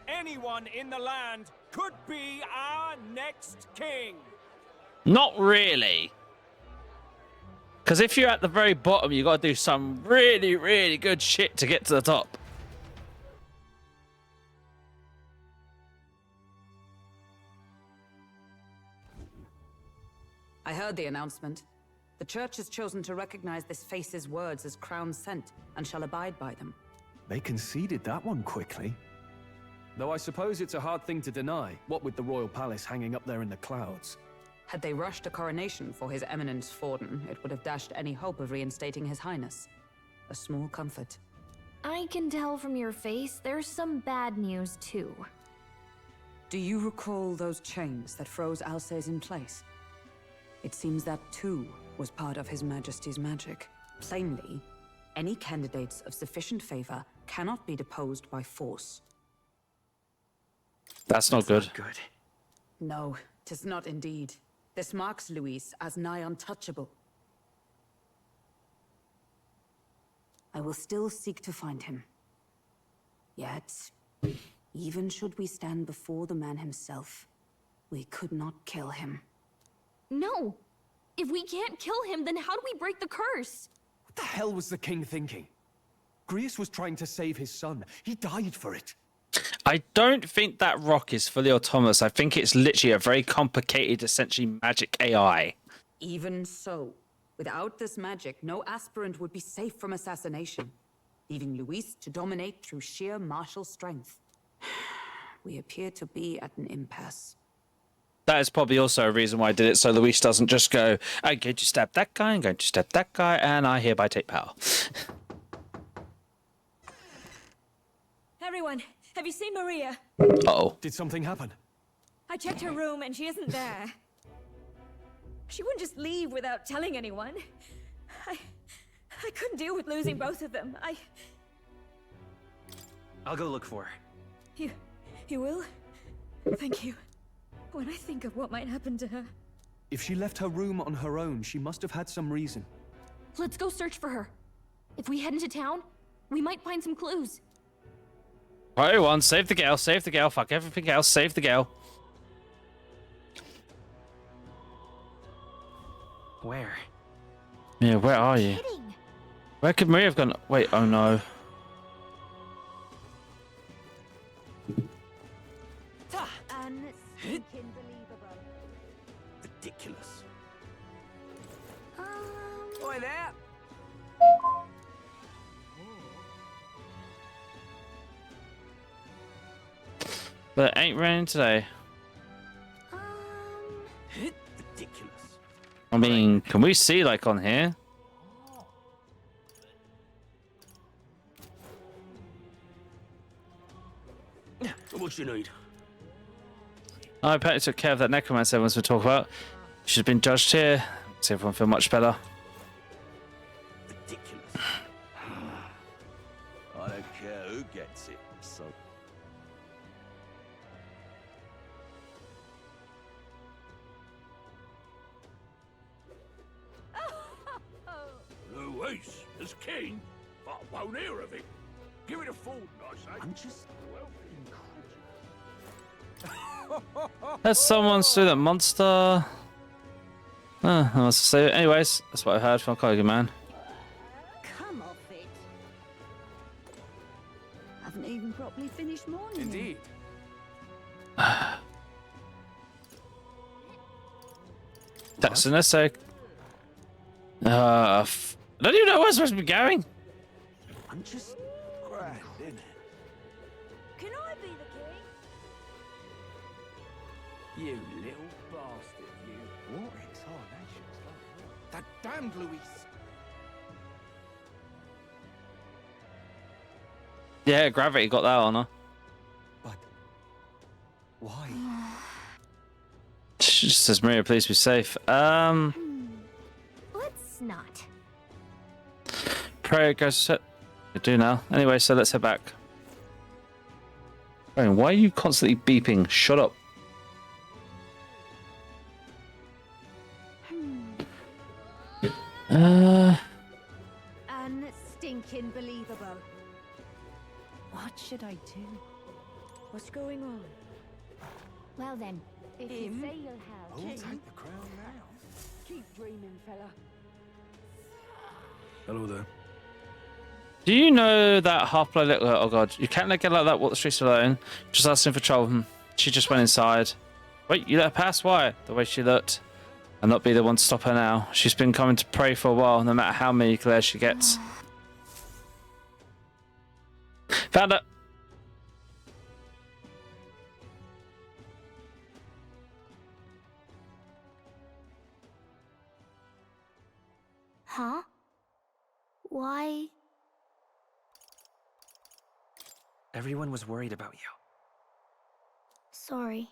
Anyone in the land could be our next king. Not really. Because if you're at the very bottom, you got to do some really, really good shit to get to the top. I heard the announcement. The church has chosen to recognize this face's words as crown sent and shall abide by them. They conceded that one quickly. Though I suppose it's a hard thing to deny, what with the royal palace hanging up there in the clouds. Had they rushed a coronation for His Eminence Forden, it would have dashed any hope of reinstating His Highness. A small comfort. I can tell from your face there's some bad news too. Do you recall those chains that froze Alsace in place? It seems that too was part of His Majesty's magic. Plainly, any candidates of sufficient favor cannot be deposed by force. That's not good. No, 'tis not indeed. This marks Luis as nigh untouchable. I will still seek to find him. Yet, even should we stand before the man himself, We could not kill him. No! If we can't kill him, then how do we break the curse? What the hell was the king thinking? Grius was trying to save his son. He died for it. I don't think that rock is fully autonomous. I think it's literally a very complicated, essentially magic AI. Even so, without this magic, no aspirant would be safe from assassination, leaving Luis to dominate through sheer martial strength. We appear to be at an impasse. That is probably also a reason why I did it, so Luis doesn't just go, I'm going to stab that guy, I'm going to stab that guy, and I hereby take power. Everyone, have you seen Maria? Uh-oh. Did something happen? I checked her room and she isn't there. She wouldn't just leave without telling anyone. I couldn't deal with losing both of them. I'll go look for her. You will? Thank you. When I think of what might happen to her. If she left her room on her own, she must have had some reason. Let's go search for her. If we head into town, we might find some clues. Right, everyone, save the girl, fuck everything else, save the girl. Where? Yeah, where are you? Where could Maria have gone? Wait, oh no. Ridiculous. Oi there! But it ain't raining today. Ridiculous. I mean, can we see, like, on here? What you need? I apparently took care of that necromancer everyone's been talking about. She's been judged here. Makes everyone feel much better. Ridiculous. I don't care who gets it, so... Luis, as king? I won't hear of it. Give it a fortnight, I say. I'm just... Has someone slew that monster? I must say. Anyways, that's what I heard from Kogan Man. Come off it. Haven't even properly finished morning. Indeed. That's an essay. I don't even know where I'm supposed to be going. I'm just... grand, isn't it? Can I be the king? You little bastard, you. What exhortations? That damned Luis. Yeah, gravity got that on her. Why? She just says, Maria, please be safe. Let's not. Prayer goes set. We do now. Anyway, so let's head back. Why are you constantly beeping? Shut up. Unstinking believable. What should I do? What's going on? Well then, if you say you'll help. Who'll take the crown now? Keep dreaming, fella. Hello there. Do you know that half-blood little... Oh god, you can't let her like that walk the streets alone. Just asking for trouble. She just went inside. Wait, you let her pass? Why? The way she looked. I'll not be the one to stop her now. She's been coming to pray for a while, no matter how many glares she gets. Found her! Huh? Why? Everyone was worried about you. Sorry.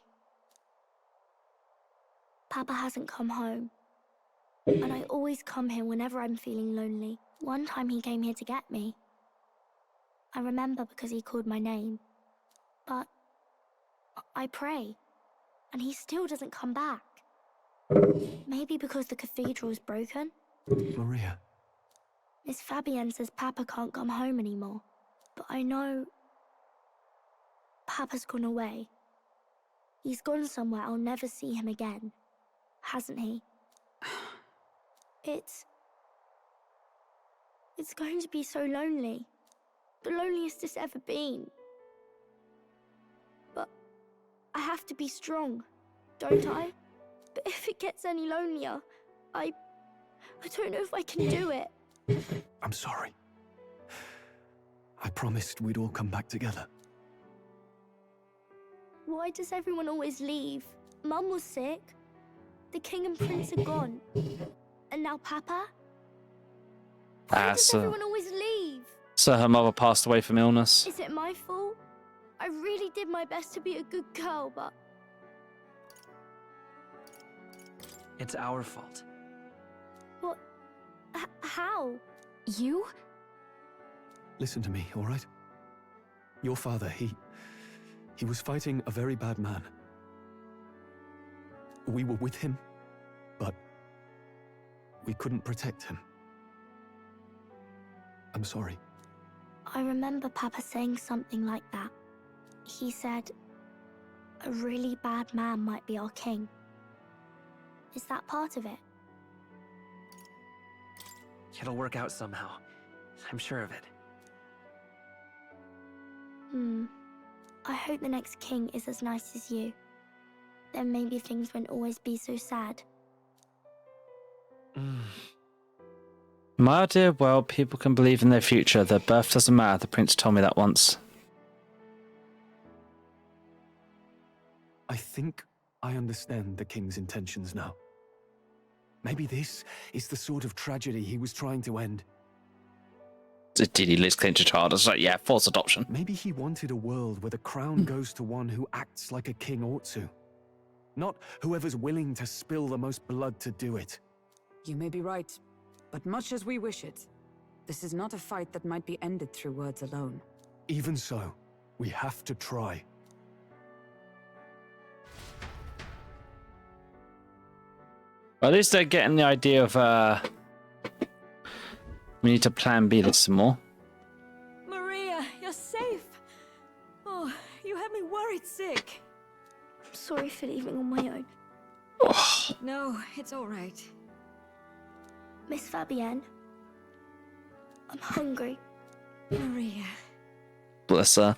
Papa hasn't come home. And I always come here whenever I'm feeling lonely. One time he came here to get me. I remember because he called my name. But I pray, and he still doesn't come back. Maybe because the cathedral's broken? Maria. Miss Fabienne says Papa can't come home anymore. But I know Papa's gone away. He's gone somewhere I'll never see him again, hasn't he? It's going to be so lonely. The loneliest it's ever been. But I have to be strong, don't I? But if it gets any lonelier, I don't know if I can do it. I'm sorry. I promised we'd all come back together. Why does everyone always leave? Mum was sick. The king and prince are gone. And now Papa? Why does everyone always leave? So her mother passed away from illness. Is it my fault? I really did my best to be a good girl, but... It's our fault. What? How? You? Listen to me, all right? Your father, he was fighting a very bad man. We were with him, but we couldn't protect him. I'm sorry. I remember Papa saying something like that. He said, a really bad man might be our king. Is that part of it? It'll work out somehow. I'm sure of it. I hope the next king is as nice as you. Then maybe things won't always be so sad. My idea, well, people can believe in their future. Their birth doesn't matter. The prince told me that once. I think I understand the king's intentions now. Maybe this is the sort of tragedy he was trying to end. Did he list clinch a child? It's like, yeah, forced adoption. Maybe he wanted a world where the crown goes to one who acts like a king ought to. Not whoever's willing to spill the most blood to do it. You may be right, but much as we wish it, this is not a fight that might be ended through words alone. Even so, we have to try. Well, at least they're getting the idea of, we need to plan B this some more. Maria, you're safe. Oh, you had me worried sick. I'm sorry for leaving on my own. No, it's all right. Miss Fabienne, I'm hungry. Maria. Bless her.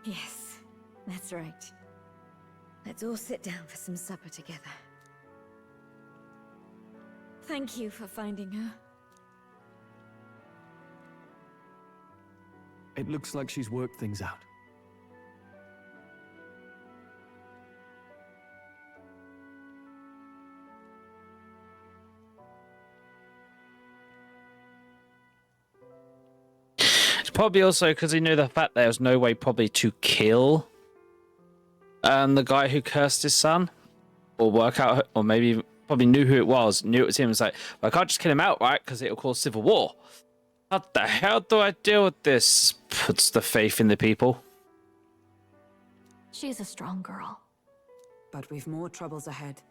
Yes, that's right. Let's all sit down for some supper together. Thank you for finding her. It looks like she's worked things out. It's probably also because he knew the fact there was no way probably to kill the guy who cursed his son, or work out, or maybe probably knew who it was, knew it was him. It's like, well, I can't just kill him outright because it'll cause civil war. How the hell do I deal with this? Puts the faith in the people. She's a strong girl. But we've more troubles ahead.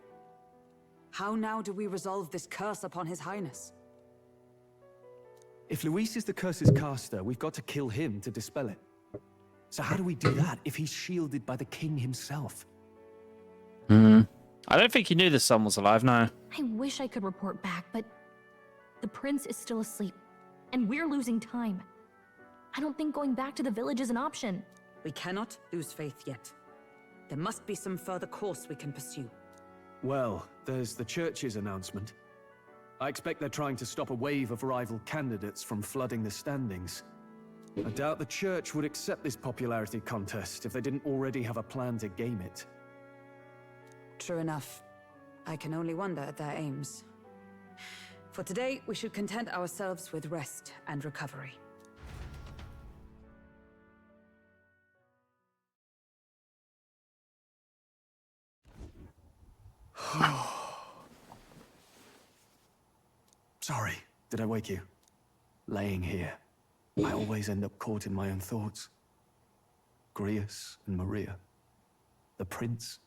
How now do we resolve this curse upon His Highness? If Luis is the curse's caster, we've got to kill him to dispel it. So how do we do that if he's shielded by the king himself? I don't think he knew the son was alive, no. I wish I could report back, but the prince is still asleep, and we're losing time. I don't think going back to the village is an option. We cannot lose faith yet. There must be some further course we can pursue. Well, there's the church's announcement. I expect they're trying to stop a wave of rival candidates from flooding the standings. I doubt the church would accept this popularity contest if they didn't already have a plan to game it. True enough. I can only wonder at their aims. For today, we should content ourselves with rest and recovery. Sorry, did I wake you? Laying here, I always end up caught in my own thoughts. Grius and Maria. The prince.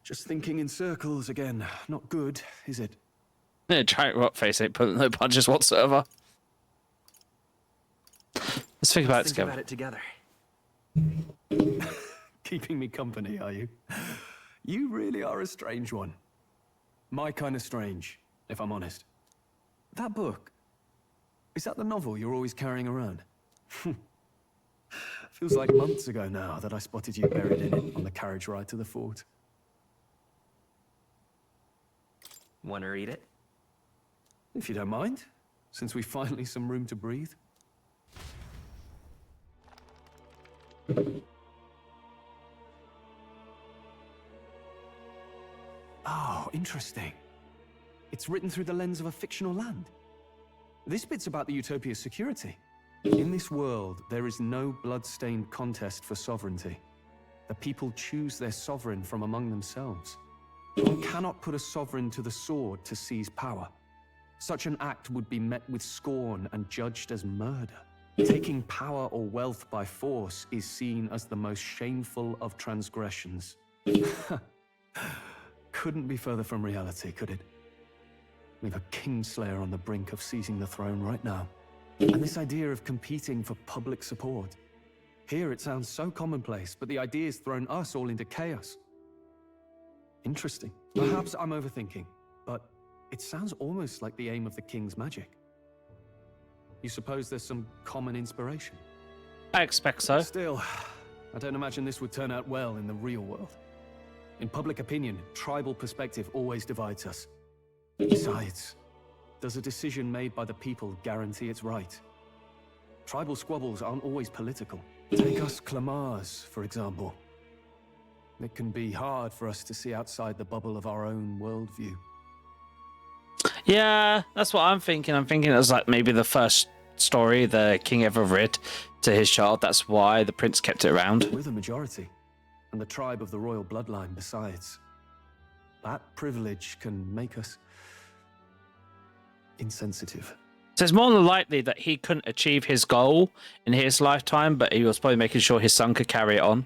Just thinking in circles again. Not good, is it? Yeah, giant rock face ain't pulling no punches whatsoever. Let's think about it Think together. about it together. Keeping me company, are you? You really are a strange one. My kind of strange, if I'm honest. That book, is that the novel you're always carrying around? Feels like months ago now that I spotted you buried in it on the carriage ride to the fort. Want to read it? If you don't mind, since we've finally some room to breathe. Oh, interesting. It's written through the lens of a fictional land. This bit's about the Utopia's security. In this world, there is no blood-stained contest for sovereignty. The people choose their sovereign from among themselves. One cannot put a sovereign to the sword to seize power. Such an act would be met with scorn and judged as murder. Taking power or wealth by force is seen as the most shameful of transgressions. Couldn't be further from reality, could it? We've a kingslayer on the brink of seizing the throne right now. And this idea of competing for public support. Here it sounds so commonplace, but the idea's thrown us all into chaos. Interesting. Perhaps I'm overthinking, but it sounds almost like the aim of the king's magic. You suppose there's some common inspiration? I expect so. Still, I don't imagine this would turn out well in the real world. In public opinion, tribal perspective always divides us. Besides, does a decision made by the people guarantee it's right? Tribal squabbles aren't always political. Take us Clamars, for example. It can be hard for us to see outside the bubble of our own worldview. Yeah, that's what I'm thinking. I'm thinking it was like maybe the first story the king ever read to his child. That's why the prince kept it around. We're the majority, and the tribe of the royal bloodline besides. That privilege can make us insensitive. So it's more than likely that he couldn't achieve his goal in his lifetime, but he was probably making sure his son could carry it on.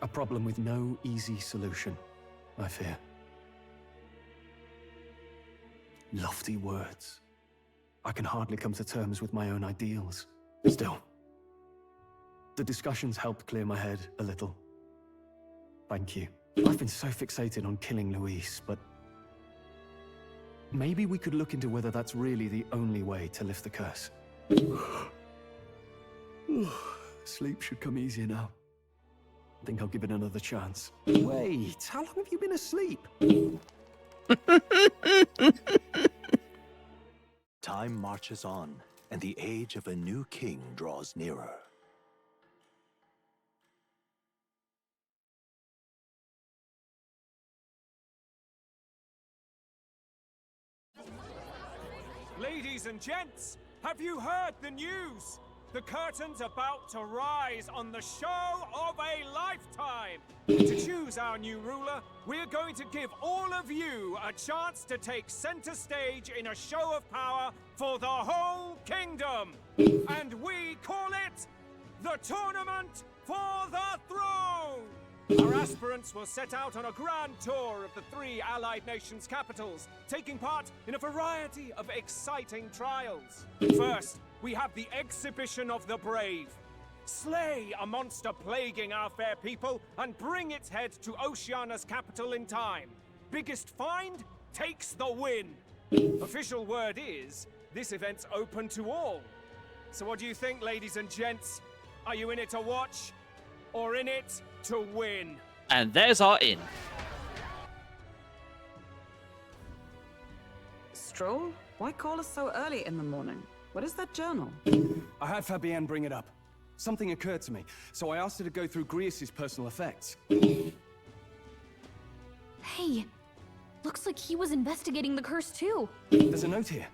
A problem with no easy solution, I fear. Lofty words. I can hardly come to terms with my own ideals. Still, the discussions helped clear my head a little. Thank you. I've been so fixated on killing Luis, but maybe we could look into whether that's really the only way to lift the curse. Sleep should come easier now. I think I'll give it another chance. Wait, how long have you been asleep? Time marches on, and the age of a new king draws nearer. Ladies and gents, have you heard the news? The curtain's about to rise on the show of a lifetime. To choose our new ruler, we're going to give all of you a chance to take center stage in a show of power for the whole kingdom. And we call it the Tournament for the Throne. Our aspirants will set out on a grand tour of the 3 allied nations' capitals, taking part in a variety of exciting trials. First, we have the Exhibition of the Brave. Slay a monster plaguing our fair people and bring its head to Oceania's capital in time. Biggest find takes the win. Official word is, this event's open to all. So what do you think, ladies and gents? Are you in it to watch, or in it to win? And there's our in. Stroll? Why call us so early in the morning? What is that journal? I had Fabienne bring it up. Something occurred to me, so I asked her to go through Grius' personal effects. Hey, looks like he was investigating the curse too. There's a note here.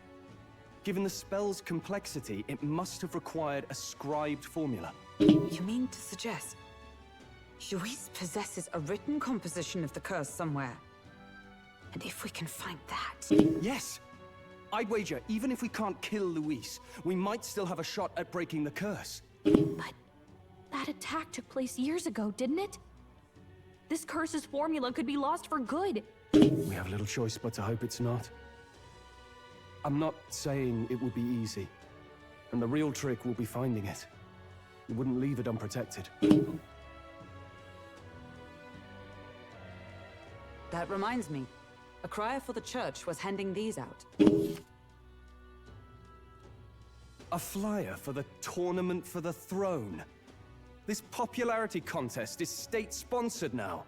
Given the spell's complexity, it must have required a scribed formula. You mean to suggest Luis possesses a written composition of the curse somewhere? And if we can find that... Yes! I'd wager, even if we can't kill Luis, we might still have a shot at breaking the curse. But that attack took place years ago, didn't it? This curse's formula could be lost for good. We have little choice but to hope it's not. I'm not saying it will be easy. And the real trick will be finding it. You wouldn't leave it unprotected. That reminds me. A crier for the church was handing these out. A flyer for the Tournament for the Throne. This popularity contest is state-sponsored now.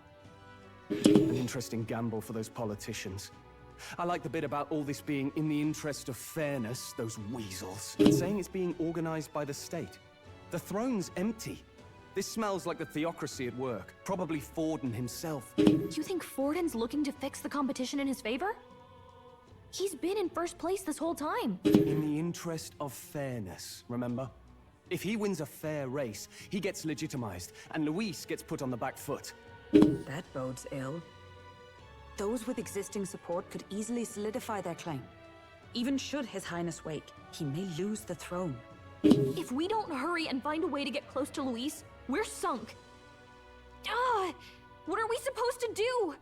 An interesting gamble for those politicians. I like the bit about all this being in the interest of fairness, those weasels. But saying it's being organized by the state. The throne's empty. This smells like the theocracy at work. Probably Forden himself. You think Forden's looking to fix the competition in his favor? He's been in first place this whole time. In the interest of fairness, remember? If he wins a fair race, he gets legitimized, and Luis gets put on the back foot. That bodes ill. Those with existing support could easily solidify their claim. Even should His Highness wake, he may lose the throne. If we don't hurry and find a way to get close to Luis, we're sunk. What are we supposed to do?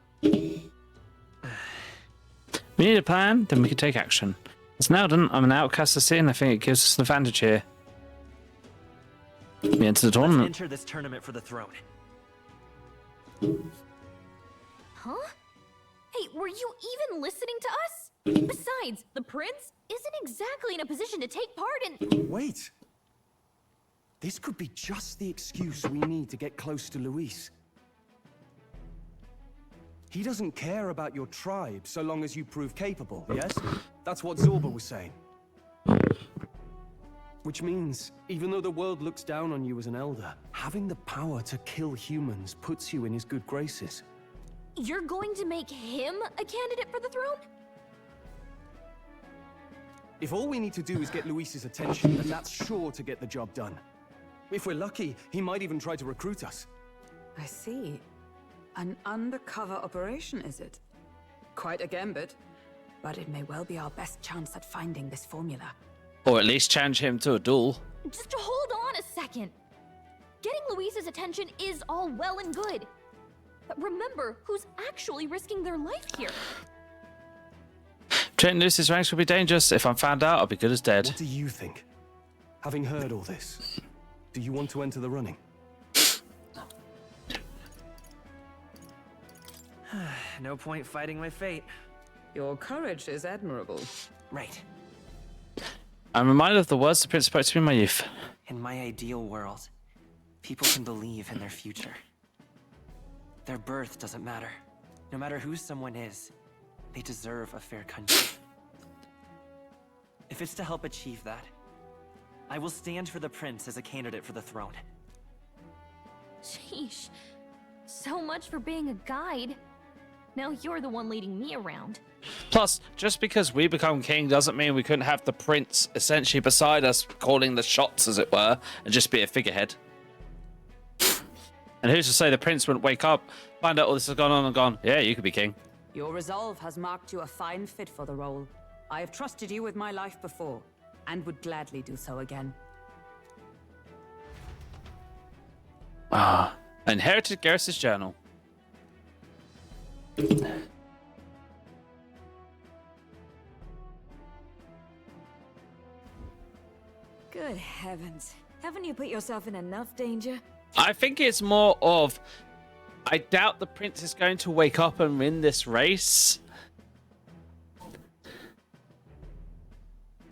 We need a plan, then we can take action. As an Elden, I'm an outcast to see, and I think it gives us an advantage here. We enter the tournament. Let's enter this tournament for the throne. Huh? Hey, were you even listening to us? Besides, the prince isn't exactly in a position to take part in— Wait! This could be just the excuse we need to get close to Luis. He doesn't care about your tribe so long as you prove capable, yes? That's what Zorba was saying. Which means, even though the world looks down on you as an elder, having the power to kill humans puts you in his good graces. You're going to make him a candidate for the throne? If all we need to do is get Luis's attention, then that's sure to get the job done. If we're lucky, he might even try to recruit us. I see. An undercover operation, is it? Quite a gambit, but it may well be our best chance at finding this formula. Or at least challenge him to a duel. Just hold on a second. Getting Luis's attention is all well and good. But remember who's actually risking their life here. Training Luis's ranks will be dangerous. If I'm found out, I'll be good as dead. What do you think? Having heard all this, do you want to enter the running? No point fighting my fate. Your courage is admirable. Right. I'm reminded of the words the prince spoke to me in my youth. In my ideal world, people can believe in their future. Their birth doesn't matter. No matter who someone is, they deserve a fair country. If it's to help achieve that, I will stand for the prince as a candidate for the throne. Sheesh. So much for being a guide. Now you're the one leading me around. Plus, just because we become king doesn't mean we couldn't have the prince essentially beside us calling the shots, as it were, and just be a figurehead. And who's to say the prince wouldn't wake up, find out all this has gone on and gone, yeah, you could be king. Your resolve has marked you a fine fit for the role. I have trusted you with my life before, and would gladly do so again. Ah, inherited Garrus's journal. Good heavens. Haven't you put yourself in enough danger? I think it's more of, I doubt the prince is going to wake up and win this race.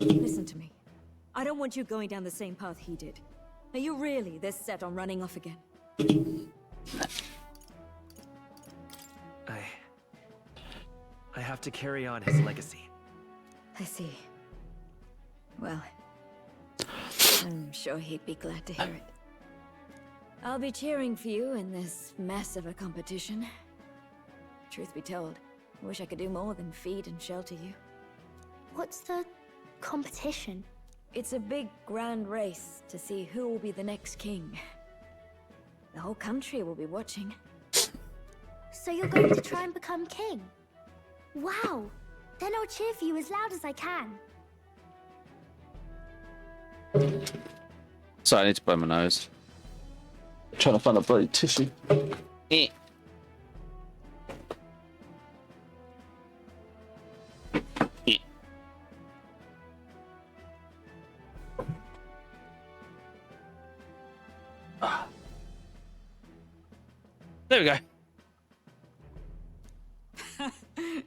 Listen to me. I don't want you going down the same path he did. Are you really this set on running off again? I have to carry on his legacy. I see. Well, I'm sure he'd be glad to hear it. I'll be cheering for you in this mess of a competition. Truth be told, I wish I could do more than feed and shelter you. What's the competition? It's a big, grand race to see who will be the next king. The whole country will be watching. So you're going to try and become king? Wow! Then I'll cheer for you as loud as I can. Sorry, I need to blow my nose. I'm trying to find a bloody tissue. Eh. There we go.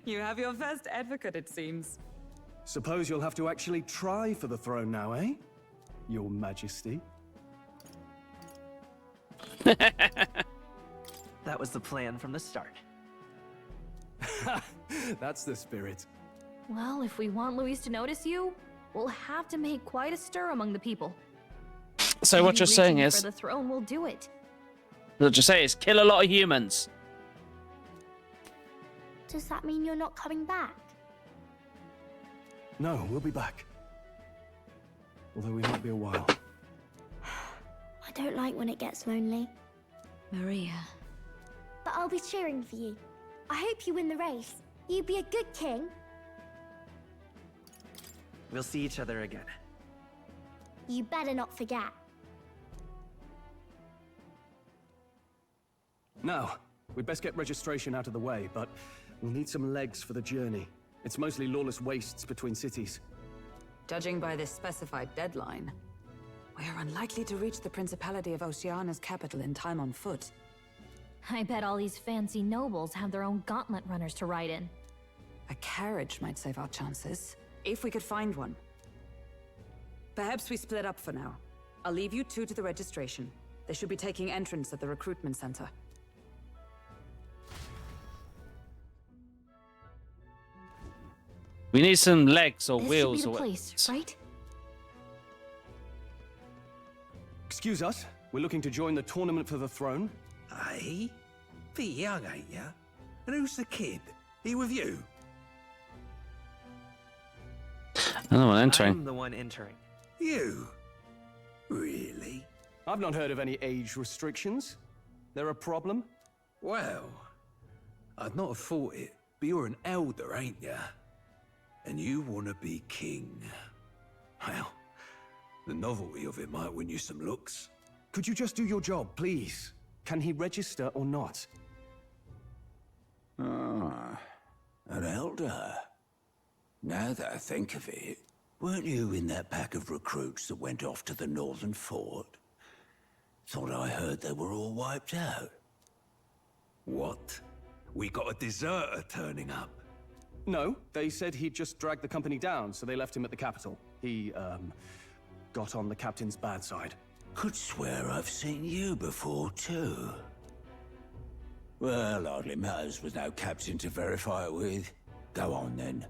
You have your first advocate, it seems. Suppose you'll have to actually try for the throne now, eh? Your Majesty. That was the plan from the start. That's the spirit. Well, if we want Luis to notice you, we'll have to make quite a stir among the people. So what you're saying Reaching is, for the throne will do it. what you're saying is kill a lot of humans. Does that mean you're not coming back? No, we'll be back. Although we might be a while. I don't like when it gets lonely. Maria. But I'll be cheering for you. I hope you win the race. You be a good king. We'll see each other again. You better not forget. Now, we'd best get registration out of the way, but we'll need some legs for the journey. It's mostly lawless wastes between cities. Judging by this specified deadline, we are unlikely to reach the Principality of Oceana's capital in time on foot. I bet all these fancy nobles have their own gauntlet runners to ride in. A carriage might save our chances, if we could find one. Perhaps we split up for now. I'll leave you two to the registration. They should be taking entrance at the recruitment center. We need some legs or This wheels should be or the place, right? Excuse us, we're looking to join the tournament for the throne. Aye? Bit young, ain't ya? And who's the kid? He with you? I'm the one entering. I'm the one entering. You? Really? I've not heard of any age restrictions. There a problem? Well, I'd not have thought it, but you're an elder, ain't ya? And you want to be king. Well, the novelty of it might win you some looks. Could you just do your job, please? Can he register or not? Ah, an elder. Now that I think of it, weren't you in that pack of recruits that went off to the northern fort? Thought I heard they were all wiped out. What? We got a deserter turning up. No, they said he'd just dragged the company down, so they left him at the capital. He, got on the captain's bad side. Could swear I've seen you before, too. Well, hardly matters with no captain to verify it with. Go on, then.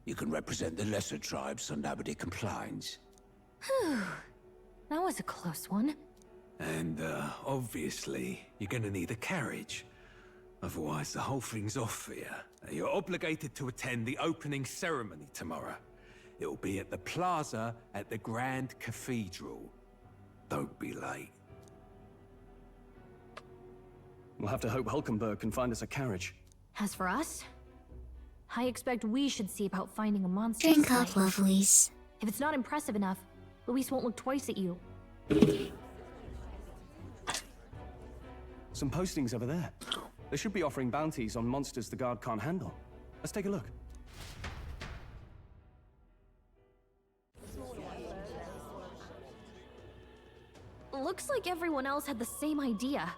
You can represent the lesser tribes so nobody complains. Whew. That was a close one. And, obviously, you're gonna need a carriage. Otherwise, the whole thing's off for you. You're obligated to attend the opening ceremony tomorrow. It'll be at the plaza at the Grand Cathedral. Don't be late. We'll have to hope Hulkenberg can find us a carriage. As for us, I expect we should see about finding a monster. Drink to up, slay. lovelies. If it's not impressive enough, Luis won't look twice at you. Some postings over there. They should be offering bounties on monsters the guard can't handle. Let's take a look. Looks like everyone else had the same idea.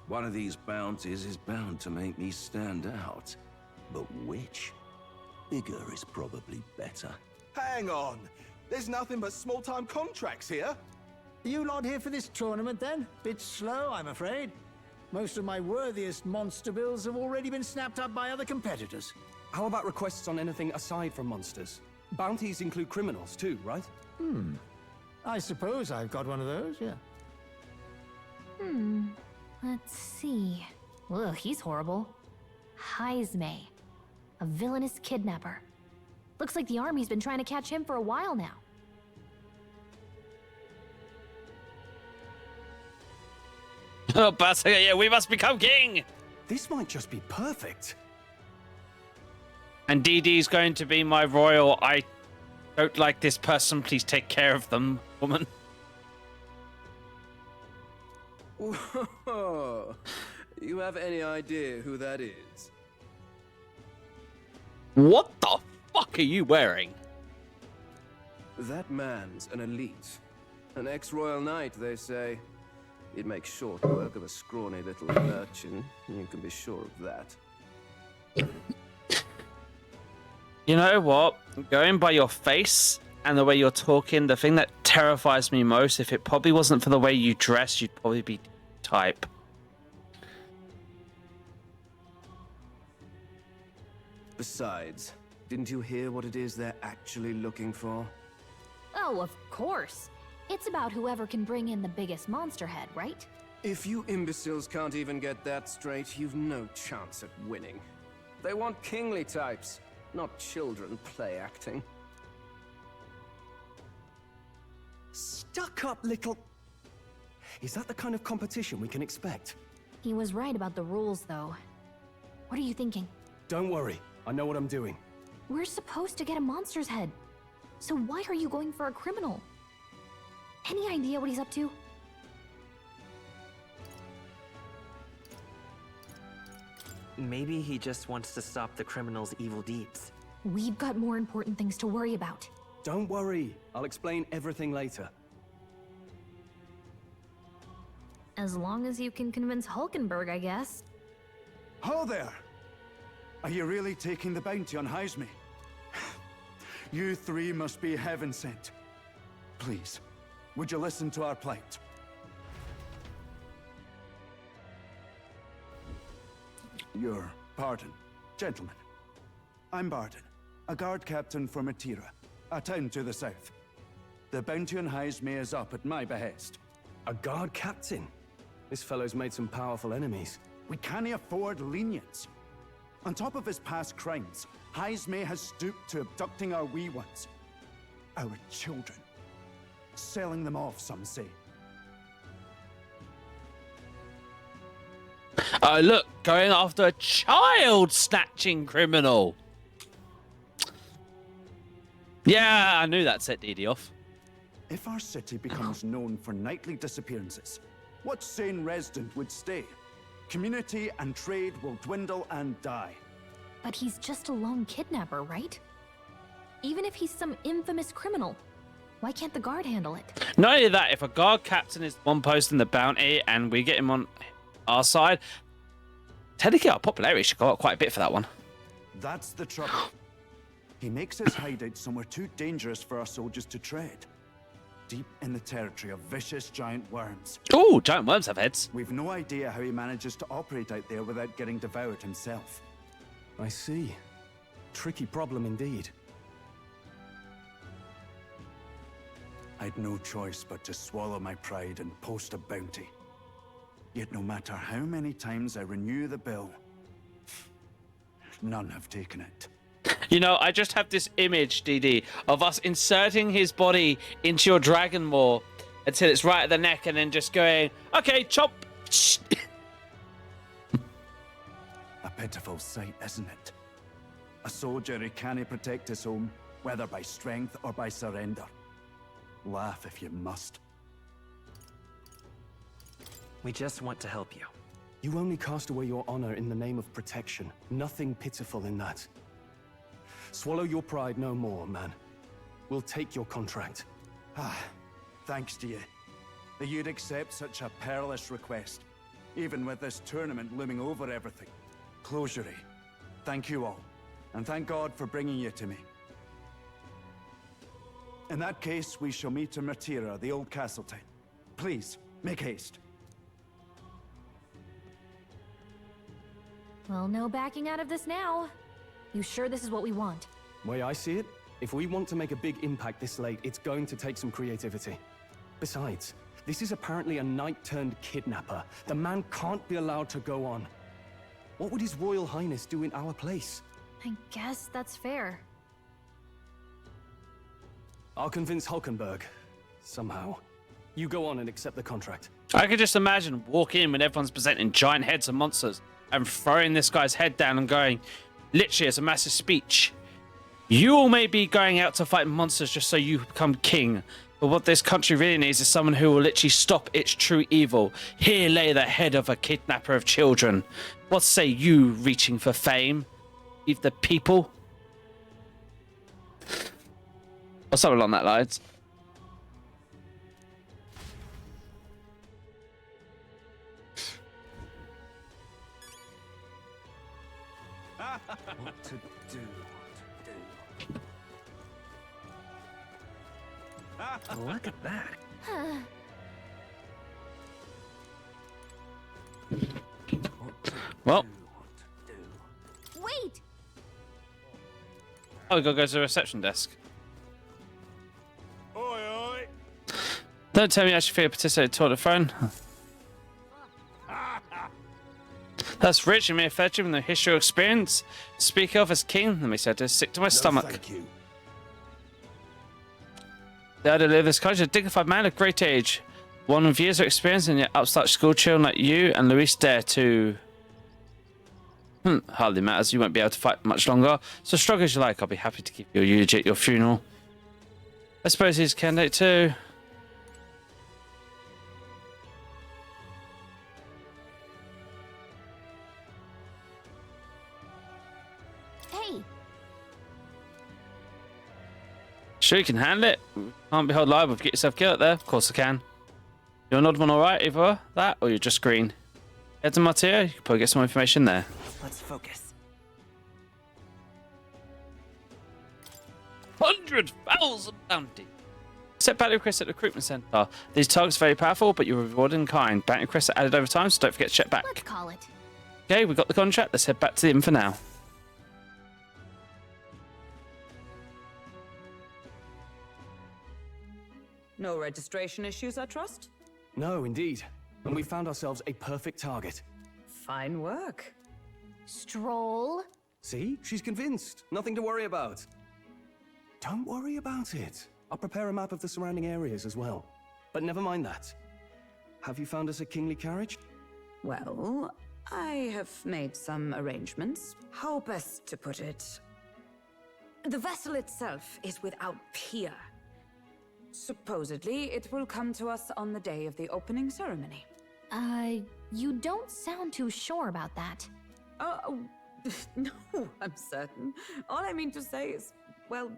One of these bounties is bound to make me stand out. But which? Bigger is probably better. Hang on. There's nothing but small-time contracts here. Are you lot here for this tournament, then? Bit slow, I'm afraid. Most of my worthiest monster bills have already been snapped up by other competitors. How about requests on anything aside from monsters? Bounties include criminals too, right? I suppose I've got one of those, yeah. Let's see. Ugh, he's horrible. Heisme. A villainous kidnapper. Looks like the army's been trying to catch him for a while now. Oh, Basiga, yeah, we must become king! This might just be perfect. And DD's going to be my royal, I don't like this person, please take care of them, woman. Whoa. You have any idea who that is? What the fuck are you wearing? That man's an elite. An ex-royal knight, they say. It makes short work of a scrawny little urchin. You can be sure of that. You know what? Going by your face and the way you're talking, the thing that terrifies me most, if it probably wasn't for the way you dress, you'd probably be type. Besides, didn't you hear what it is they're actually looking for? Oh, of course. It's about whoever can bring in the biggest monster head, right? If you imbeciles can't even get that straight, you've no chance at winning. They want kingly types, not children play acting. Stuck-up little... Is that the kind of competition we can expect? He was right about the rules, though. What are you thinking? Don't worry, I know what I'm doing. We're supposed to get a monster's head. So why are you going for a criminal? Any idea what he's up to? Maybe he just wants to stop the criminal's evil deeds. We've got more important things to worry about. Don't worry, I'll explain everything later. As long as you can convince Hulkenberg, I guess. Ho there! Are you really taking the bounty on Heisme? You three must be heaven sent. Please, would you listen to our plight? Your pardon, gentlemen. I'm Barden, a guard captain for Matira, a town to the south. The bounty on Heisme is up at my behest. A guard captain? This fellow's made some powerful enemies. We can't afford lenience. On top of his past crimes, Heisme has stooped to abducting our wee ones. Our children. Selling them off, some say. Oh, look, going after a child-snatching criminal. Yeah, I knew that set Dee Dee off. If our city becomes known for nightly disappearances, what sane resident would stay? Community and trade will dwindle and die. But he's just a lone kidnapper, right? Even if he's some infamous criminal, why can't the guard handle it? Not only that, if a guard captain is the one posting the bounty and we get him on our side, technically our popularity should go up quite a bit for that one. That's the trouble. He makes his hideout somewhere too dangerous for our soldiers to tread. Deep in the territory of vicious giant worms. Ooh, giant worms have heads. We've no idea how he manages to operate out there without getting devoured himself. I see. Tricky problem indeed. I'd no choice but to swallow my pride and post a bounty. Yet no matter how many times I renew the bill, none have taken it. You know, I just have this image, DD, of us inserting his body into your dragon maw until it's right at the neck and then just going, okay, chop. A pitiful sight, isn't it? A soldier who can't protect his home, whether by strength or by surrender. Laugh if you must. We just want to help you. You only cast away your honor in the name of protection. Nothing pitiful in that. Swallow your pride no more, man. We'll take your contract. Thanks to you. That you'd accept such a perilous request, even with this tournament looming over everything. Closure. Thank you all, and thank God for bringing you to me. In that case, we shall meet in Matira, the old castle town. Please, make haste. Well, no backing out of this now. You sure this is what we want? Way I see it, if we want to make a big impact this late, it's going to take some creativity. Besides, this is apparently a knight-turned-kidnapper. The man can't be allowed to go on. What would His Royal Highness do in our place? I guess that's fair. I'll convince Hulkenberg. Somehow. You go on and accept the contract. I could just imagine walking in when everyone's presenting giant heads of monsters and throwing this guy's head down and going, literally as a massive speech, you all may be going out to fight monsters just so you become king, but what this country really needs is someone who will literally stop its true evil. Here lay the head of a kidnapper of children. What say you, reaching for fame? Leave the people? Or something along that lines. What to do? Look at that. Well. Wait! Oh, we gotta go to the reception desk. Oi, oi! Don't tell me I should feel participate toward the throne. That's rich and mere fetching with no history or experience. To speak of as king, let me say, it's sick to my stomach. Thank you. The idea to live this country, a dignified man of great age. One with years of experience and yet upstart school children like you and Luis dare to... hardly matters, you won't be able to fight much longer. So struggle as you like, I'll be happy to keep your eulogy at your funeral. I suppose he's a candidate too. Hey! Sure you can handle it. Can't be held liable if you get yourself killed there. Of course I can. You're an odd one alright, either that or you're just green. Head to Martia, you can probably get some information there. Let's focus. 100,000 bounty. Set bounty requests at the recruitment center. These targets are very powerful, but you're rewarded in kind. Bounty requests are added over time, so don't forget to check back. Let's call it. Okay, we got the contract. Let's head back to the inn for now. No registration issues, I trust? No, indeed. And we found ourselves a perfect target. Fine work. Stroll? See? She's convinced. Nothing to worry about. Don't worry about it. I'll prepare a map of the surrounding areas as well. But never mind that. Have you found us a kingly carriage? Well, I have made some arrangements. How best to put it? The vessel itself is without peer. Supposedly, it will come to us on the day of the opening ceremony. You don't sound too sure about that. Oh, no, I'm certain. All I mean to say is, well,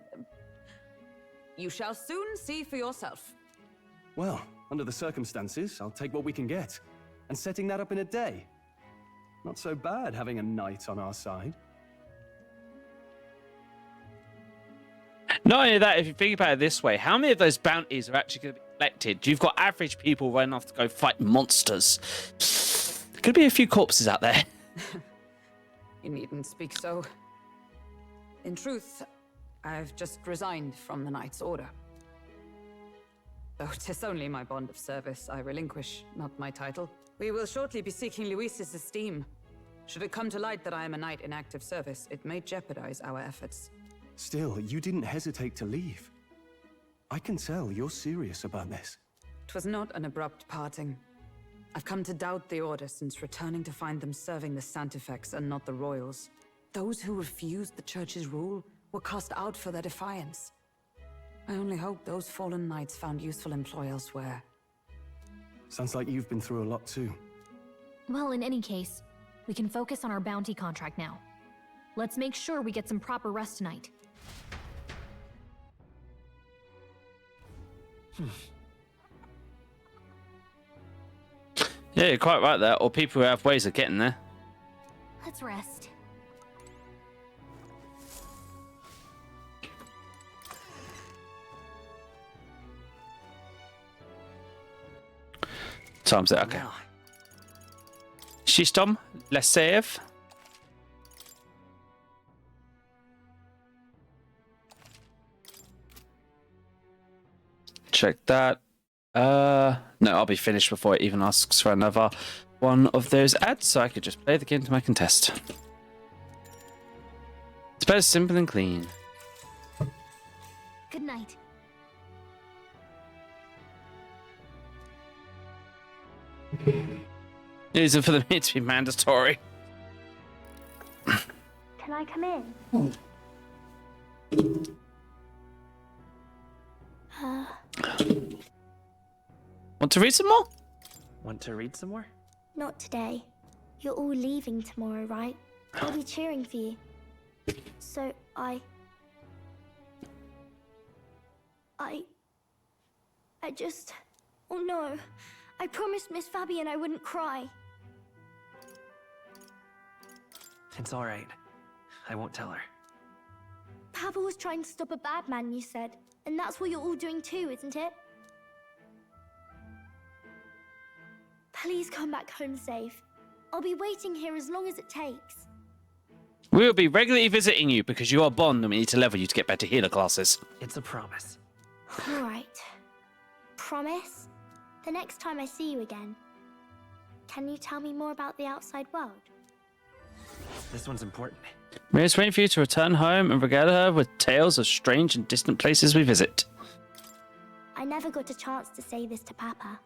you shall soon see for yourself. Well, under the circumstances, I'll take what we can get. And setting that up in a day. Not so bad having a knight on our side. Not only that, if you think about it this way, how many of those bounties are actually going to be collected? You've got average people running off to go fight monsters. There could be a few corpses out there. You needn't speak so. In truth, I've just resigned from the Knight's Order. Though 'tis only my bond of service I relinquish, not my title. We will shortly be seeking Luis's esteem. Should it come to light that I am a knight in active service, it may jeopardize our efforts. Still, you didn't hesitate to leave. I can tell you're serious about this. 'Twas not an abrupt parting. I've come to doubt the Order since returning to find them serving the Santifex and not the Royals. Those who refused the Church's rule were cast out for their defiance. I only hope those fallen knights found useful employ elsewhere. Sounds like you've been through a lot too. Well, in any case, we can focus on our bounty contract now. Let's make sure we get some proper rest tonight. Yeah, you're quite right there. Or people who have ways of getting there. Let's rest. Time's it, okay. Shistom, let's save. Check that. No, I'll be finished before it even asks for another one of those ads, so I could just play the game to my contest. It's better simple and clean. Good night. It isn't for the meat to be mandatory. Can I come in? Want to read some more? Want to read some more? Not today. You're all leaving tomorrow, right? I'll be cheering for you. So I just... Oh no. I promised Miss Fabian I wouldn't cry. It's all right. I won't tell her. Papa was trying to stop a bad man, you said. And that's what you're all doing too, isn't it? Please come back home safe. I'll be waiting here as long as it takes. We will be regularly visiting you because you are Bond and we need to level you to get better healer classes. It's a promise. All right. Promise? The next time I see you again, can you tell me more about the outside world? This one's important. We're just waiting for you to return home and regale her with tales of strange and distant places we visit. I never got a chance to say this to Papa.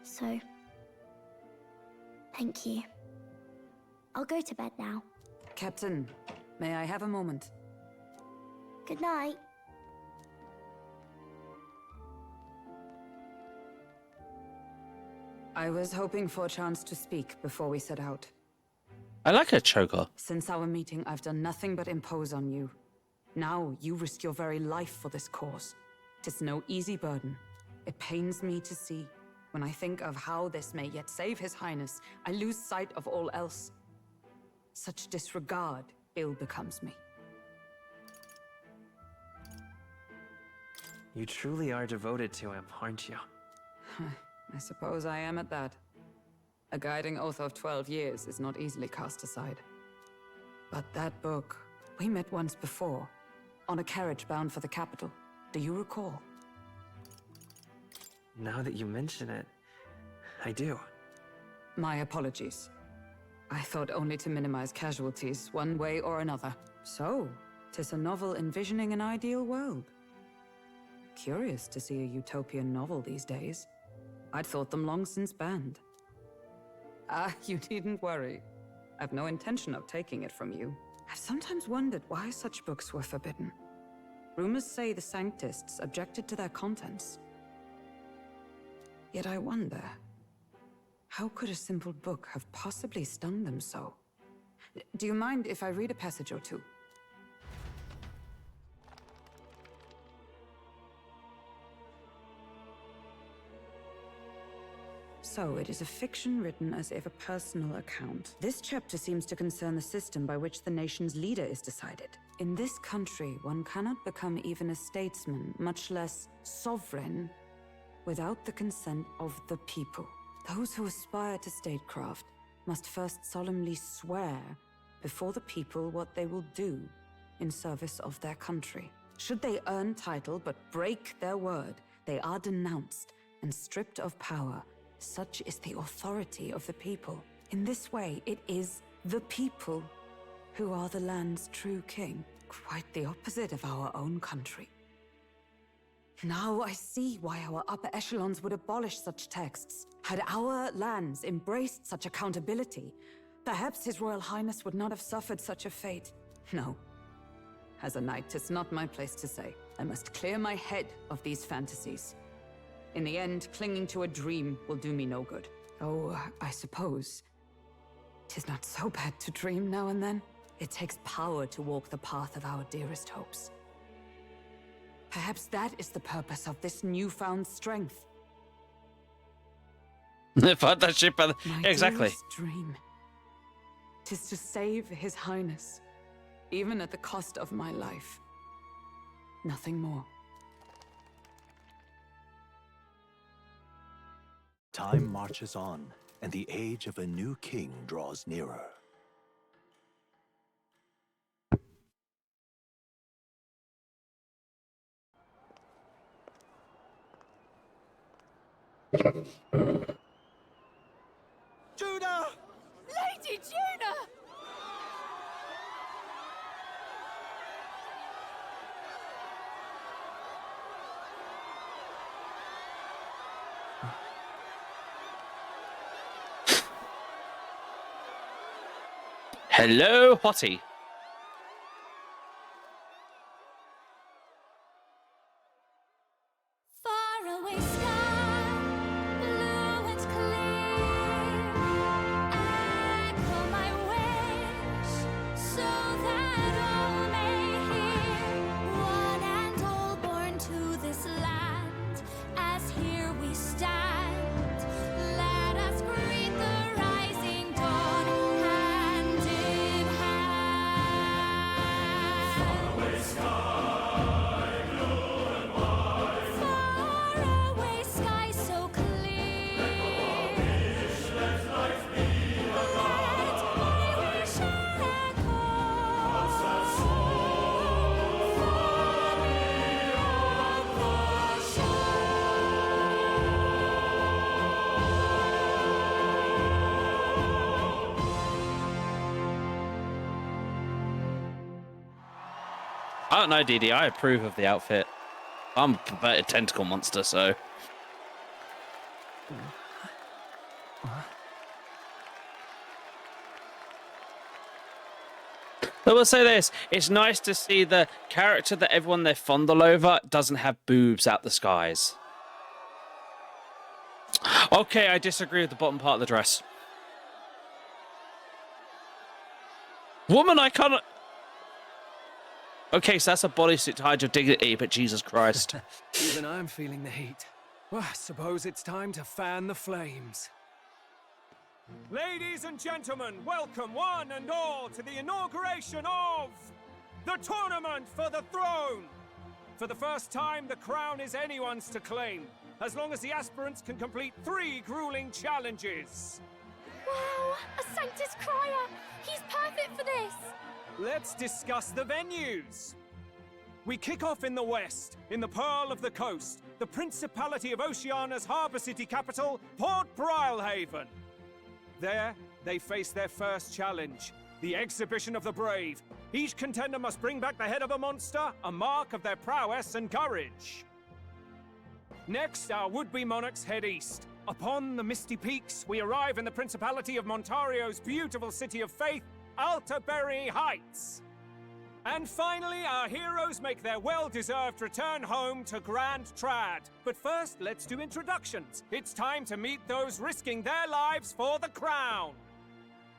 So, thank you. I'll go to bed now. Captain, may I have a moment? Good night. I was hoping for a chance to speak before we set out. I like her choker. Since our meeting, I've done nothing but impose on you. Now, you risk your very life for this cause. 'Tis no easy burden. It pains me to see. When I think of how this may yet save His Highness, I lose sight of all else. Such disregard ill becomes me. You truly are devoted to him, aren't you? I suppose I am at that. A guiding oath of 12 years is not easily cast aside. But that book, we met once before, on a carriage bound for the capital. Do you recall? Now that you mention it, I do. My apologies. I thought only to minimize casualties, one way or another. So, 'tis a novel envisioning an ideal world. Curious to see a utopian novel these days. I'd thought them long since banned. You needn't worry. I've no intention of taking it from you. I've sometimes wondered why such books were forbidden. Rumors say the Sanctists objected to their contents. Yet I wonder, how could a simple book have possibly stung them so? Do you mind if I read a passage or two? So, it is a fiction written as if a personal account. This chapter seems to concern the system by which the nation's leader is decided. In this country, one cannot become even a statesman, much less sovereign, without the consent of the people. Those who aspire to statecraft must first solemnly swear before the people what they will do in service of their country. Should they earn title but break their word, they are denounced and stripped of power. Such is the authority of the people. In this way, it is the people who are the land's true king. Quite the opposite of our own country. Now I see why our upper echelons would abolish such texts. Had our lands embraced such accountability, perhaps His Royal Highness would not have suffered such a fate. No. As a knight, it's not my place to say. I must clear my head of these fantasies. In the end, clinging to a dream will do me no good. Oh, I suppose 'tis not so bad to dream now and then. It takes power to walk the path of our dearest hopes. Perhaps that is the purpose of this newfound strength. Partnership, My exactly. dearest dream 'tis to save His Highness, even at the cost of my life. Nothing more. Time marches on, and the age of a new king draws nearer. Juna! Lady Juna! Hello, Hottie. Far away sky, blue and clear. Echo my wish, so that all may hear. One and all born to this land, as here we stand. Let us greet the rising dawn, hand in hand. I don't know, DD. I approve of the outfit. I'm a tentacle monster, so. I will say this, it's nice to see the character that everyone they fondle over doesn't have boobs out the skies. Okay, I disagree with the bottom part of the dress. Woman, I can't... Okay, so that's a bodysuit to hide your dignity, but Jesus Christ. Even I'm feeling the heat. Well, I suppose it's time to fan the flames. Ladies and gentlemen, welcome one and all to the inauguration of the Tournament for the Throne! For the first time, the crown is anyone's to claim, as long as the aspirants can complete 3 grueling challenges. Wow, a Sanctus Crier! He's perfect for this! Let's discuss the venues. We kick off in the west, in the Pearl of the Coast, the Principality of Oceania's harbour city capital, Port Brilehaven. There, they face their first challenge, the Exhibition of the Brave. Each contender must bring back the head of a monster, a mark of their prowess and courage. Next, our would-be monarchs head east. Upon the misty peaks, we arrive in the Principality of Montario's beautiful city of faith, Altaberry Heights. And finally, our heroes make their well-deserved return home to Grand Trad. But first, let's do introductions. It's time to meet those risking their lives for the crown.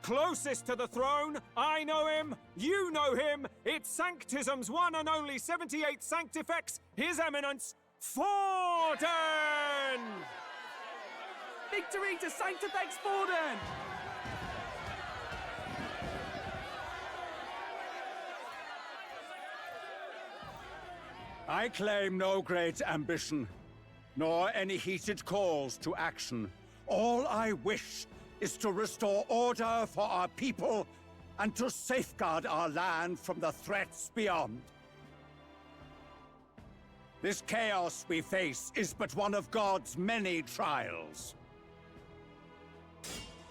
Closest to the throne, I know him, you know him. It's Sanctism's one and only 78 Sanctifex, His Eminence, Forden! Victory to Sanctifex Forden! I claim no great ambition, nor any heated calls to action. All I wish is to restore order for our people and to safeguard our land from the threats beyond. This chaos we face is but one of God's many trials.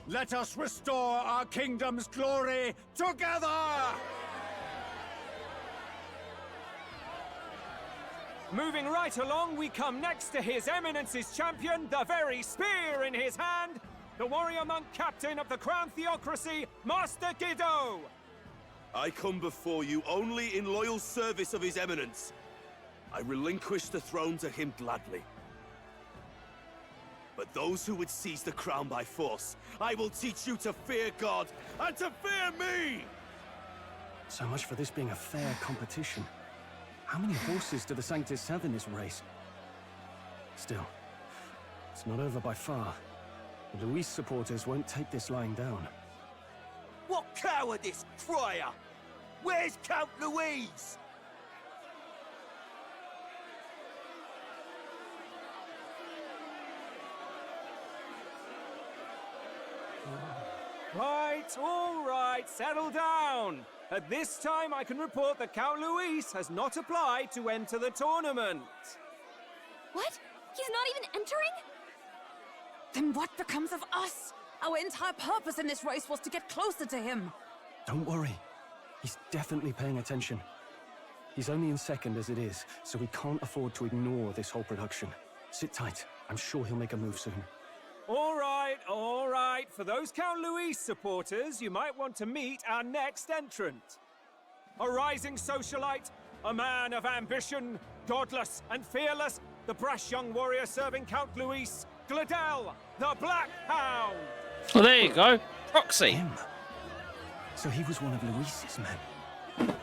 Let us restore our kingdom's glory together! Moving right along, we come next to His Eminence's champion, the very spear in his hand, the warrior monk captain of the Crown Theocracy, Master Giddo! I come before you only in loyal service of His Eminence. I relinquish the throne to him gladly. But those who would seize the crown by force, I will teach you to fear God and to fear me! So much for this being a fair competition. How many horses do the Sanctus have in this race? Still, it's not over by far. The Luis supporters won't take this lying down. What cowardice, Crier! Where's Count Louise? Right, all right, settle down. At this time, I can report that Count Luis has not applied to enter the tournament. What? He's not even entering? Then what becomes of us? Our entire purpose in this race was to get closer to him. Don't worry. He's definitely paying attention. He's only in second as it is, so we can't afford to ignore this whole production. Sit tight. I'm sure he'll make a move soon. All right, all right. For those Count Luis supporters, you might want to meet our next entrant. A rising socialite, a man of ambition, godless and fearless, the brash young warrior serving Count Luis, Gladel, the Black Hound. Well, there you go. Proxy. Him. So he was one of Luis's men.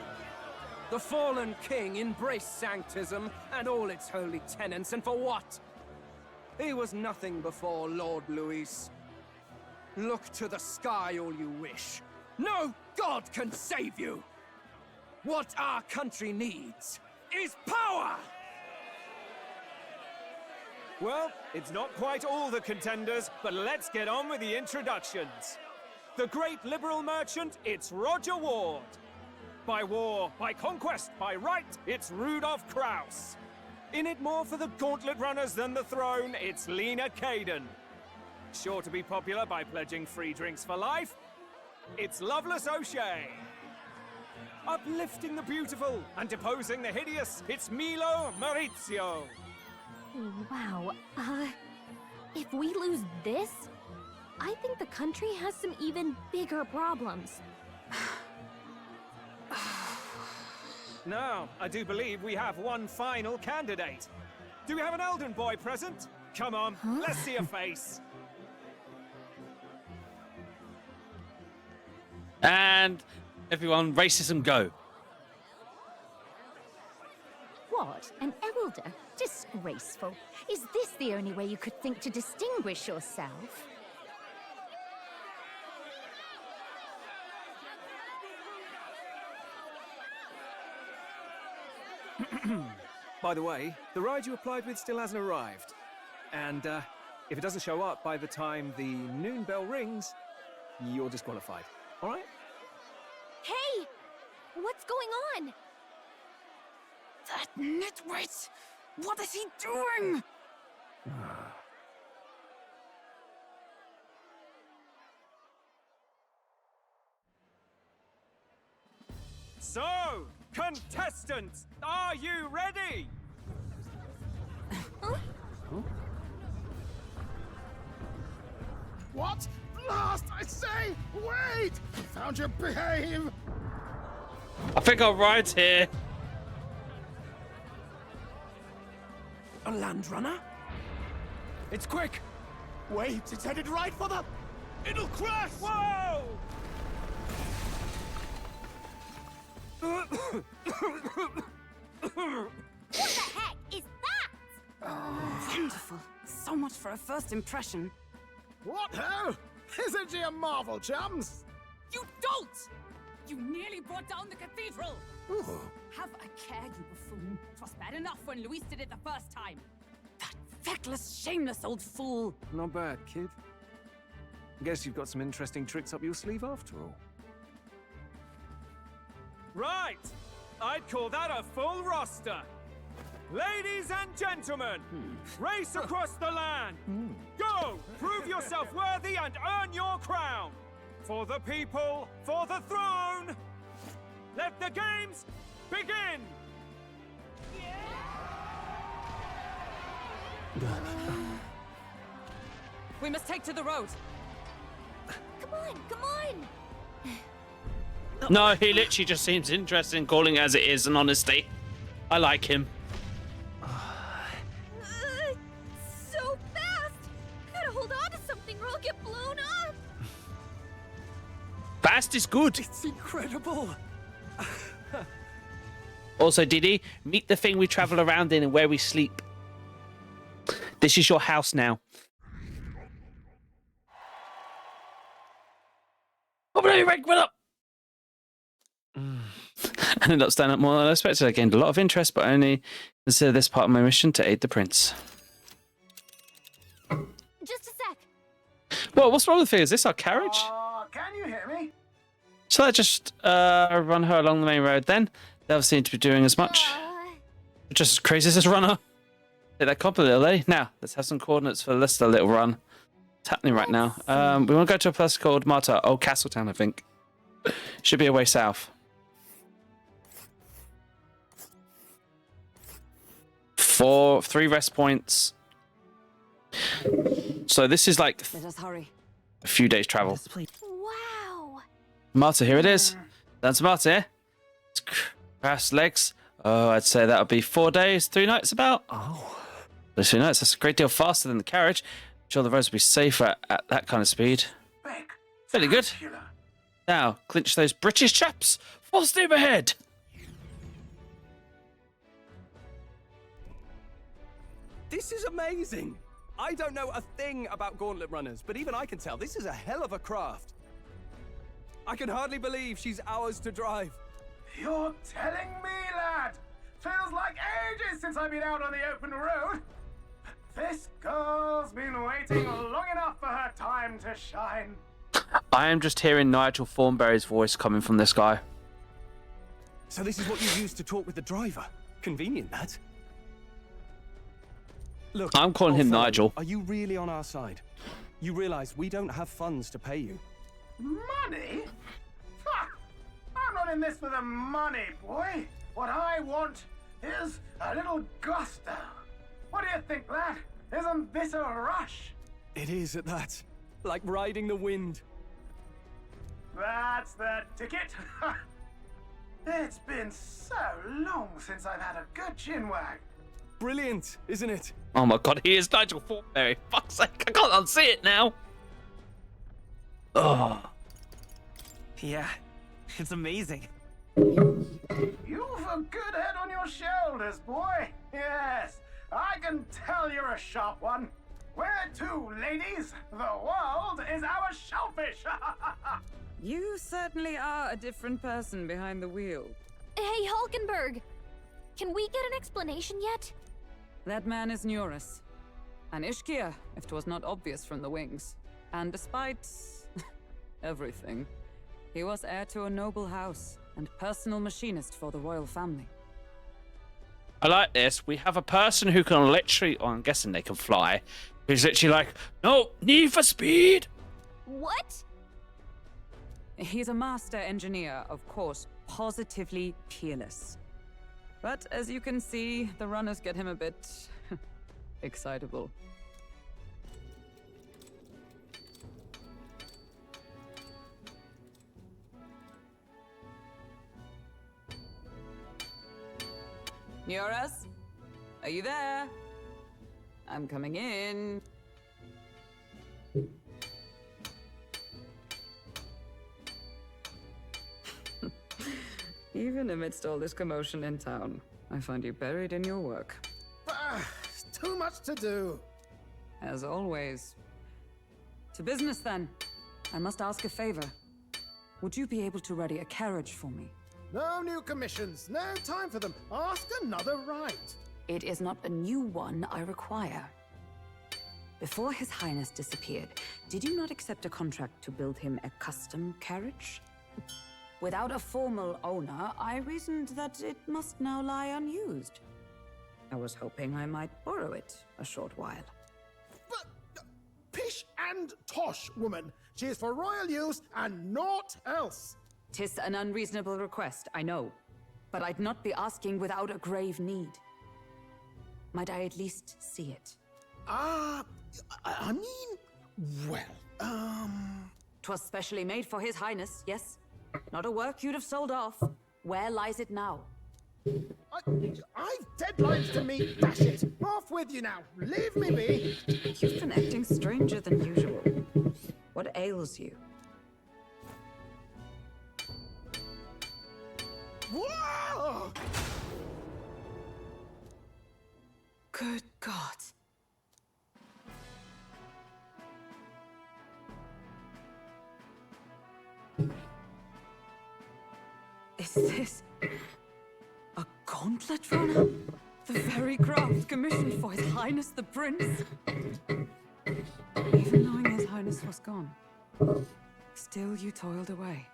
The fallen king embraced Sanctism and all its holy tenets, and for what? He was nothing before Lord Luis. Look to the sky all you wish. No god can save you! What our country needs is power! Well, it's not quite all the contenders, but let's get on with the introductions. The great liberal merchant, it's Roger Ward. By war, by conquest, by right, it's Rudolph Kraus. In it more for the gauntlet runners than the throne, it's Lena Caden. Sure to be popular by pledging free drinks for life, it's Loveless O'Shea. uplifting the beautiful and deposing the hideous. It's Milo Maurizio. Wow. If we lose this, I think the country has some even bigger problems. Now, I do believe we have one final candidate. Do we have an Elden boy present? Come on, let's see a face. And everyone, racism go. What? An elder? Disgraceful. Is this the only way you could think to distinguish yourself? By the way, the ride you applied with still hasn't arrived. And if it doesn't show up by the time the noon bell rings, you're disqualified. All right? Hey! What's going on? That nitwit! What is he doing? So, contestants, are you ready? What? Blast, I say! Wait! Found your behave! I think I'll ride here. A land runner? It's quick! Wait, it's headed right for the... It'll crash! Whoa! What the heck is that? Wonderful. So much for a first impression. What ho? Isn't she a marvel, chums? You dolt! You nearly brought down the cathedral! Have a care, you buffoon. 'Twas bad enough when Luis did it the first time. That feckless, shameless old fool! Not bad, kid. Guess you've got some interesting tricks up your sleeve after all. Right! I'd call that a full roster. Ladies and gentlemen, race across the land. Go! Prove yourself worthy and earn your crown. For the people, for the throne. Let the games begin! We must take to the road. Come on, come on! No, he literally just seems interested in calling it as it is, and honesty. I like him. So fast! Gotta hold on to something or I'll get blown up! Fast is good. It's incredible. Also, Diddy, meet the thing we travel around in and where we sleep. This is your house now. Oh, bloody Rick, what up? I ended up standing up more than I expected. I gained a lot of interest, but I only consider this part of my mission to aid the prince. Just a sec. Well, what's wrong with the thing? Is this our carriage? Can you hear me? Shall I just run her along the main road then? They don't seem to be doing as much. Just as crazy as this runner. Take that copper, little lady. Now, let's have some coordinates for this little run. It's happening right now. We want to go to a place called Marta. Old Castletown, I think. Should be a way south. 3 rest points. So this is like Let us hurry. a few days travel. Wow! Marta, here it is. That's Marta here. Crass legs. Oh, I'd say that'll be 4 days, 3 nights about. Oh. 3 nights, that's a great deal faster than the carriage. I'm sure the roads will be safer at that kind of speed. Very good. Now, clinch those British chaps. Full steam ahead. This is amazing. I don't know a thing about gauntlet runners, but even I can tell this is a hell of a craft. I can hardly believe she's ours to drive. You're telling me, lad? Feels like ages since I've been out on the open road. This girl's been waiting long enough for her time to shine. I am just hearing Nigel Thornberry's voice coming from this guy. So this is what you used to talk with the driver. Convenient, that. Look, I'm calling him fellow, Nigel. Are you really on our side? You realize we don't have funds to pay you. Money? Ha! I'm not in this for the money, boy. What I want is a little gusto. What do you think, lad? Isn't this a rush? It is at that. Like riding the wind. That's the ticket. It's been so long since I've had a good chinwag. Brilliant, isn't it? Oh my god, he is Nigel Thornberry. Fuck's sake, I can't unsee it now. Oh. Yeah, it's amazing. You've a good head on your shoulders, boy. Yes, I can tell you're a sharp one. Where to, ladies? The world is our shellfish. You certainly are a different person behind the wheel. Hey, Hulkenberg! Can we get an explanation yet? That man is Neurus. An Ishkia, if 'twas not obvious from the wings. And despite everything, he was heir to a noble house and personal machinist for the royal family. I like this. We have a person who can literally, I'm guessing they can fly, who's literally like, no, need for speed. What? He's a master engineer, of course, positively peerless. But as you can see, the runners get him a bit excitable. Neurus? Are you there? I'm coming in. Even amidst all this commotion in town, I find you buried in your work. Too much to do. As always. To business then. I must ask a favor. Would you be able to ready a carriage for me? No new commissions. No time for them. Ask another right. It is not a new one I require. Before His Highness disappeared, did you not accept a contract to build him a custom carriage? Without a formal owner, I reasoned that it must now lie unused. I was hoping I might borrow it a short while. But pish and tosh, woman. She is for royal use and naught else. 'Tis an unreasonable request, I know. But I'd not be asking without a grave need. Might I at least see it? I mean, well, 'Twas specially made for His Highness, yes? Not a work you'd have sold off. Where lies it now? I've deadlines to meet, dash it! Off with you now! Leave me be! You've been acting stranger than usual. What ails you? Whoa! Good God. Is this a gauntlet runner? The very craft commissioned for His Highness the Prince? Even knowing His Highness was gone, still you toiled away.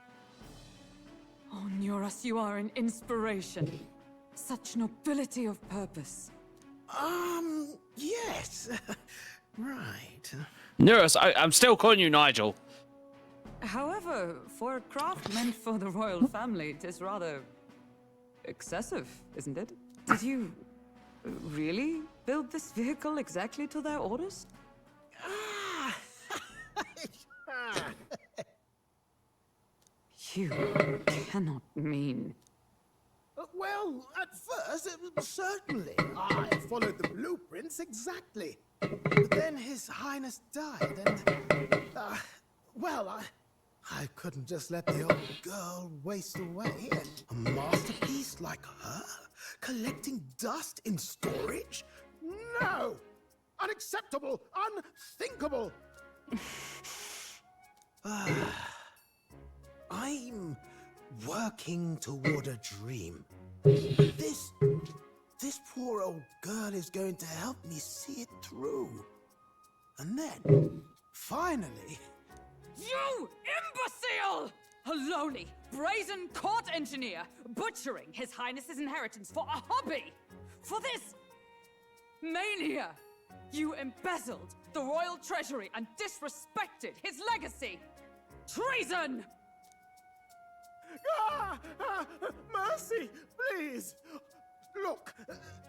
Oh, Neurus, you are an inspiration. Such nobility of purpose. Yes. Right. Neurus, I'm still calling you Nigel. However, for a craft meant for the royal family, 'tis rather excessive, isn't it? Did you really build this vehicle exactly to their orders? You cannot mean... Well, at first, certainly. I followed the blueprints exactly. But then His Highness died, and... well, I couldn't just let the old girl waste away. A masterpiece like her? Collecting dust in storage? No! Unacceptable! Unthinkable! I'm working toward a dream. This poor old girl is going to help me see it through. And then, finally... You imbecile! A lowly, brazen court engineer, butchering His Highness's inheritance for a hobby! For this mania! You embezzled the royal treasury and disrespected his legacy! Treason! Mercy, please! Look,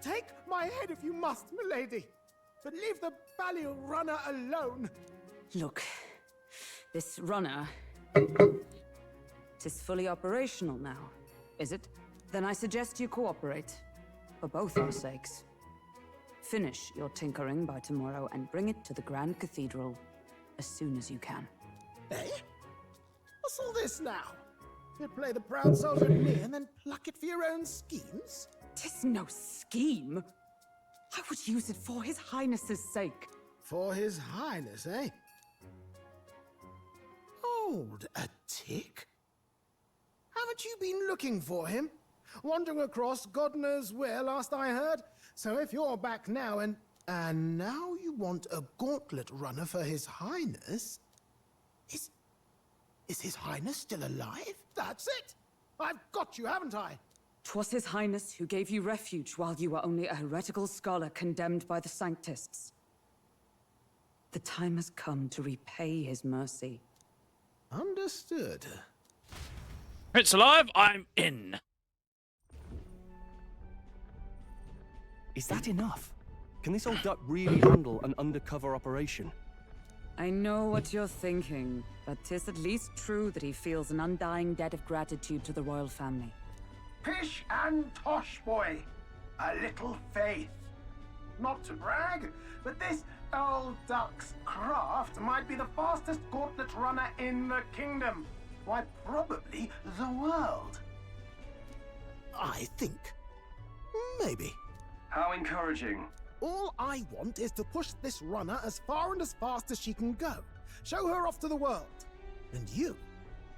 take my head if you must, milady, but leave the Balliol runner alone. Look, this runner... Tis fully operational now, is it? Then I suggest you cooperate, for both our sakes. Finish your tinkering by tomorrow and bring it to the Grand Cathedral as soon as you can. Eh? What's all this now? You play the proud soldier at me and then pluck it for your own schemes? 'Tis no scheme. I would use it for His Highness's sake. For His Highness, eh? Hold a tick. Haven't you been looking for him? Wandering across God knows where, last I heard. So if you're back now and now you want a gauntlet runner for His Highness? Is His Highness still alive? That's it! I've got you, haven't I? 'Twas His Highness who gave you refuge while you were only a heretical scholar condemned by the Sanctists. The time has come to repay His mercy. Understood. It's alive, I'm in. Is that enough? Can this old duck really handle an undercover operation? I know what you're thinking, but 'tis at least true that he feels an undying debt of gratitude to the royal family. Pish and tosh, boy. A little faith. Not to brag, but this old duck's craft might be the fastest gauntlet runner in the kingdom. Why, probably the world. I think. Maybe. How encouraging. All I want is to push this runner as far and as fast as she can go. Show her off to the world. And you?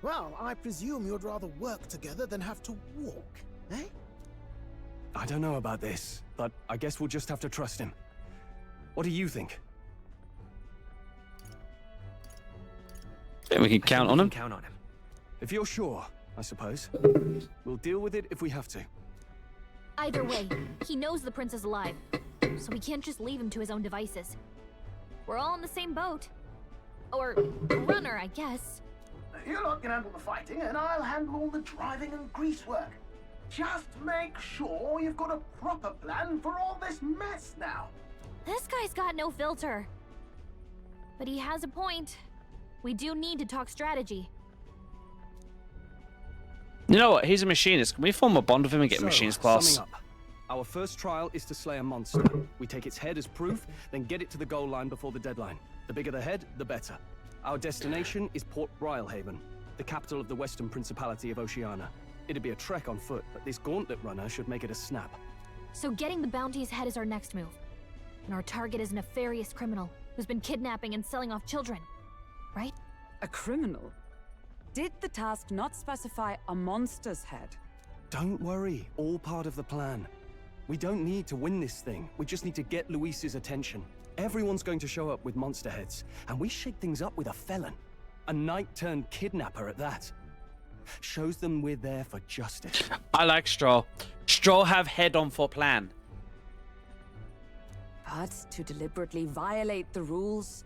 Well, I presume you'd rather work together than have to walk, eh? I don't know about this, but I guess we'll just have to trust him. What do you think? Think we can count on him? Count on him. If you're sure, I suppose. We'll deal with it if we have to. Either way, he knows the prince is alive, so we can't just leave him to his own devices. We're all in the same boat. Or runner, I guess. You lot can handle the fighting, and I'll handle all the driving and grease work. Just make sure you've got a proper plan for all this mess now. This guy's got no filter. But he has a point. We do need to talk strategy. You know what? He's a machinist. Can we form a bond with him and get a machinist class? Summing up, our first trial is to slay a monster. We take its head as proof, then get it to the goal line before the deadline. The bigger the head, the better. Our destination is Port Brylehaven, the capital of the Western Principality of Oceania. It'd be a trek on foot, but this gauntlet runner should make it a snap. So getting the bounty's head is our next move. And our target is a nefarious criminal who's been kidnapping and selling off children. Right? A criminal? Did the task not specify a monster's head? Don't worry, all part of the plan. We don't need to win this thing. We just need to get Luis's attention. Everyone's going to show up with monster heads, and we shake things up with a felon. A knight-turned-kidnapper at that. Shows them we're there for justice. I like Straw. Straw have head-on for plan. But to deliberately violate the rules,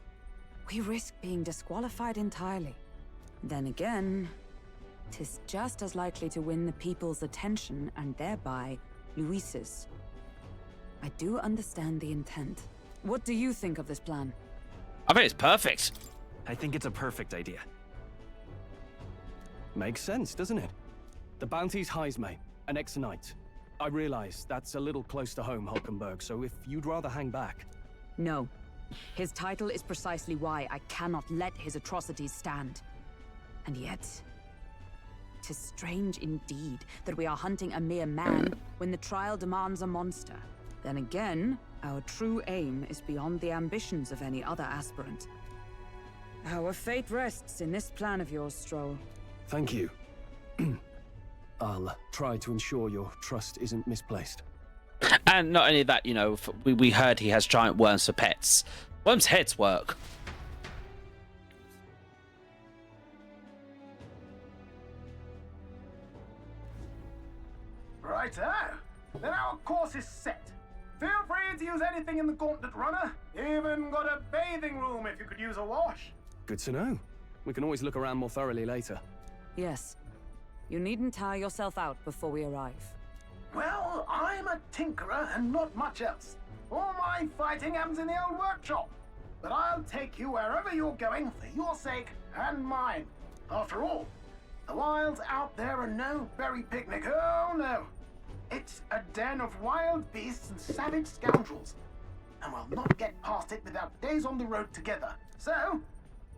we risk being disqualified entirely. Then again, 'tis just as likely to win the people's attention and thereby Luis's. I do understand the intent. What do you think of this plan? I think it's perfect. I think it's a perfect idea. Makes sense, doesn't it? The bounty's Heismay, an ex-knight. I realize that's a little close to home, Hulkenberg, so if you'd rather hang back... No. His title is precisely why I cannot let his atrocities stand. And yet, 'tis strange indeed that we are hunting a mere man when the trial demands a monster. Then again, our true aim is beyond the ambitions of any other aspirant. Our fate rests in this plan of yours, Stroll. Thank you. I'll try to ensure your trust isn't misplaced. And not only that, you know, we heard he has giant worms for pets. Worms' heads work. Righto. Then our course is set. Feel free to use anything in the gauntlet runner. Even got a bathing room if you could use a wash. Good to know. We can always look around more thoroughly later. Yes. You needn't tire yourself out before we arrive. Well, I'm a tinkerer and not much else. All my fighting happens in the old workshop. But I'll take you wherever you're going for your sake and mine. After all, the wilds out there are no berry picnic. Oh no. It's a den of wild beasts and savage scoundrels. And we'll not get past it without days on the road together. So,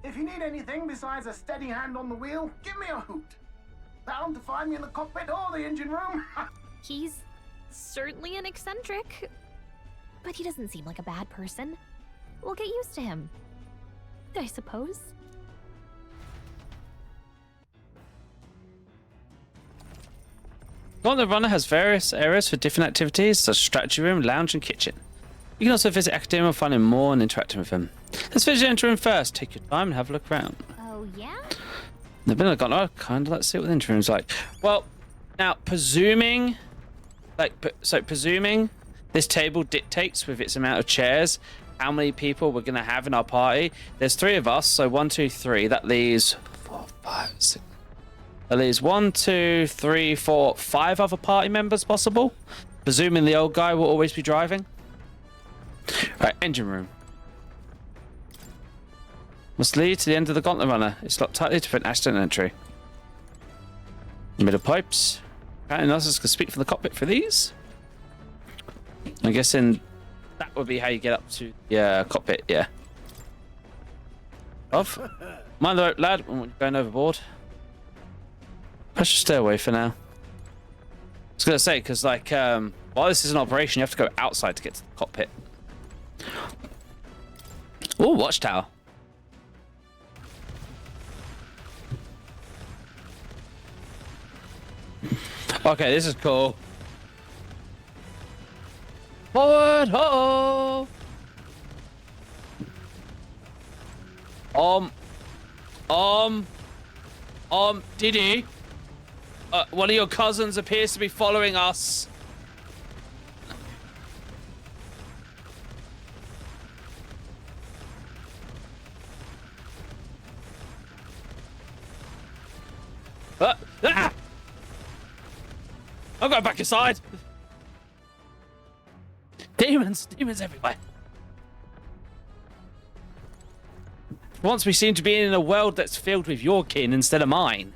if you need anything besides a steady hand on the wheel, give me a hoot. Bound to find me in the cockpit or the engine room. He's certainly an eccentric, but he doesn't seem like a bad person. We'll get used to him, I suppose. Gauntlet Runner has various areas for different activities, such as strategy room, lounge, and kitchen. You can also visit Academia and find him more and interacting with him. Let's visit the engine room first. Take your time and have a look around. Oh, yeah? They've been like, oh, kind of. Let's see what the engine room's like. Well, now presuming, presuming this table dictates with its amount of chairs how many people we're gonna have in our party. There's 3 of us, so 1, 2, 3. That leaves 4, 5, 6. That leaves 1, 2, 3, 4, 5 other party members possible. Presuming the old guy will always be driving. Right, engine room. Must lead to the end of the Gauntlet Runner. It's locked tightly to prevent accident entry. Middle pipes. Apparently, nurses can speak from the cockpit for these. I'm guessing that would be how you get up to the cockpit, yeah. Off. Mind the rope, lad, when you're going overboard. I should stay away for now. I was going to say, because, like, while this is an operation, you have to go outside to get to the cockpit. Oh, watchtower. Okay, this is cool. Forward, ho! Diddy. One of your cousins appears to be following us. I'm going back inside. Demons everywhere. Once we seem to be in a world that's filled with your kin instead of mine.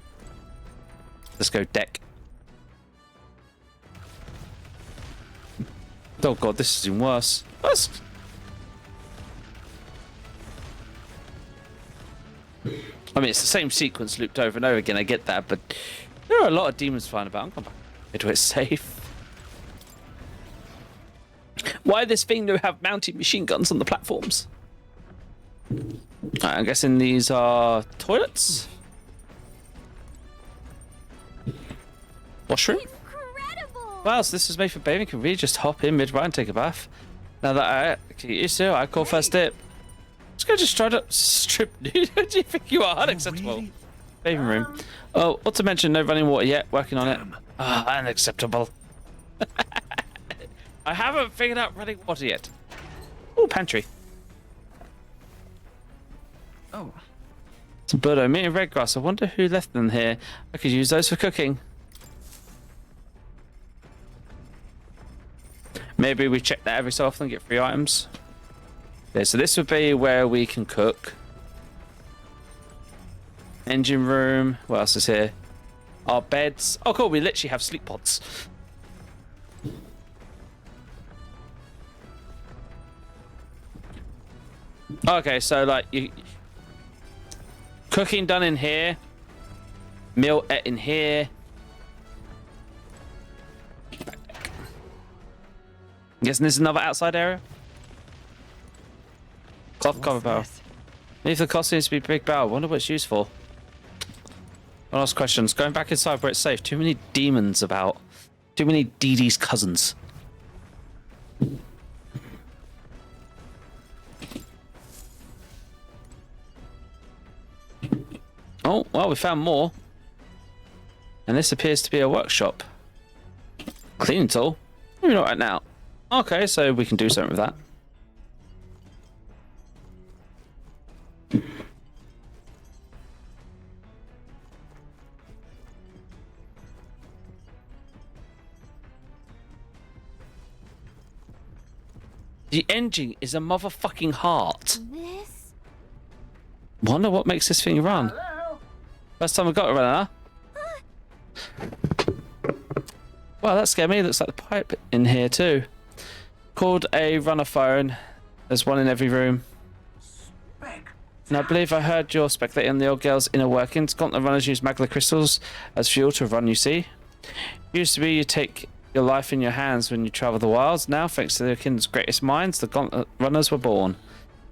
Let's go deck. Oh god, this is even worse. I mean, it's the same sequence looped over and over again, I get that, but there are a lot of demons flying about. I'm going back into it safe. Why this thing do have mounted machine guns on the platforms? I'm guessing these are toilets? Washroom? Wow, so this is made for bathing. Can we just hop in mid-ride and take a bath? Now that I get used to, I call first dip. Let's go just try to strip nude. Who do you think you are? Unacceptable. Really? Bathing room. Oh, not to mention no running water yet. Working on it. Ah, unacceptable. I haven't figured out running water yet. Oh, pantry. Oh. Some burdo meat and red grass. I wonder who left them here. I could use those for cooking. Maybe we check that every so often and get free items. Yeah, so this would be where we can cook. Engine room. What else is here? Our beds. Oh, cool. We literally have sleep pods. Okay, so like cooking done in here, meal in here. I'm guessing this is another outside area. Cloth cover barrel. If the cost seems to be big barrel, wonder what it's used for. One last questions. Going back inside where it's safe. Too many demons about. Too many Dee Dee's cousins. Oh, well, we found more. And this appears to be a workshop. Cleaning tool? Maybe not right now. Okay, so we can do something with that. The engine is a motherfucking heart. This? Wonder what makes this thing run. Hello? First time I got a runner. Well, that scared me. Looks like the pipe in here too. Called a runner phone. There's one in every room. And I believe I heard you're speculating on the old girl's inner workings. Gauntlet runners use magma crystals as fuel to run, you see. Used to be you take your life in your hands when you travel the wilds. Now, thanks to their kind's greatest minds, the Gauntlet runners were born.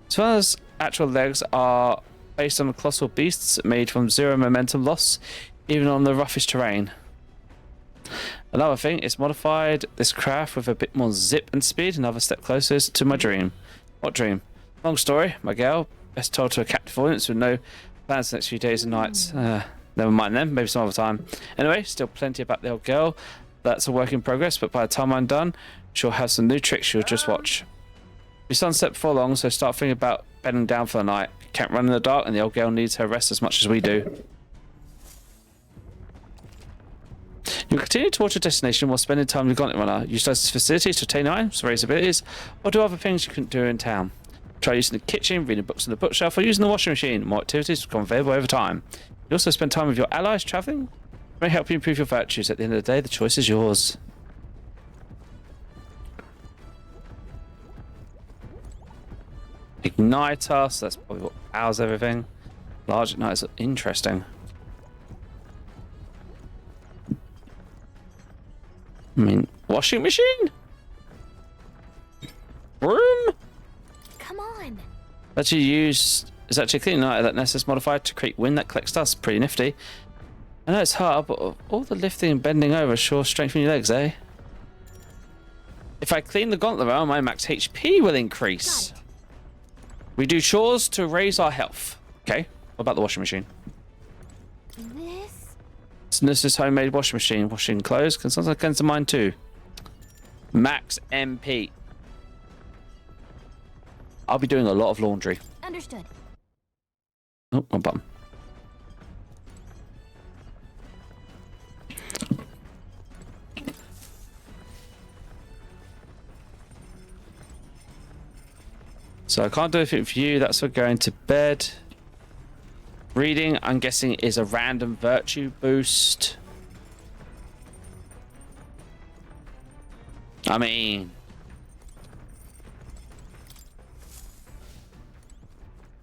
As well as actual legs are based on colossal beasts made from zero momentum loss, even on the roughest terrain. Another thing, it's modified this craft with a bit more zip and speed, another step closer to my dream. What dream? Long story, my girl. Best told to a captive audience with no plans the next few days and nights. Never mind then, maybe some other time. Anyway, still plenty about the old girl. That's a work in progress, but by the time I'm done, she'll have some new tricks you'll just watch. Your sunset before long, so start thinking about bedding down for the night. You can't run in the dark, and the old girl needs her rest as much as we do. You continue towards your destination while spending time with the Gauntlet Runner. Utilize facilities to obtain items, raise abilities, or do other things you couldn't do in town. Try using the kitchen, reading books on the bookshelf, or using the washing machine. More activities become available over time. You also spend time with your allies traveling. It may help you improve your virtues. At the end of the day, the choice is yours. Igniter, so that's probably what powers everything. Large igniters are interesting. I mean, washing machine? Broom? Come on. Actually used is actually a clean igniter that Ness is modified to create wind that collects dust. Pretty nifty. I know it's hard, but all the lifting and bending over sure strengthen your legs, eh? If I clean the gauntlet around, my max HP will increase. We do chores to raise our health. Okay, what about the washing machine? This? It's Ness's homemade washing machine. Washing clothes can sometimes come to mine too. Max MP. I'll be doing a lot of laundry. Understood. Oh, one button. So I can't do anything for you. That's for going to bed. Reading, I'm guessing, is a random virtue boost. I mean...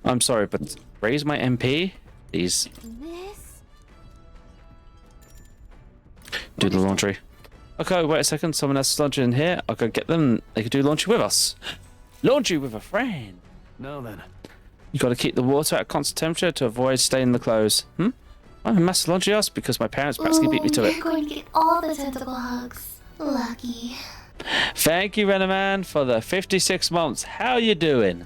I'm sorry, but raise my MP, please. This? Do the laundry. Okay, wait a second. Someone has laundry in here. I'll go get them. They can do laundry with us. Laundry with a friend. Now then. You got to keep the water at a constant temperature to avoid staining the clothes. I'm a massive laundry house because my parents practically beat me to it. You're going to get all the tentacle hugs. Lucky. Thank you, Renaman, for the 56 months. How you doing?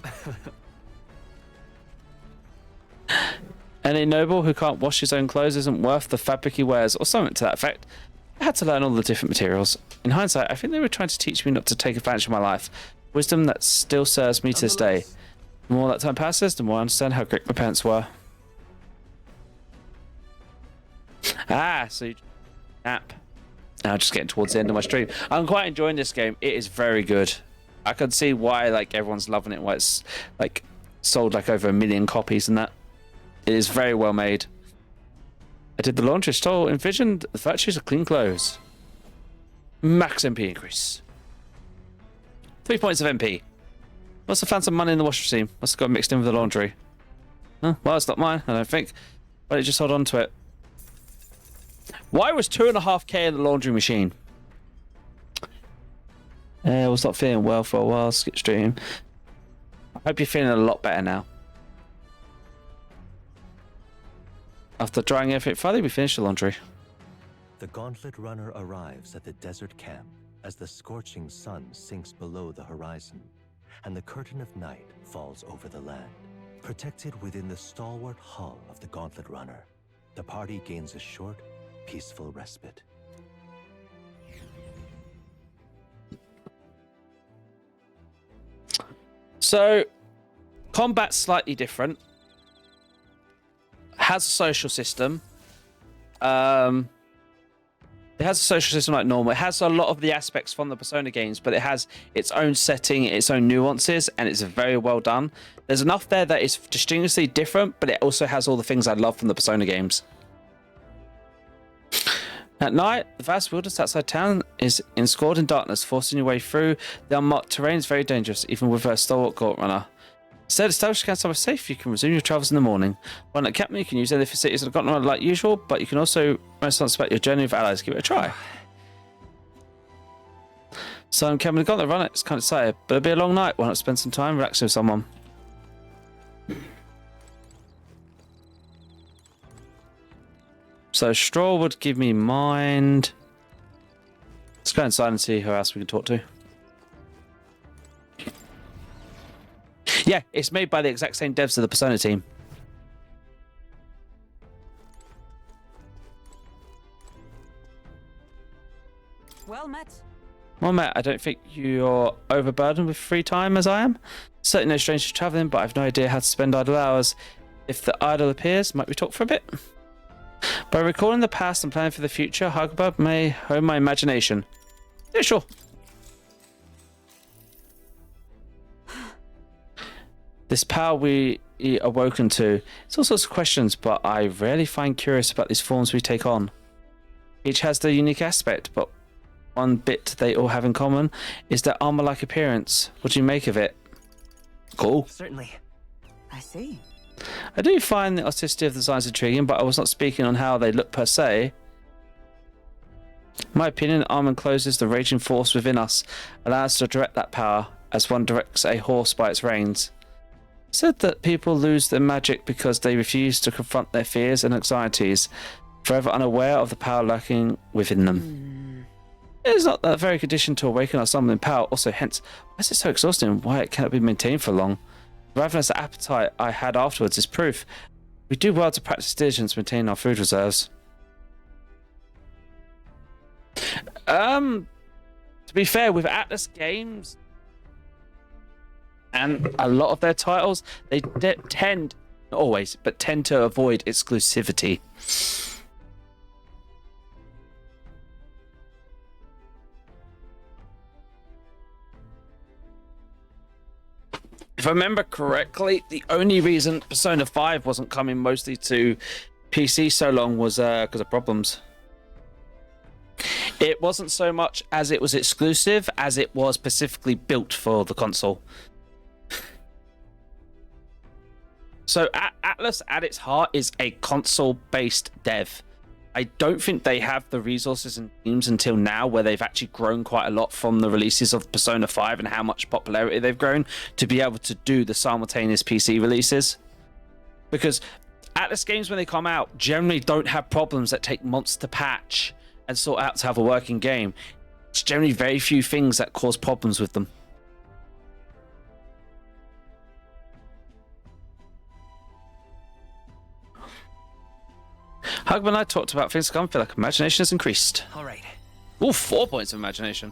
Any noble who can't wash his own clothes isn't worth the fabric he wears, or something to that effect. I had to learn all the different materials. In hindsight, I think they were trying to teach me not to take advantage of my life. Wisdom that still serves me to this day. The more that time passes, the more I understand how great my parents were. So you nap. Now just getting towards the end of my stream. I'm quite enjoying this game. It is very good. I can see why everyone's loving it. Why it's sold over 1 million copies and that. It is very well made. I did the laundry, stole, envisioned the virtues of clean clothes. Max MP increase. 3 points of MP. Must have found some money in the washing machine. Must have got mixed in with the laundry. Well, it's not mine, I don't think. Why don't you just hold on to it? Why was 2.5k in the laundry machine? I was not feeling well for a while. Skip stream. I hope you're feeling a lot better now. After drying everything thoroughly, we finished the laundry. The Gauntlet Runner arrives at the desert camp as the scorching sun sinks below the horizon, and the curtain of night falls over the land. Protected within the stalwart hull of the Gauntlet Runner, the party gains a short, peaceful respite. So, combat's slightly different. Has a social system. The It has a social system like normal. It has a lot of the aspects from the Persona games, but it has its own setting, its own nuances, and it's very well done. There's enough there that is distinctly different, but it also has all the things I love from the Persona games. At night, the vast wilderness outside town is enscored in darkness. Forcing your way through the unmarked terrain is very dangerous, even with a stalwart gaunt runner. Instead, establish camp somewhere safe. You can resume your travels in the morning. While at Captain, you can use any facilities that have gotten around like usual, but you can also rest on about your journey with allies. Give it a try. So I'm Cameron the Gauntlet Runner. It's kind of excited, but it'll be a long night. Why not spend some time relaxing with someone? So Straw would give me mind. Let's go inside and see who else we can talk to. Yeah, it's made by the exact same devs of the Persona team. Well met. Well, Matt, I don't think you're overburdened with free time as I am. Certainly no stranger to traveling, but I've no idea how to spend idle hours. If the idol appears, might we talk for a bit? By recalling the past and planning for the future, Hagabub may hone my imagination. Yeah, sure. This power we awoken to, it's all sorts of questions, but I rarely find curious about these forms we take on. Each has their unique aspect, but one bit they all have in common is their armor-like appearance. What do you make of it? Cool. Certainly. I see. I do find the artistry of the designs intriguing, but I was not speaking on how they look per se. In my opinion, armor encloses the raging force within us, allows us to direct that power as one directs a horse by its reins. Said that people lose their magic because they refuse to confront their fears and anxieties, forever unaware of the power lurking within them. It is not that very condition to awaken our summoning power, also hence, why is it so exhausting and why it cannot be maintained for long? The ravenous appetite I had afterwards is proof. We do well to practice diligence to maintain our food reserves. To be fair, with Atlas Games and a lot of their titles, they tend, not always, but tend to avoid exclusivity. If I remember correctly, the only reason Persona 5 wasn't coming mostly to PC so long was because of problems. It wasn't so much as it was exclusive as it was specifically built for the console. So Atlas at its heart is a console-based dev. I don't think they have the resources and teams until now where they've actually grown quite a lot from the releases of Persona 5 and how much popularity they've grown to be able to do the simultaneous PC releases. Because Atlas games, when they come out, generally don't have problems that take months to patch and sort out to have a working game. It's generally very few things that cause problems with them. Hugman and I talked about things to come. I feel like imagination has increased. All right. Ooh, 4 points of imagination.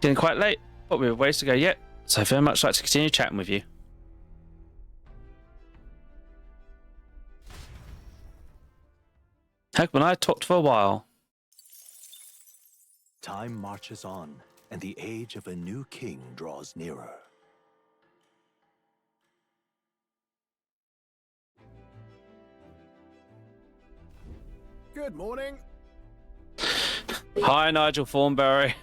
Getting quite late, but we have ways to go yet. So I very much like to continue chatting with you. Hugman and I talked for a while. Time marches on, and the age of a new king draws nearer. Good morning. Hi, Nigel Thornberry.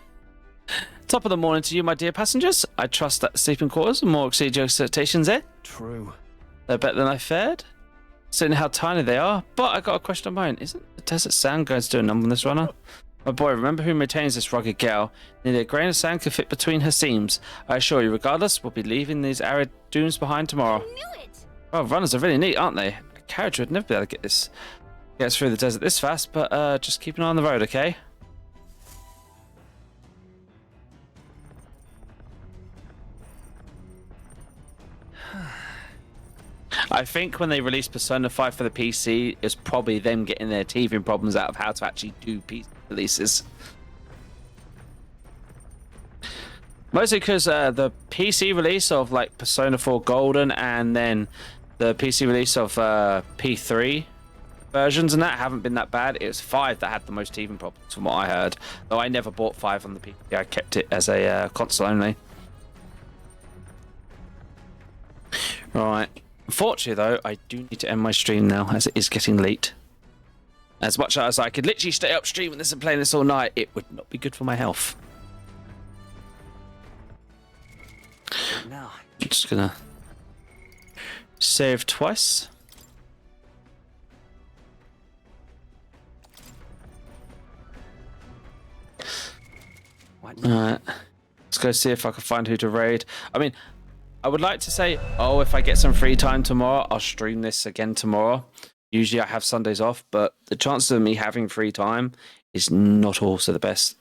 Top of the morning to you, my dear passengers. I trust that sleeping quarters will more exceed your expectations, eh? True. They're better than I feared. Seeing how tiny they are, but I got a question of mine. Isn't the desert sand going to do a number on this runner? My boy, remember who maintains this rugged gal. Nearly a grain of sand could fit between her seams. I assure you, regardless, we'll be leaving these arid dunes behind tomorrow. I knew it! Oh, runners are really neat, aren't they? A carriage would never be able to get us through the desert this fast, but just keep an eye on the road, okay? I think when they released Persona 5 for the PC, it's probably them getting their teething problems out of how to actually do PC releases. Mostly because the PC release of like Persona 4 Golden and then the PC release of P3 versions and that haven't been that bad. It was 5 that had the most teething problems from what I heard. Though I never bought 5 on the PC. I kept it as a console only. Right. Unfortunately, though, I do need to end my stream now as it is getting late. As much as I could literally stay up streaming this and playing this all night, it would not be good for my health. Now. I'm just gonna save twice. Alright. Let's go see if I can find who to raid. I mean, I would like to say, oh, if I get some free time tomorrow, I'll stream this again tomorrow. Usually I have Sundays off, but the chances of me having free time is not also the best.